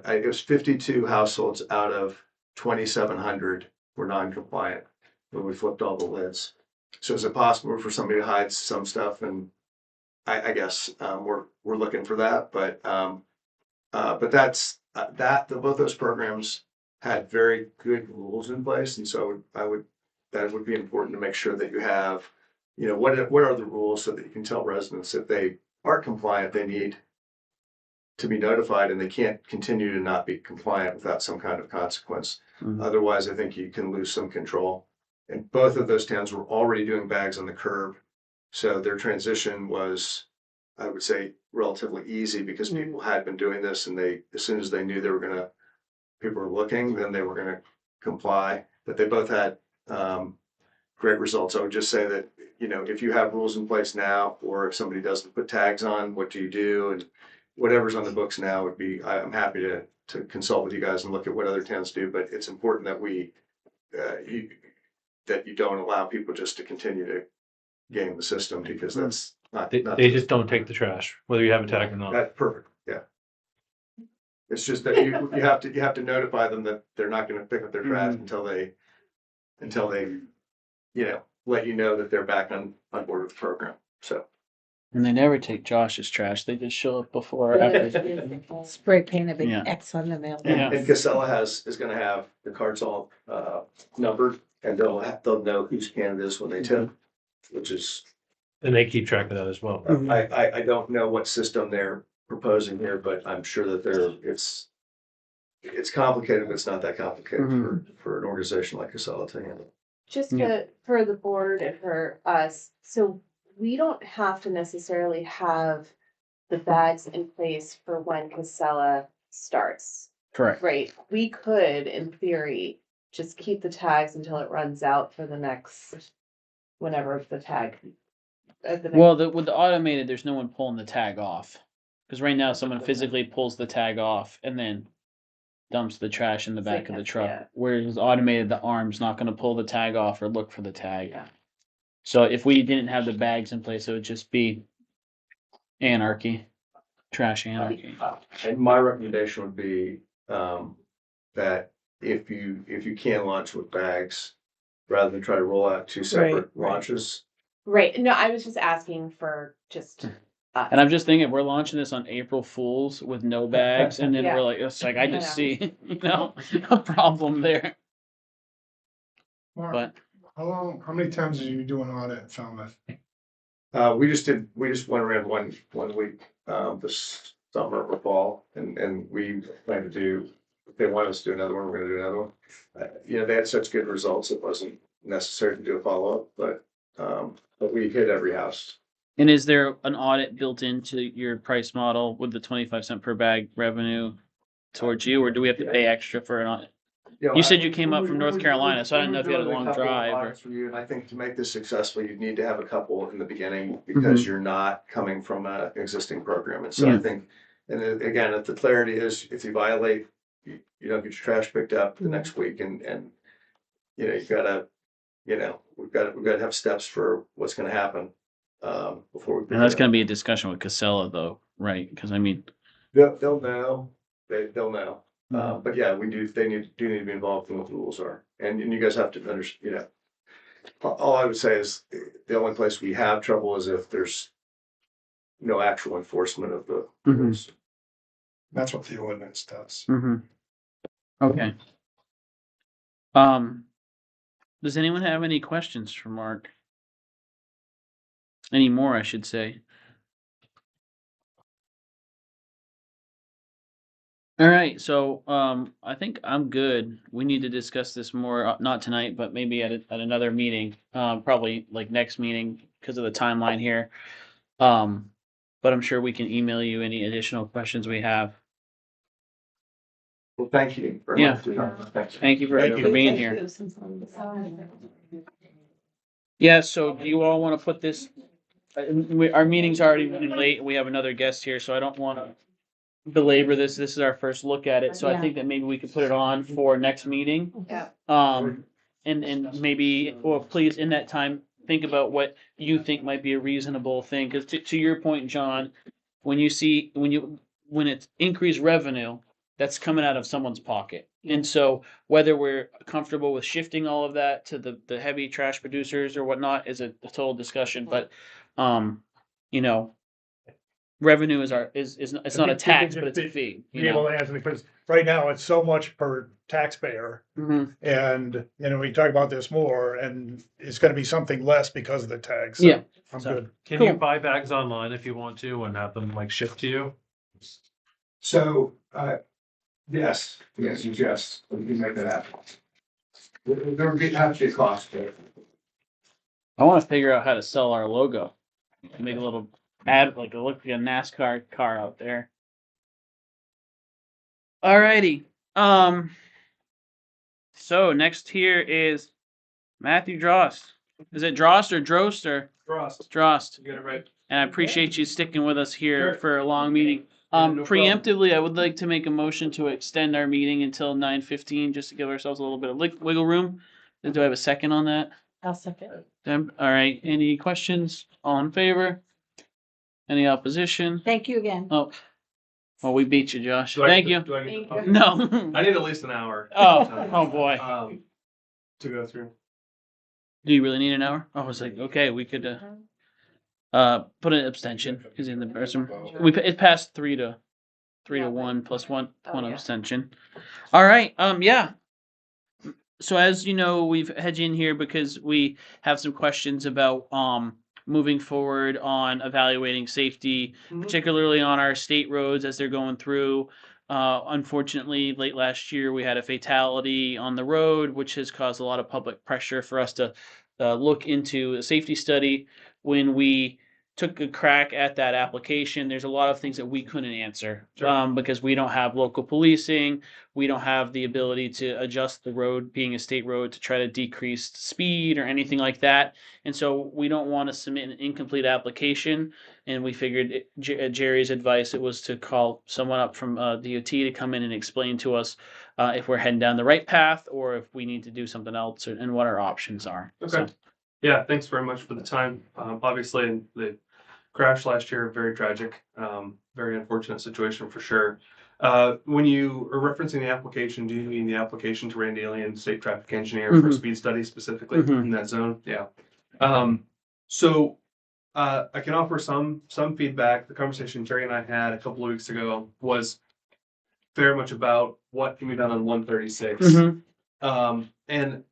It was 52 households out of 2,700 were non-compliant when we flipped all the lids. So is it possible for somebody to hide some stuff? And I guess we're looking for that, but that's both those programs had very good rules in place, and so that would be important to make sure that you have, what are the rules so that you can tell residents if they aren't compliant, they need to be notified, and they can't continue to not be compliant without some kind of consequence. Otherwise, I think you can lose some control. And both of those towns were already doing Bags on the Curb, so their transition was, I would say, relatively easy because people had been doing this, and as soon as they knew people were looking, then they were gonna comply. But they both had great results. I would just say that, if you have rules in place now, or if somebody doesn't put tags on, what do you do? And whatever's on the books now would be, I'm happy to consult with you guys and look at what other towns do, but it's important that that you don't allow people just to continue to game the system, because that's not. They just don't take the trash, whether you have a tag or not. That's perfect, yeah. It's just that you have to notify them that they're not gonna pick up their trash until they, let you know that they're back on board with the program, so. And they never take Josh's trash. They just show up before or after. Spray paint a big Yeah. X on the mail. Yeah. And Casella is gonna have the cards all, numbered, and they'll know whose can it is when they tip, which is, And they keep track of that as well. I don't know what system they're proposing here, but I'm sure that it's complicated, but it's not that complicated for an organization like Casella to handle. Just Yeah. for the board and for us, so we don't have to necessarily have the bags in place for when Casella starts, Correct. right? We could, in theory, just keep the tags until it runs out for the next, whenever the tag. Well, with the automated, there's no one pulling the tag off. Because right now, someone physically pulls the tag off and then dumps the trash in the So back of the yeah, truck. yeah. Whereas automated, the arm's not going to pull the tag off or look for the tag. Yeah. So if we didn't have the bags in place, it would just be anarchy, trash anarchy. And my recommendation would be, that if you can launch with bags, rather than try to roll out two separate Right. launches. Right, no, I was just asking for just us. And I'm just thinking, we're launching this on April Fools with no bags, and then Yeah. we're like, it's like I just know. see, a problem there. Mark, But how many times are you doing audit in Falmouth? We just went around one week, this summer or fall, and we plan to do, if they want us to do another one, we're gonna do another one. They had such good results, it wasn't necessary to do a follow-up, but we hit every house. and is there an audit built into your price model with the 25 cents per bag revenue towards you, or do we have to pay extra for an audit? You said you came up from North Carolina, so I didn't know if you had a long drive or. For you, and I think to make this successful, you need to have a couple in the beginning, because you're not coming from an existing program, and so I Yeah. think, and then, again, if the clarity is, if you violate, you don't get your trash picked up the next week, and you've gotta, we've got to have steps for what's gonna happen, before we. And that's going to be a discussion with Casella, though, right? Because I mean, They'll know, they'll know. But yeah, they need to be involved in what the rules are, and you guys have to understand, all I would say is the only place we have trouble is if there's no actual enforcement of the rules. That's what the ordinance does. Okay. Does anyone have any questions for Mark? Any more, I should say. All right, so I think I'm good. We need to discuss this more, not tonight, but maybe at another meeting, probably like next meeting because of the timeline here. But I'm sure we can email you any additional questions we have. Well, thank you very Yeah. much. for your time. Thanks. Thank you for being here. Yeah, so do you all want to put this? Our meeting's already running late. We have another guest here, so I don't want to belabor this. This is our first look at it, so I think that maybe we could put it on for next meeting. Yeah. And maybe, or please, in that time, think about what you think might be a reasonable thing. Because to your point, John, when it's increased revenue, that's coming out of someone's pocket. And so whether we're comfortable with shifting all of that to the heavy trash producers or whatnot is a total discussion. But revenue is it's not a tax, but it's a fee. Be able to answer, because right now it's so much per taxpayer. And, we talk about this more, and it's gonna be something less because of the tags. Yeah. I'm So- good. Can Cool. you buy bags online if you want to and have them like shipped to you? So, yes, we can make that happen. There would have to be a cost to it. I want to figure out how to sell our logo. Make a little ad, like it look like a NASCAR car out there. Alrighty. So next here is Matthew Drost. Is it Drost or Drost or Frost. Drost? You get it right. And I appreciate you sticking with us here Sure. for a long meeting. Yeah, no Preemptively, I would like to make a motion to extend our meeting until 9:15, just to give ourselves a little bit of wiggle room. Do I have a second on that? I'll second. Deb? All right. Any questions? All in favor? Any opposition? Thank you again. Oh, well, we beat you, Josh. Do I Thank need you. to- do I need to- No. I need at least an hour. Oh boy. To go through. Do you really need an hour? I was like, okay, we could. put an abstention because in the person it passed 3-1 plus one yeah. abstention. All right. Yeah. So as you know, we've had you in here because we have some questions about moving forward on evaluating safety, particularly on our state roads as they're going through. Unfortunately, late last year we had a fatality on the road, which has caused a lot of public pressure for us to look into a safety study. When we took a crack at that application, there's a lot of things that we couldn't answer because we don't have local policing. We don't have the ability to adjust the road being a state road to try to decrease speed or anything like that. And so we don't want to submit an incomplete application. And we figured Jerry's advice, it was to call someone up from DOT to come in and explain to us if we're heading down the right path or if we need to do something else and what our options are. Okay. So, Yeah, thanks very much for the time. Obviously, the crash last year, very tragic, very unfortunate situation for sure. When you are referencing the application, do you mean the application to Randy Alien, state traffic engineer for Mhm. speed study specifically Mhm. in that zone? Yeah. I can offer some feedback. The conversation Jerry and I had a couple of weeks ago was very much about what can be done on 136. Mhm. And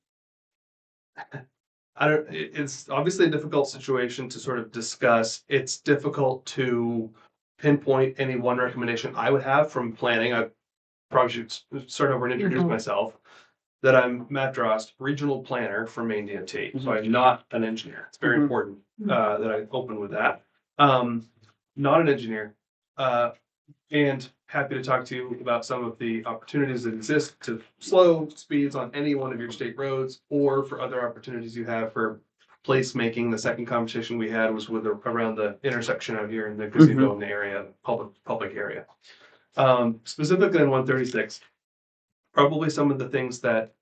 I don't, it's obviously a difficult situation to sort of discuss. It's difficult to pinpoint any one recommendation I would have from planning. I probably should start over and introduce Mhm. myself. That I'm Matt Drost, regional planner for Maine DOT. So I'm not an engineer. It's very Mhm. important that I open with that. Not an engineer. And happy to talk to you about some of the opportunities that exist to slow speeds on any one of your state roads or for other opportunities you have for placemaking. The second conversation we had was with around the intersection out here in the gazebo in the area, public area. Specifically in 136, probably some of the things that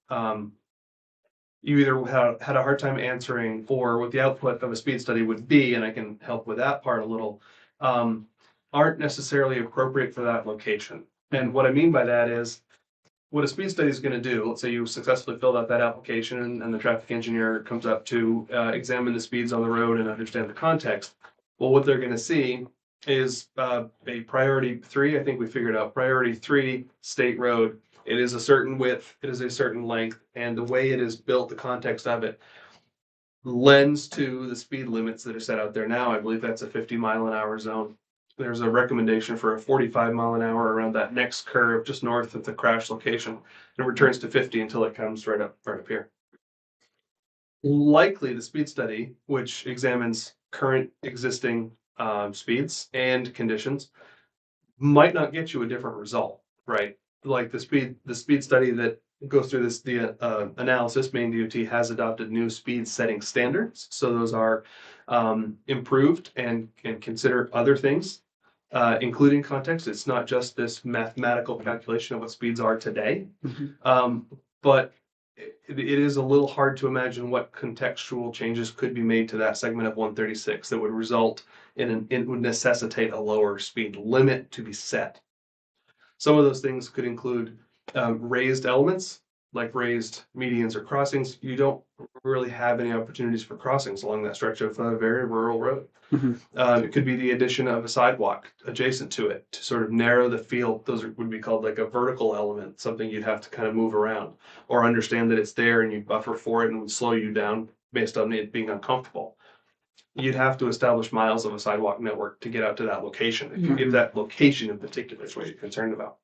you either had a hard time answering or what the output of a speed study would be, and I can help with that part a little, aren't necessarily appropriate for that location. And what I mean by that is what a speed study is going to do. Let's say you successfully filled out that application and the traffic engineer comes up to examine the speeds on the road and understand the context. Well, what they're going to see is a priority 3. I think we figured out priority 3 state road. It is a certain width, it is a certain length, and the way it is built, the context of it, lends to the speed limits that are set out there now. I believe that's a 50-mile-an-hour zone. There's a recommendation for a 45-mile-an-hour around that next curve just north of the crash location. And it returns to 50 until it comes right up here. Likely the speed study, which examines current existing speeds and conditions, might not get you a different result, right? Like the speed study that goes through the analysis, Maine DOT has adopted new speed setting standards. So those are improved and can consider other things, including context. It's not just this mathematical calculation of what speeds are today, but it is a little hard to imagine what contextual changes could be made to that segment of 136 that would result it would necessitate a lower speed limit to be set. Some of those things could include raised elements, like raised medians or crossings. You don't really have any opportunities for crossings along that stretch of a very rural road. It could be the addition of a sidewalk adjacent to it to sort of narrow the field. Those would be called like a vertical element, something you'd have to kind of move around or understand that it's there and you buffer for it and it would slow you down based on it being uncomfortable. You'd have to establish miles of a sidewalk network to get out to that location, if that location in particular is what you're concerned about.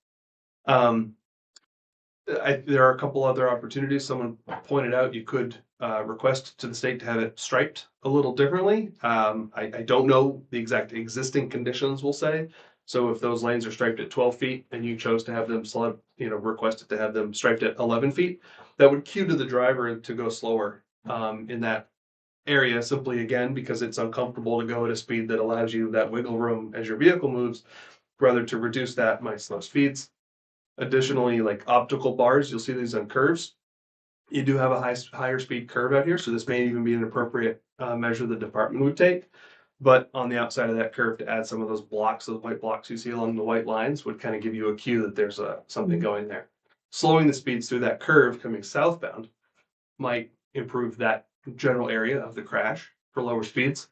There are a couple other opportunities. Someone pointed out you could request to the state to have it striped a little differently. I don't know the exact existing conditions, we'll say. So if those lanes are striped at 12 feet and you chose to have them requested to have them striped at 11 feet, that would cue to the driver to go slower in that area, simply again because it's uncomfortable to go at a speed that allows you that wiggle room as your vehicle moves, rather to reduce that my slow speeds. Additionally, like optical bars, you'll see these on curves. You do have a higher speed curve out here, so this may even be an appropriate measure the department would take. But on the outside of that curve, to add some of those blocks, those white blocks you see along the white lines, would kind of give you a cue that there's something going there. Slowing the speeds through that curve coming southbound might improve that general area of the crash for lower speeds.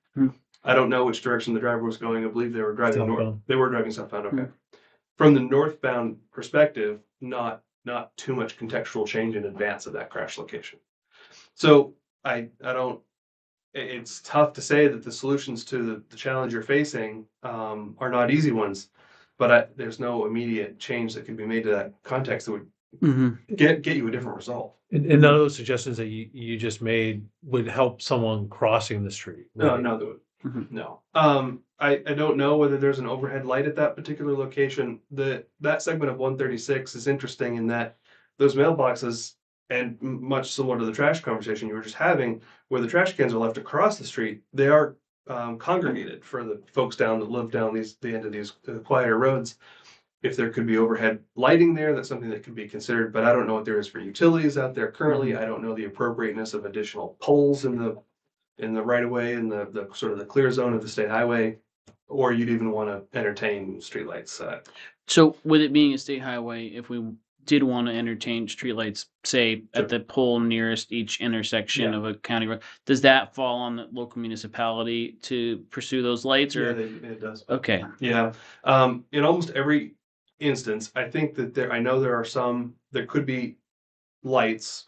I don't know which direction the driver was going. I believe they were driving north. Southbound. They were driving southbound. Okay. From the northbound perspective, not too much contextual change in advance of that crash location. So I don't. It's tough to say that the solutions to the challenge you're facing are not easy ones, but there's no immediate change that can be made to that context that would get you a different result. And none of those suggestions that you just made would help someone crossing the street. No, right? no, no. I don't know whether there's an overhead light at that particular location. That segment of 136 is interesting in that those mailboxes, and much similar to the trash conversation you were just having, where the trash cans are left across the street, they are congregated for the folks that live down the end of these quieter roads. If there could be overhead lighting there, that's something that could be considered, but I don't know what there is for utilities out there currently. I don't know the appropriateness of additional poles in the right of way, in the sort of the clear zone of the state highway, or you'd even want to entertain streetlights. So with it being a state highway, if we did want to entertain streetlights, say at the pole nearest each intersection of a county road, does that fall on the local municipality to pursue those lights? Or it does. Okay. Yeah. In almost every instance, I think that there could be lights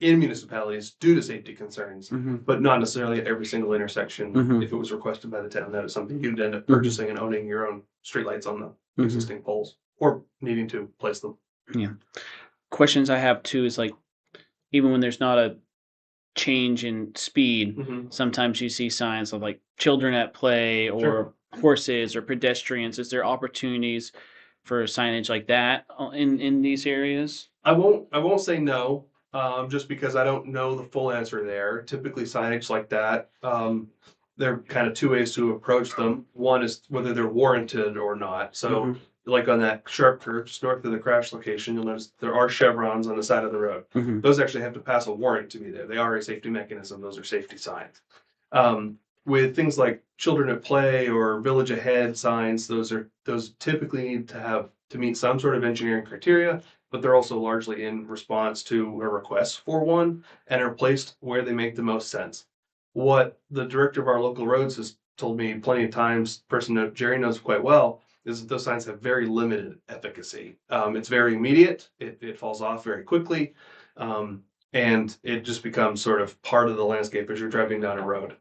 in municipalities due to safety concerns, but not necessarily at every single intersection. If it was requested by the town, that is something you'd end up purchasing and owning your own streetlights on the existing poles, or needing to place them. Yeah. Questions I have too is like, even when there's not a change in speed, sometimes you see signs of like children at play or horses or pedestrians. Is there opportunities for signage like that in these areas? I won't say no, just because I don't know the full answer there. Typically signage like that, there are kind of two ways to approach them. One is whether they're warranted or not. So like on that sharp curve just north of the crash location, you'll notice there are chevrons on the side of the road. Those actually have to pass a warrant to be there. They are a safety mechanism. Those are safety signs. With things like children at play or village ahead signs, those typically need to meet some sort of engineering criteria, but they're also largely in response to a request for one and are placed where they make the most sense. What the director of our local roads has told me plenty of times, person that Jerry knows quite well, is that those signs have very limited efficacy. It's very immediate. It falls off very quickly. And it just becomes sort of part of the landscape as you're driving down a road.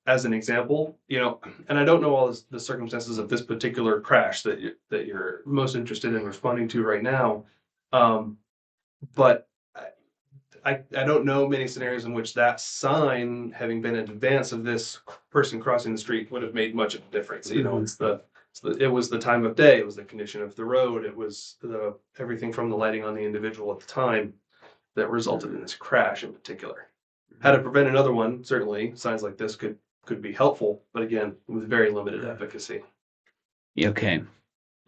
As an example, and I don't know all the circumstances of this particular crash that you're most interested in responding to right now, but I don't know many scenarios in which that sign, having been in advance of this person crossing the street, would have made much of a difference. It was the time of day, it was the condition of the road, it was everything from the lighting on the individual at the time that resulted in this crash in particular. How to prevent another one, certainly signs like this could be helpful, but again, with very limited efficacy. Okay.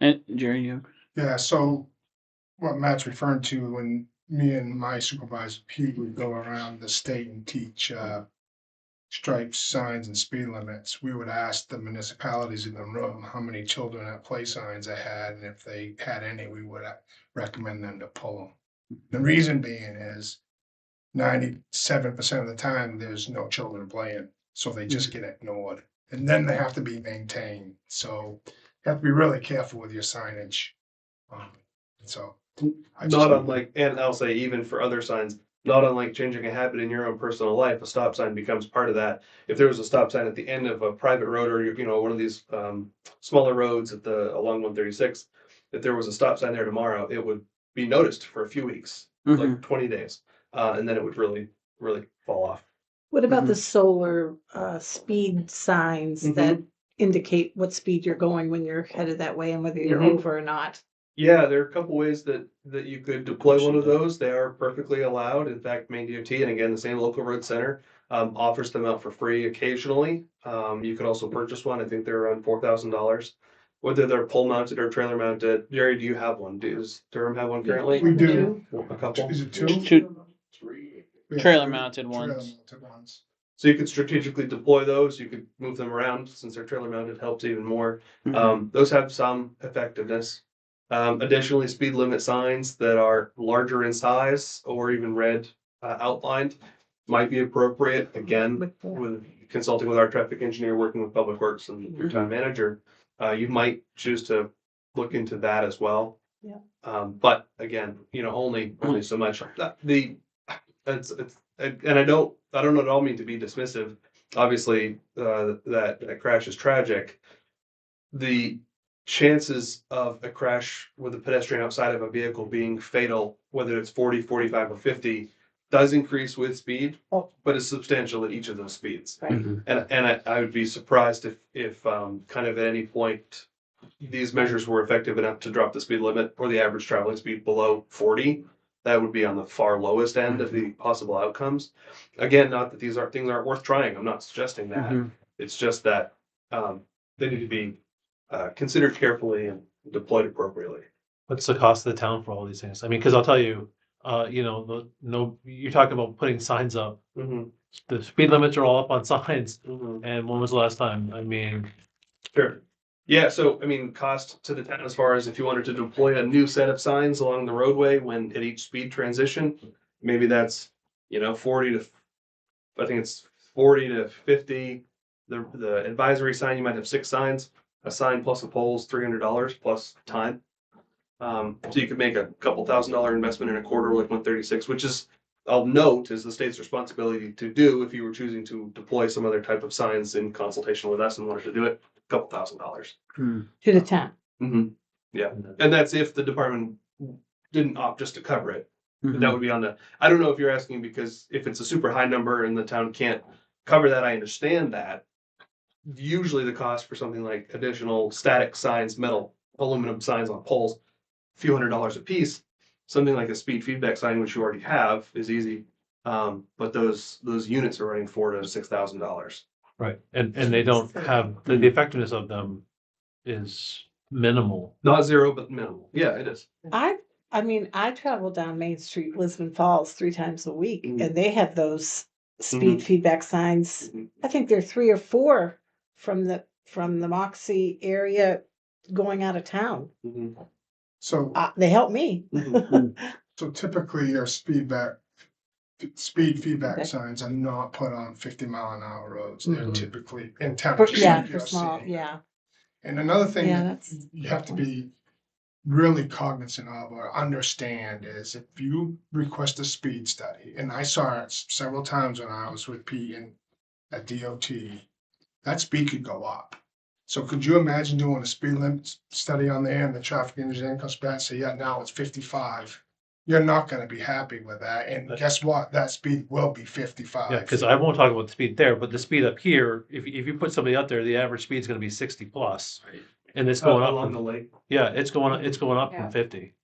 And Jerry, you? Yeah, so what Matt's referring to, when me and my supervisor Pete would go around the state and teach stripes, signs, and speed limits, we would ask the municipalities in the room how many children at play signs they had, and if they had any, we would recommend them to pull them. The reason being is 97% of the time there's no children playing, so they just get ignored, and then they have to be maintained. So you have to be really careful with your signage. Not unlike, and I'll say even for other signs, not unlike changing a habit in your own personal life, a stop sign becomes part of that. If there was a stop sign at the end of a private road or one of these smaller roads along 136, if there was a stop sign there tomorrow, it would be noticed for a few weeks, like 20 days, and then it would really, really fall off. What about the solar speed signs that indicate what speed you're going when you're headed that way and whether you're over or not? Yeah, there are a couple ways that you could deploy one of those. They are perfectly allowed. In fact, Maine DOT, and again, the same local road center, offers them out for free occasionally. You could also purchase one. I think they're around $4,000. Whether they're pole mounted or trailer mounted. Jerry, do you have one? Does Durham have one currently? We do. A couple? Is it two? Three trailer mounted ones. So you could strategically deploy those. You could move them around since they're trailer mounted, helps even more. Those have some effectiveness. Additionally, speed limit signs that are larger in size or even red outlined might be appropriate, again, With the- with consulting with our traffic engineer, working with Public Works and your town manager, you might choose to look into that as well. Yeah. But again, only so much. It's, and I don't at all mean to be dismissive. Obviously, that crash is tragic. The chances of a crash with a pedestrian outside of a vehicle being fatal, whether it's 40, 45, or 50, does increase with speed, Oh. but is substantial at each of those speeds. Right. And I would be surprised if kind of at any point these measures were effective enough to drop the speed limit or the average traveling speed below 40. That would be on the far lowest end of the possible outcomes. Again, not that these things aren't worth trying. I'm not suggesting that. It's just that they need to be considered carefully and deployed appropriately. What's the cost of the town for all these things? I mean, because I'll tell you, you're talking about putting signs up. The speed limits are all up on signs. And when was the last time? I mean, Sure. Yeah, so I mean, cost to the town as far as if you wanted to deploy a new set of signs along the roadway when at each speed transition, maybe that's 40 to, I think it's 40 to 50. The advisory sign, you might have 6 signs. A sign plus a pole is $300 plus time. So you could make a couple $1,000 investment in a quarter like 136, which is, I'll note, is the state's responsibility to do if you were choosing to deploy some other type of signs in consultation with us and wanted to do it, a couple $1,000. To the town. Yeah, and that's if the department didn't opt just to cover it. That would be on the, I don't know if you're asking because if it's a super high number and the town can't cover that, I understand that. Usually the cost for something like additional static signs, metal, aluminum signs on poles, a few $100s a piece. Something like a speed feedback sign, which you already have, is easy. But those units are running $4,000 to $6,000. right. And they don't have, the effectiveness of them is minimal. Not zero, but minimal. Yeah, it is. I mean, I travel down Main Street, Lisbon Falls 3 times a week, and they have those speed feedback signs. I think there are 3 or 4 from the Moxie area going out of town. So, They help me. so typically your speed feedback Okay. signs are not put on 50-mile-an-hour roads. They're typically in town. For- just yeah, like for you're small, seeing. yeah. And another thing Yeah, that that's you have to be really cognizant of or understand is if you request a speed study, and I saw it several times when I was with Pete and at DOT, that speed could go up. So could you imagine doing a speed limit study on there and the traffic engineer comes back and say, yeah, now it's 55. You're not gonna be happy with that. And guess what? That speed will be 55. Yeah, because I won't talk about the speed there, but the speed up here, if you put somebody out there, the average speed is gonna be 60 plus. And it's going up. Along the lake. Yeah, it's going up Yeah. from 50.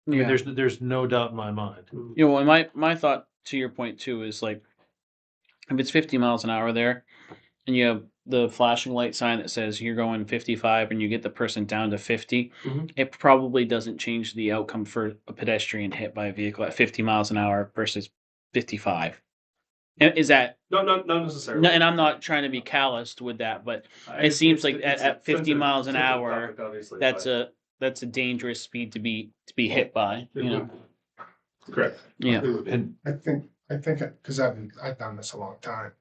I mean, there's no doubt in my mind. And my thought to your point too is like, if it's 50 miles an hour there, and you have the flashing light sign that says you're going 55, and you get the person down to 50, it probably doesn't change the outcome for a pedestrian hit by a vehicle at 50 miles an hour versus 55. And is that? No, not necessarily. No, and I'm not trying to be calloused with that, but it seems like at 50 miles an hour, that's a dangerous speed to be hit by. Correct. Yeah. And I think, because I've done this a long time.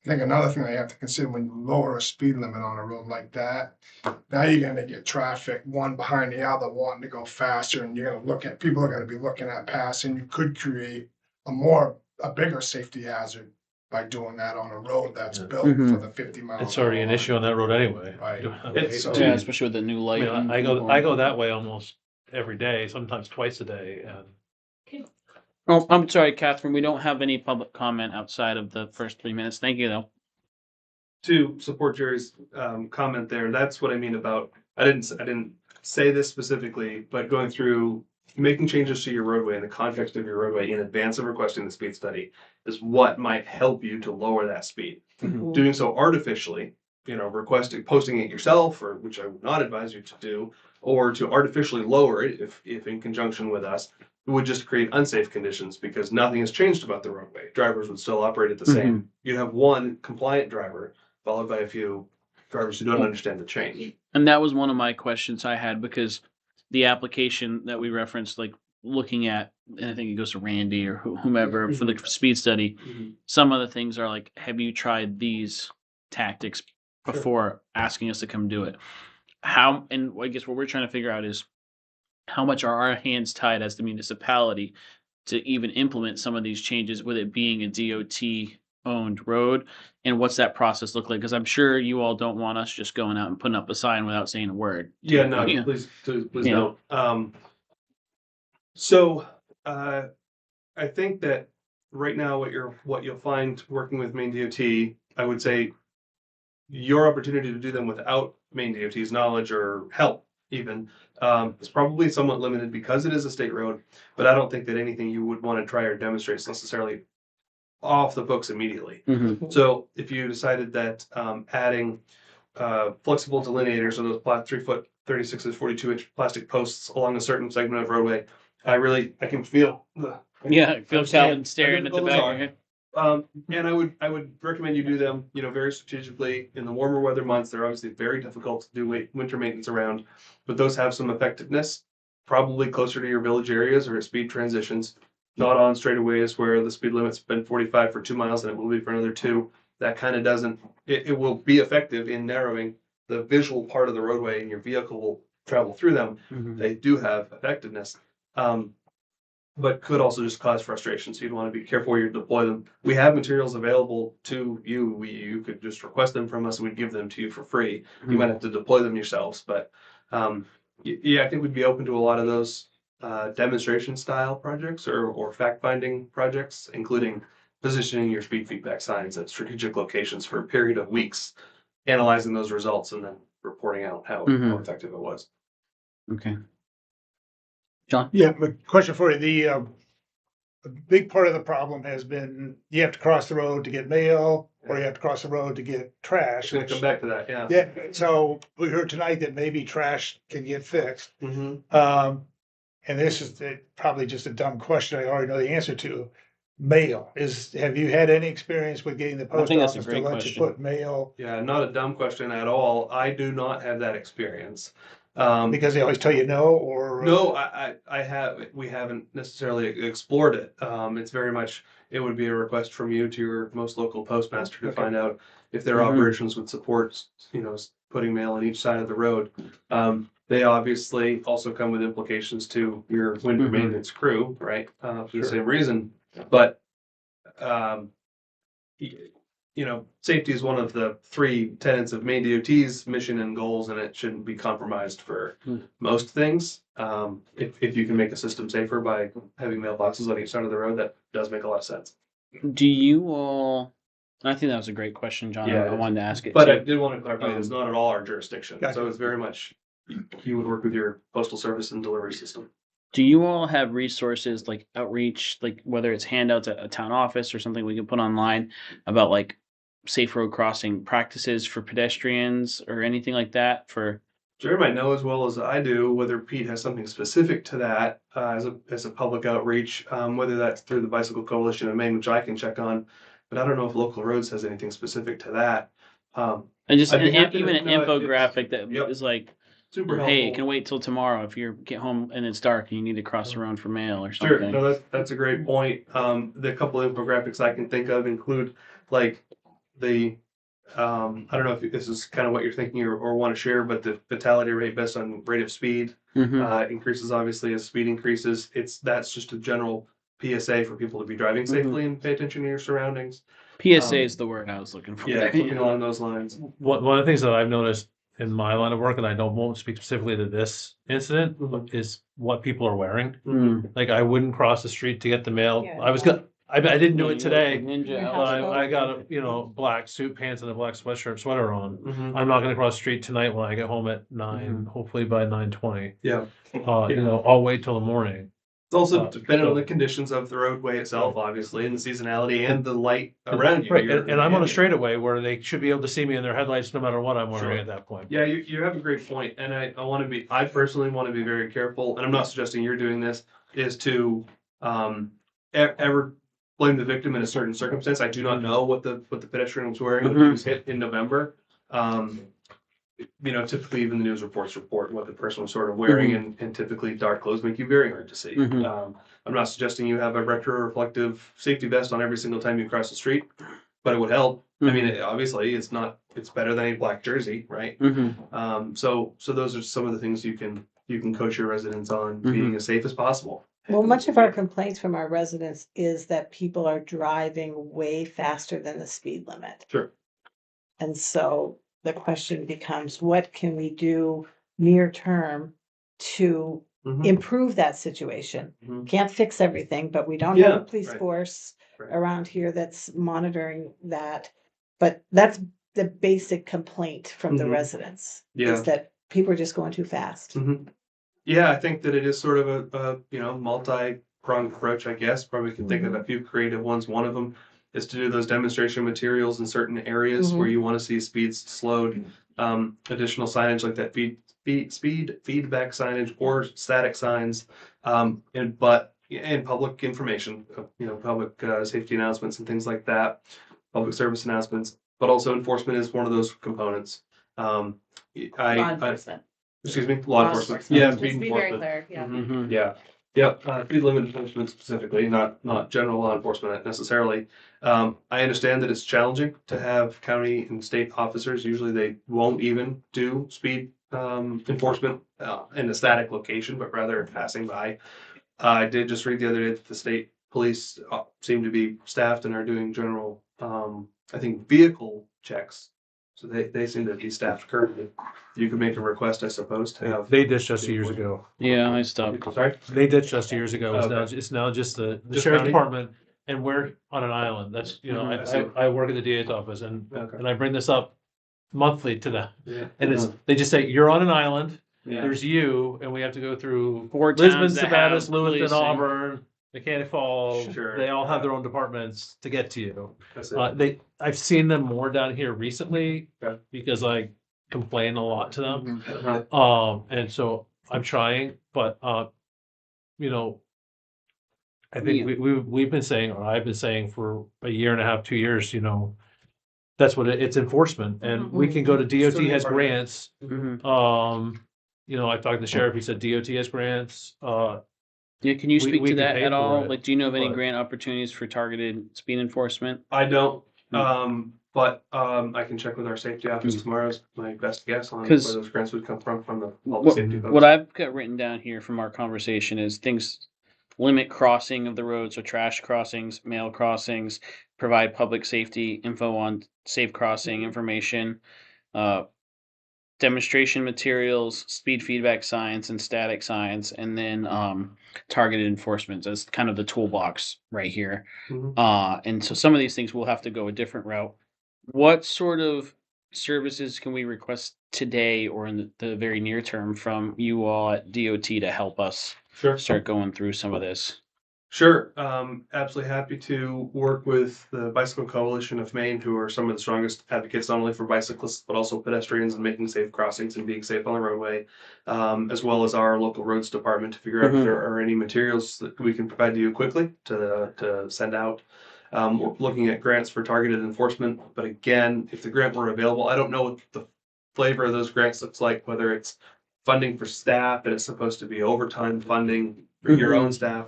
I think another thing I have to consider when you lower a speed limit on a road like that, now you're gonna get traffic, one behind the other wanting to go faster, and you're gonna people are gonna be looking at passing. You could create a bigger safety hazard by doing that on a road that's built for the 50 miles. it's already an issue on that road anyway. Right. It's- So- Yeah, especially with the new I light. mean, I go that way almost every day, sometimes twice a day, and Oh, I'm sorry, Catherine. We don't have any public comment outside of the first 3 minutes. Thank you, though. To support Jerry's comment there, that's what I mean about, I didn't say this specifically, but going through making changes to your roadway in the context of your roadway in advance of requesting the speed study is what might help you to lower that speed. Doing so artificially, posting it yourself, or which I would not advise you to do, or to artificially lower it if in conjunction with us, it would just create unsafe conditions because nothing has changed about the roadway. Drivers would still operate at the same. You'd have one compliant driver followed by a few drivers who don't understand the change. And that was one of my questions I had because the application that we referenced, like looking at, and I think it goes to Randy or whomever for the speed study. Mhm. Some of the things are like, have you tried these tactics before asking us to come do it? How, and I guess what we're trying to figure out is how much are our hands tied as the municipality to even implement some of these changes with it being a DOT owned road? And what's that process look like? Because I'm sure you all don't want us just going out and putting up a sign without saying a word. Yeah, no, Yeah. please Yeah. don't. So, I think that right now, what you'll find working with Maine DOT, I would say your opportunity to do them without Maine DOT's knowledge or help even, is probably somewhat limited because it is a state road, but I don't think that anything you would want to try or demonstrate is necessarily off the books immediately. So if you decided that, adding, flexible delineators or those 3-foot 36 and 42-inch plastic posts along a certain segment of roadway, I can feel the. Yeah, Phil I'm Calvin scared. staring I at the can back feel of your those head. And I would recommend you do them, very strategically in the warmer weather months. They're obviously very difficult to do winter maintenance around, but those have some effectiveness, probably closer to your village areas or at speed transitions, not on straightaways where the speed limit's been 45 for 2 miles and it will be for another 2. That kind of doesn't, it will be effective in narrowing the visual part of the roadway and your vehicle will travel through them. They do have effectiveness. But could also just cause frustration. So you'd want to be careful where you deploy them. We have materials available to you. You could just request them from us and we'd give them to you for free. You might have to deploy them yourselves, but yeah, I think we'd be open to a lot of those demonstration style projects or fact finding projects, including positioning your speed feedback signs at strategic locations for a period of weeks, analyzing those results and then reporting out how effective it was. Okay. John? Yeah, but question for you, a big part of the problem has been you have to cross the road to get mail, or you have to cross the road to get trash. Gonna come back to that, yeah. Yeah, so we heard tonight that maybe trash can get fixed. Mhm. And this is probably just a dumb question I already know the answer to. Mail have you had any experience with getting the post think that's a office to great let question. you put mail? Yeah, not a dumb question at all. I do not have that experience. Because they always tell you no, or? No, we haven't necessarily explored it. It's very much, it would be a request from you to your most local postmaster to find out if their operations would support, putting mail on each side of the road. They obviously also come with implications to your winter maintenance crew, right? For the same reason, but, safety is one of the 3 tenets of Maine DOT's mission and goals, and it shouldn't be compromised for most things. If you can make a system safer by having mailboxes on each side of the road, that does make a lot of sense. Do you all, I think that was a great question, John. Yeah, I wanted to ask it But too. I did want to clarify, it's not at all our jurisdiction, Gotcha. so it's very much, you would work with your postal service and delivery system. Do you all have resources like outreach, like whether it's handouts at a town office or something we can put online about like safe road crossing practices for pedestrians or anything like that for? Jerry might know as well as I do whether Pete has something specific to that as a public outreach, whether that's through the Bicycle Coalition of Maine, which I can check on, but I don't know if Local Roads has anything specific to that. And just I'd be happy even to- an no, infographic that Yep. is like, Super hey, helpful. can wait till tomorrow if you get home and it's dark and you need to cross the road for mail or Sure, something. no, that's a great point. The couple of infographics I can think of include like the, I don't know if this is kind of what you're thinking or want to share, but the fatality rate based on rate of speed increases obviously as speed increases. That's just a general PSA for people to be driving safely and pay attention to your surroundings. PSA is the word I was looking for. Yeah, something along those lines. One of the things that I've noticed in my line of work, and I won't speak specifically to this incident, is what people are wearing. Like I wouldn't cross the street to get the mail. Yeah. I didn't do it today. Ninja But outfit. I got a black suit pants and a black sweater on. Mhm. I'm not gonna cross the street tonight when I get home at 9, hopefully by 9:20. Yeah. I'll wait till the morning. It's also dependent on the conditions of the roadway itself, obviously, and the seasonality and the light around you. Right, and I'm on a straightaway where they should be able to see me in their headlights no matter what I'm wearing Sure. at that point. Yeah, you have a great point, and I personally want to be very careful, and I'm not suggesting you're doing this, is to ever blame the victim in a certain circumstance. I do not know what the pedestrian was wearing when he was hit in November. you know, typically even the news reports report what the person was sort of wearing, and typically dark clothes make you very hard to see. I'm not suggesting you have a retro-reflective safety vest on every single time you cross the street, but it would help. I mean, obviously, it's better than a black jersey, right? So those are some of the things you can coach your residents on being as safe as possible. Well, much of our complaints from our residents is that people are driving way faster than the speed limit. Sure. And so the question becomes, what can we do near term to improve that situation? Can't fix everything, but we don't have a police force around here that's monitoring that. But that's the basic complaint from the residents, is that people are just going too fast. Yeah, I think that it is sort of a you know, multi-pronged approach, I guess. Probably could think of a few creative ones. One of them is to do those demonstration materials in certain areas where you want to see speeds slowed. Additional signage like that speed feedback signage or static signs. And public information, you know, public safety announcements and things like that, public service announcements. But also enforcement is one of those components. Law enforcement. Excuse me, law enforcement. Yeah, speed just be very enforcement. clear, Yeah. Yep, speed limit enforcement specifically, not general law enforcement necessarily. I understand that it's challenging to have county and state officers. Usually they won't even do speed enforcement in a static location, but rather passing by. I did just read the other day that the state police seem to be staffed and are doing general, I think, vehicle checks. So they seem to be staffed currently. You could make a request, I suppose, to have. They ditched us years ago. Yeah, I stopped. Sorry? They ditched us years ago. Okay. It's now just the Just sheriff's county? department, and we're on an island. That's, you know, I see. I work at the DA's office, and Okay. I bring this up monthly to them. Yeah. And they just say, you're on an island, Yeah. there's you, and we have to go through 4 Lisbon, towns that have Sabatis, Lewiston, policing. Auburn, Mechanic Falls. Sure. They all have their own departments to get to you. That's it. I've seen them more down here recently Okay. because I complain a lot to them. Uh-huh. And so I'm trying, but, you know, I think we've been saying, or I've been saying for a year and a half, 2 years, you know, that's what it's enforcement, and we can go to DOT has grants. You know, I talked to the sheriff, he said DOT has grants, Yeah, can you speak we to can that pay at for all? it, Like, do you know of any but- grant opportunities for targeted speed enforcement? I don't, but I can check with our safety office tomorrow. Is my best guess on where 'Cause those grants would come from the public safety folks. What I've got written down here from our conversation is things limit crossing of the road, so trash crossings, mail crossings, provide public safety info on safe crossing information, demonstration materials, speed feedback signs and static signs, and then targeted enforcement as kind of the toolbox right here. And so some of these things will have to go a different route. What sort of services can we request today or in the very near term from you all at DOT to help us Sure. start going through some of this? Sure. Absolutely happy to work with the Bicycle Coalition of Maine, who are some of the strongest advocates, not only for bicyclists, but also pedestrians and making safe crossings and being safe on the roadway, as well as our local roads department to figure out if there are any materials that we can provide to you quickly to send out. We're looking at grants for targeted enforcement, but again, if the grant were available, I don't know what the flavor of those grants looks like, whether it's funding for staff and it's supposed to be overtime funding for your own staff.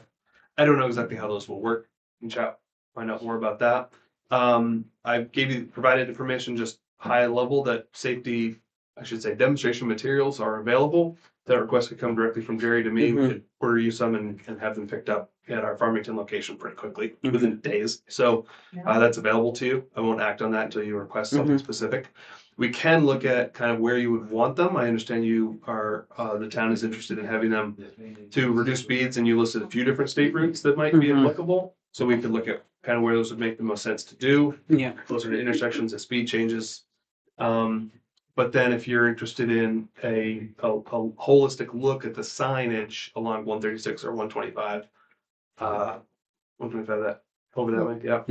I don't know exactly how those will work. You can find out more about that. I provided information just high level that demonstration materials are available. That request could come directly from Jerry to me. We could order you some and have them picked up at our Farmington location pretty quickly, within days. So that's available to you. I won't act on that until you request something specific. We can look at kind of where you would want them. I understand you are, the town is interested in having them to reduce speeds, and you listed a few different state routes that might be applicable. So we could look at kind of where those would make the most sense to do. Yeah. Closer to intersections and speed changes. But then if you're interested in a holistic look at the signage along 136 or 125, 125 that over that way, yeah.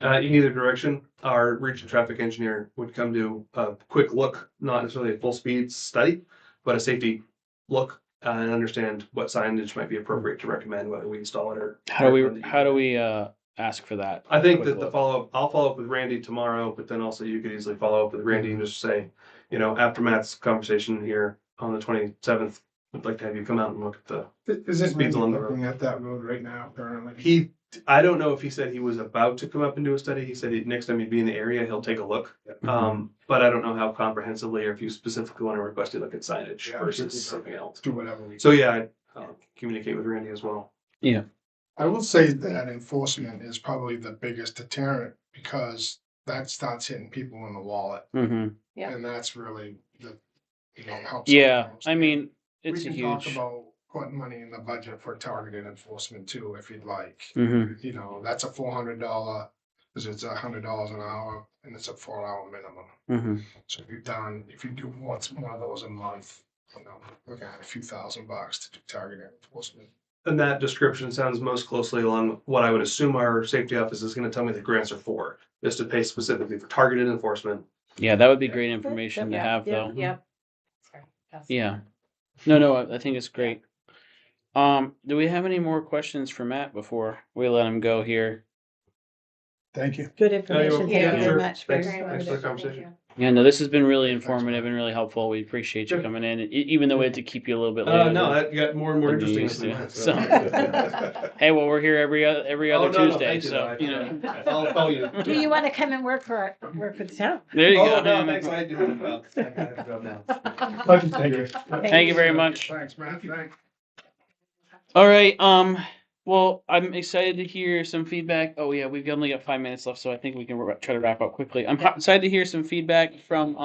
In either direction, our region traffic engineer would come do a quick look, not necessarily a full speed study, but a safety look and understand what signage might be appropriate to recommend, whether we install it or. How do we ask for that. I think quick that the look. follow-up, I'll follow up with Randy tomorrow, but then also you could easily follow up with Randy and just say, you know, after Matt's conversation here on the 27th, I'd like to have you come out and look at the Isn't speeds Randy along the looking road. at that road right now currently? I don't know if he said he was about to come up and do a study. He said next time he'd be in the area, he'll take a look. But I don't know how comprehensively or if you specifically want to request to look at signage Yeah, versus something else. Do whatever we. So yeah, I'll communicate with Randy as well. Yeah. I will say that enforcement is probably the biggest deterrent because that starts hitting people in the wallet. Mm-hmm. Yeah. And that's really helps. Yeah, out the most. I mean, We it's a can talk huge. about putting money in the budget for targeted enforcement too, if you'd like. Mm-hmm. You know, that's a $400, because it's $100 an hour and it's a 4-hour minimum. Mm-hmm. So if you do one of those a month, looking at a few $1,000s to do targeted enforcement. And that description sounds most closely along what I would assume our safety office is going to tell me the grants are for, is to pay specifically for targeted enforcement. Yeah, that would be great information to Yeah, have, though. Yep. Sorry. Yeah. No, I think it's great. Do we have any more questions for Matt before we let him go here? Thank you. Good you're information. welcome. Thank Yeah, you sure. very much. Thanks. Very Thanks for the informative. conversation. Yeah, no, this has been really Thanks, informative and really helpful. We appreciate you coming in, even though we had to keep you a little bit later. No, that got more and more than you interesting. used to. Hey, well, we're here every other Tuesday, so you know. I'll call you. Do you want to come and work for the town? There you Oh, go. no, thanks. I do. Well, I got a job now. Thank you. Thank you very much. Thanks, Matt. Thanks. All right. Well, I'm excited to hear some feedback. Oh yeah, we've only got 5 minutes left, so I think we can try to wrap up quickly. I'm excited to hear some feedback from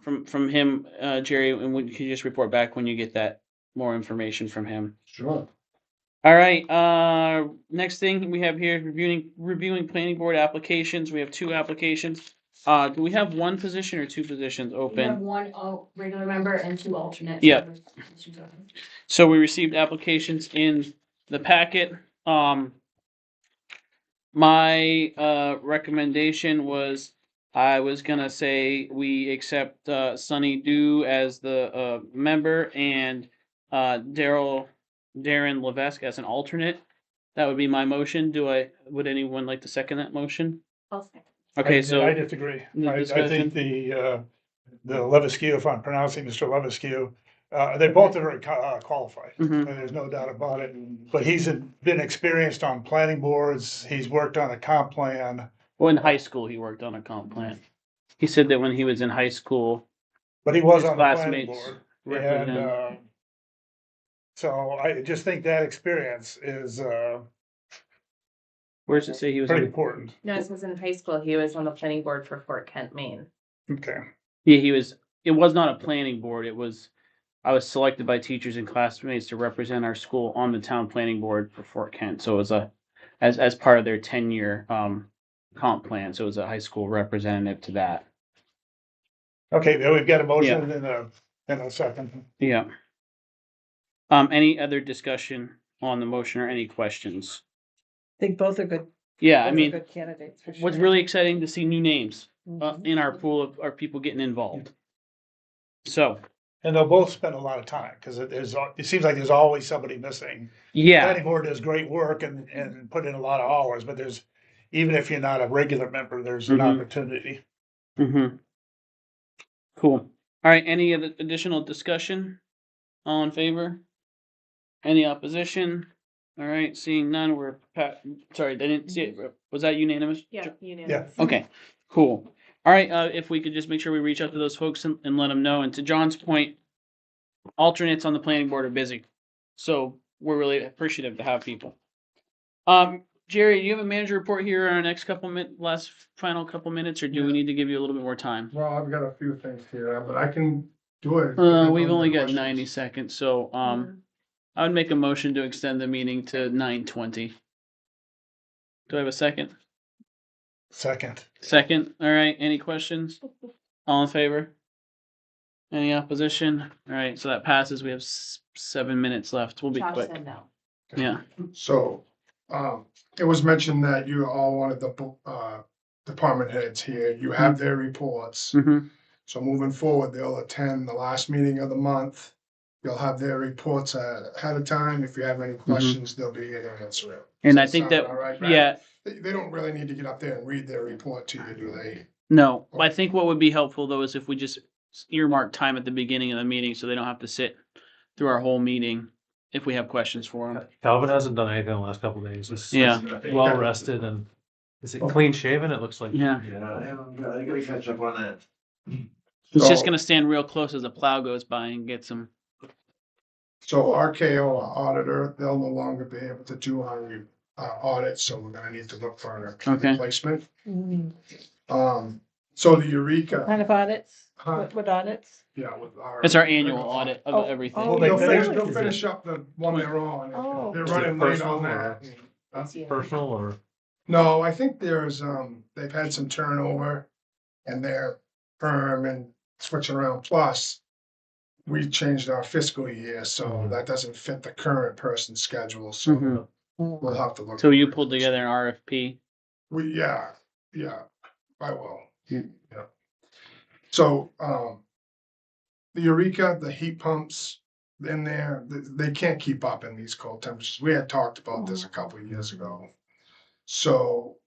him, Jerry, and we can just report back when you get that more information from him. Sure. All right. Next thing we have here is reviewing planning board applications. We have 2 applications. Do we have 1 position or 2 positions We have open? 1 regular member and 2 alternates. Yeah. So we received applications in the packet. My recommendation was I was gonna say we accept Sunny Dew as the member and Darren Levesque as an alternate. That would be my motion. Would anyone like to second that motion? Okay, so I disagree. The I discussion? think the Levesque, if I'm pronouncing Mr. Levesque, they both are very qualified. Mhm. And there's no doubt about it. But he's been experienced on planning boards. He's worked on a comp plan, well, in high school he worked on a comp plan. He said that when he was in high school, but he was his on the planning classmates board. represented. And so I just think that experience is Where does it say he was? pretty In, important. No, it says in high school, he was on the planning board for Fort Kent, Maine. Okay. yeah, he was. It was not a planning board. It was. I was selected by teachers and classmates to represent our school on the town planning board for Fort Kent. So it was as part of their 10-year comp plan. So it was a high school representative to that. Okay, then we've got a motion and a second. Yeah. Any other discussion on the motion or any questions? I think both are good. Yeah, I both are mean, good candidates for sure. what's really exciting to see new names Mhm. in our pool of our people getting involved. So, And they'll both spend a lot of time because it seems like there's always somebody missing. yeah, Planning board does great work and put in a lot of hours, but even if you're not a regular member, there's an Mhm. opportunity. mm-hmm. Cool. All right, any other additional discussion? All in favor? Any opposition? All right, seeing none, sorry, they didn't see it. Was that unanimous? Yeah, unanimous. Okay, cool. All right, if we could just make sure we reach out to those folks and let them know. And to John's point, alternates on the planning board are busy. So we're really appreciative to have people. Jerry, do you have a manager report here in our next final couple minutes, or do we need to give you a little bit more time? Well, I've got a few things here, but I can do it. We've only got 90 seconds, so I would make a motion to extend the meeting to 9:20. Do I have a second? Second. Second, all right, any questions? All in favor? Any opposition? All right, so that passes. We have 7 minutes left. We'll be Josh quick. said no. Yeah. So, it was mentioned that you all wanted the department heads here. You have their reports. Mm-hmm. So moving forward, they'll attend the last meeting of the month. You'll have their reports ahead of time. If you have any questions, they'll be here to answer it. And Does I think sound that, all right, Brad? yeah, they don't really need to get up there and read their report to you, do they? No, I think what would be helpful though is if we just earmark time at the beginning of the meeting so they don't have to sit through our whole meeting if we have questions for them. Calvin hasn't done anything the last couple of days. Yeah. Well rested and is it clean shaven? It looks like. Yeah. I gotta catch up on that. He's just So- gonna stand real close as a plow goes by and get some. So RKO, our auditor, they'll no longer be able to do our audit, so we're gonna need to look for an Okay. replacement. Mm, So the Eureka, Kind of audits? Huh? What audits? yeah, with our. It's our annual audit of Oh, everything. oh, They'll finish, really? they'll finish up the one they're on. Oh. They're Is it running late personal on that. Personal or? No, I think there's, they've had some turnover and their firm and switching around. Plus, we changed our fiscal year, so that doesn't fit the current person's schedule, so Mhm. we'll have to look. So you pulled together an RFP. Yeah, I will. Yeah. Yeah. So, the Eureka, the heat pumps in there, they can't keep up in these cold temperatures. We had talked about this a couple of years ago. So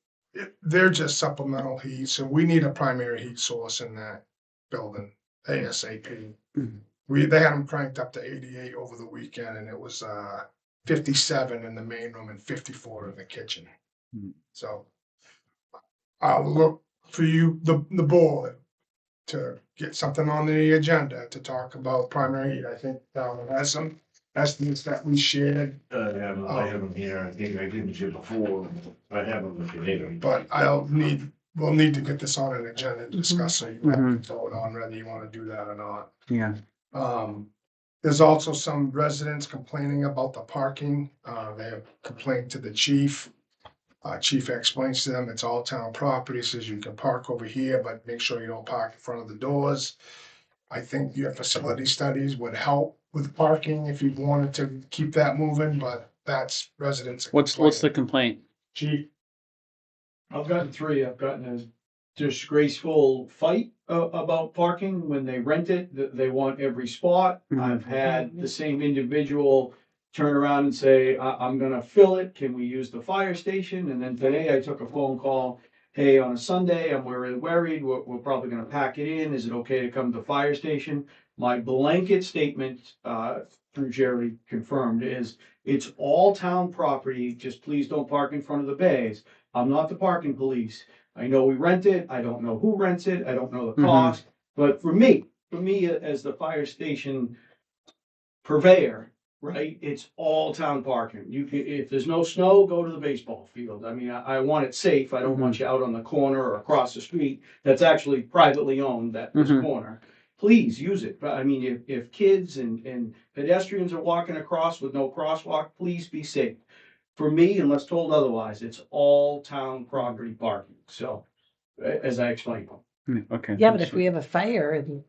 they're just supplemental heat, so we need a primary heat source in that building ASAP. They had them cranked up to 88 over the weekend and it was 57 in the main room and 54 in the kitchen. So I'll look for you, the board, to get something on the agenda to talk about primary heat. I think has some estimates that we shared, I have them here. I think I didn't share before. I have them if you need them. but we'll need to get this on an agenda and discuss, so you have to vote on whether you wanna do that or not. Yeah. There's also some residents complaining about the parking. They have complained to the chief. Chief explains to them it's all town property, says you can park over here, but make sure you don't park in front of the doors. I think your facility studies would help with parking if you wanted to keep that moving, but that's residents. What's the complaint? Chief, I've gotten three. I've gotten a disgraceful fight about parking when they rent it. They want every spot. I've had the same individual turn around and say, I'm gonna fill it. Can we use the fire station? And then today I took a phone call. Hey, on a Sunday, I'm really worried. We're probably gonna pack it in. Is it okay to come to the fire station? My blanket statement, through Jerry confirmed, is it's all town property. Just please don't park in front of the bays. I'm not the parking police. I know we rent it. I don't know who rents it. I don't know the cost. But for me as the fire station purveyor, right, it's all town parking. You can, if there's no snow, go to the baseball field. I mean, I want it safe. I don't want you out on the corner or across the street that's actually privately owned, this corner. Please use it. But I mean, if kids and pedestrians are walking across with no crosswalk, please be safe. For me, unless told otherwise, it's all town property parking. So, as I explained. Okay. Yeah, but if we have a fire and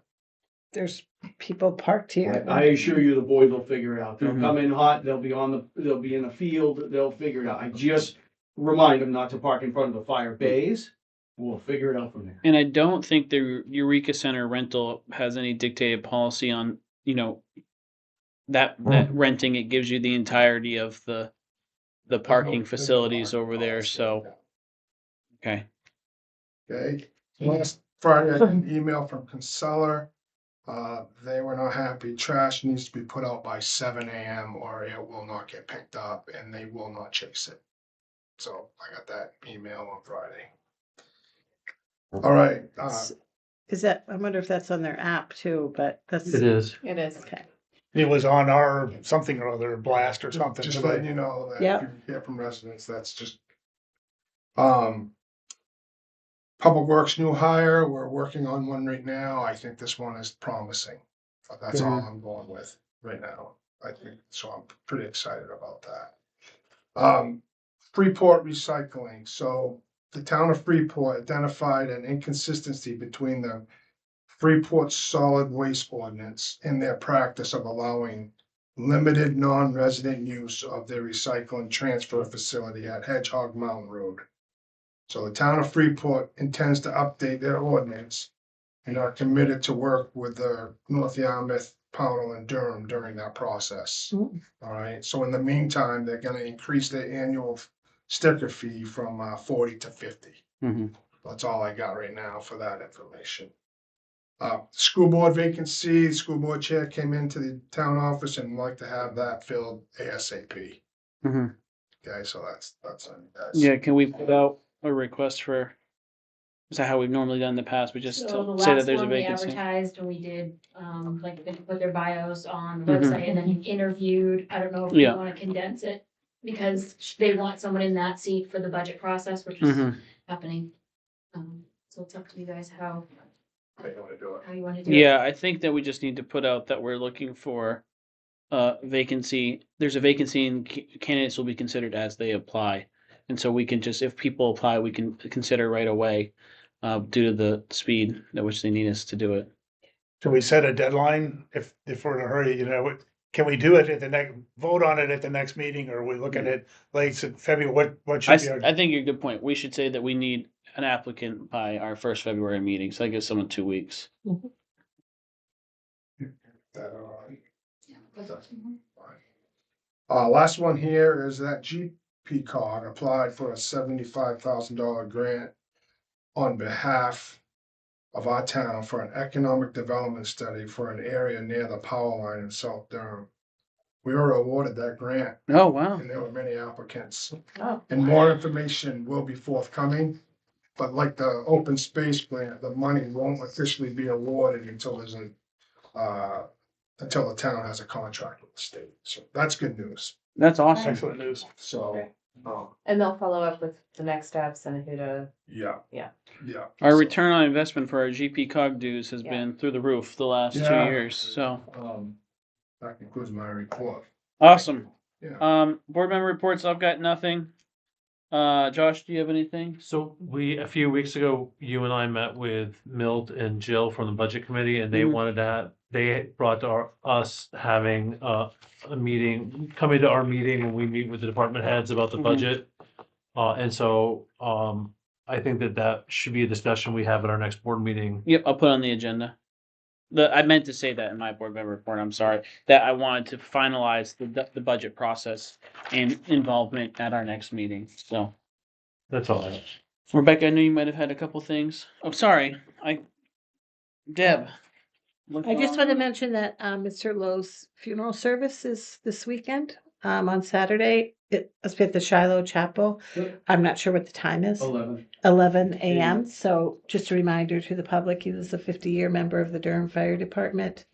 there's people parked here. I assure you, the boys will figure it out. They'll come in hot, they'll be in the field, they'll figure it out. I just remind them not to park in front of the fire bays. We'll figure it out from there. And I don't think the Eureka Center rental has any dictated policy on, that renting. It gives you the entirety of the parking facilities over there. So, okay. okay? Last Friday, I got an email from Consular. They were not happy. Trash needs to be put out by 7 AM or it will not get picked up and they will not chase it. So I got that email on Friday. All right, Is that, I wonder if that's on their app too, but that's. It is. It is. Okay. it was on our something or other blast or something. just today. letting you know that Yeah. if you hear from residents, that's just. Public Works new hire, we're working on one right now. I think this one is promising. That's all I'm going with right now. I think, so I'm pretty excited about that. Freeport recycling. So the town of Freeport identified an inconsistency between the Freeport solid waste ordinance and their practice of allowing limited non-resident use of their recycling transfer facility at Hedgehog Mountain Road. So the town of Freeport intends to update their ordinance and are committed to work with the North Yarmouth, Pownell and Durham during that process. All right, so in the meantime, they're gonna increase their annual sticker fee from 40 to 50. Mhm. That's all I got right now for that information. School board vacancy, school board chair came into the town office and would like to have that filled ASAP. Mhm. Okay, so that's on you guys. Yeah, can we put out a request for, is that how we've normally done in the past? We just So the say that last there's a one we vacancy? advertised and we did, like, they put their bios on the Mhm. website and then interviewed. I don't know if Yeah. you wanna condense it. Because they want someone in that seat for the budget process, which is Mhm. happening. So it's up to you guys how How you wanna do it? you wanna do it. Yeah, I think that we just need to put out that we're looking for vacancy. There's a vacancy and candidates will be considered as they apply. And so we can just, if people apply, we can consider right away due to the speed at which they need us to do it. Can we set a deadline if we're in a hurry, can we do it at the next, vote on it at the next meeting, or are we looking at late February, what should be our? I think you're a good point. We should say that we need an applicant by our first February meeting. So that gives someone 2 weeks. That all right? Last one here is that GP cog applied for a $75,000 grant on behalf of our town for an economic development study for an area near the power line in South Durham. We were awarded that grant Oh, wow. and there were many applicants. Oh. And more information will be forthcoming. But like the open space grant, the money won't officially be awarded until there's until the town has a contract with the state. So that's good news. That's awesome. Excellent news. So, And they'll follow up with the next steps and who to, yeah, yeah. yeah. Our So, return on investment for our GP cog dues has Yeah. been through the roof the last 2 Yeah. years. So That concludes my report. awesome. Yeah. Board member reports, I've got nothing. Josh, do you have anything? So a few weeks ago, you and I met with Milt and Jill from the budget committee and they Mhm. wanted to, they brought to us having a meeting, coming to our meeting when we meet with the department heads about the Mhm. budget. And so, I think that should be a discussion we have at our next board meeting. Yep, I'll put it on the agenda. I meant to say that in my board member report, I'm sorry, that I wanted to finalize the budget process and involvement at our next meeting, so. That's all I have. Rebecca, I knew you might have had a couple things. Oh, sorry, Deb. I just want to mention that Mr. Lowe's funeral service is this weekend on Saturday. It must be at the Shiloh Chapel. I'm not sure what the time is. 11 a.m. So just a reminder to the public, he was a 50-year member of the Durham Fire Department.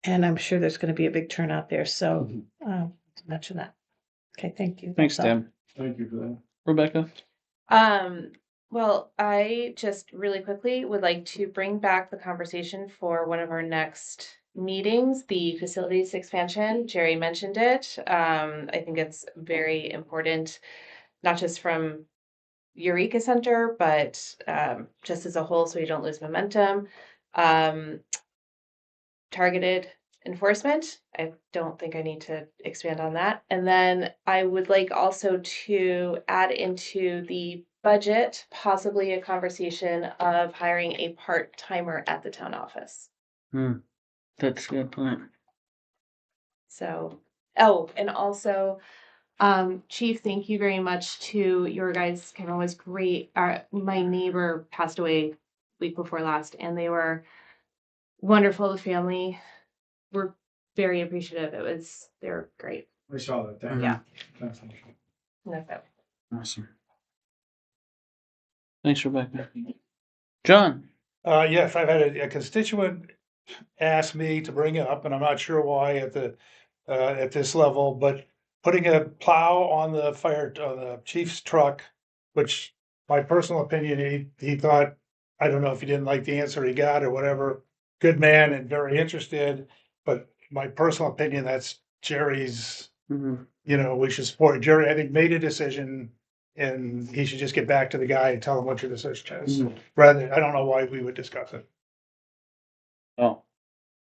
And I'm sure there's going to be a big turnout there. So mention that. Okay, thank you. Thanks, That's all. Deb. Thank you for that. Rebecca? Well, I just really quickly would like to bring back the conversation for one of our next meetings, the facilities expansion. Jerry mentioned it. I think it's very important, not just from Eureka Center, but just as a whole, so you don't lose momentum. Targeted enforcement. I don't think I need to expand on that. And then I would like also to add into the budget, possibly a conversation of hiring a part-timer at the town office. That's a good point. So, and also, Chief, thank you very much to your guys. Kevin was great. My neighbor passed away week before last, and they were wonderful. The family were very appreciative. They're great. I saw that. Thank you. Yeah. Thanks. Okay. Awesome. Thanks, Rebecca. John? Yes, I've had a constituent ask me to bring it up, and I'm not sure why at this level, but putting a plow on the chief's truck, which my personal opinion, he thought, I don't know if he didn't like the answer he got or whatever, good man and very interested, but my personal opinion, that's Jerry's, we should support Jerry. I think made a decision and he should just get back to the guy and tell him what your decision is. Rather, I don't know why we would discuss it. Oh,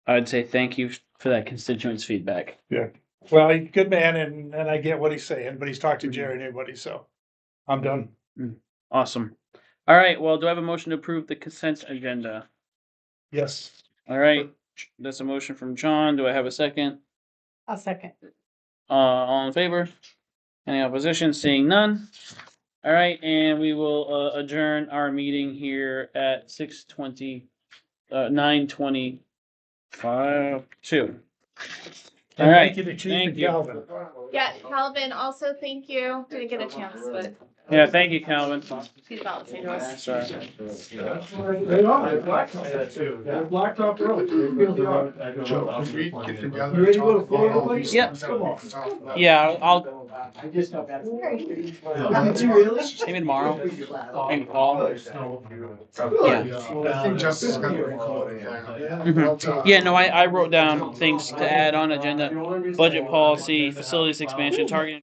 I would say thank you for that constituent's feedback. Yeah. Well, he's a good man and I get what he's saying, but he's talked to Jerry and everybody, so I'm done. Awesome. All right, well, do I have a motion to approve the consent agenda? Yes. All right, that's a motion from John. Do I have a second? I'll second. All in favor? Any opposition? Seeing none. All right, and we will adjourn our meeting here at 9:25. All right, Thank you to Chief thank and you. Calvin. Yeah, Calvin, also thank you. Didn't get a chance, but Yeah, thank you, Calvin. he's about listening to us. Sorry. They are, they're blacktop. They're blacktop roads, they really are. Joe, can we get together? You ready to and go to talk Florida, about all please? these Yep. things that we can talk about? Yeah, I'll I just know that. Did you really? maybe tomorrow. Maybe call. Yeah. I think Justin's gonna recall it. Mhm. Yeah, no, I wrote down things to add on agenda, budget policy, facilities expansion, targeting.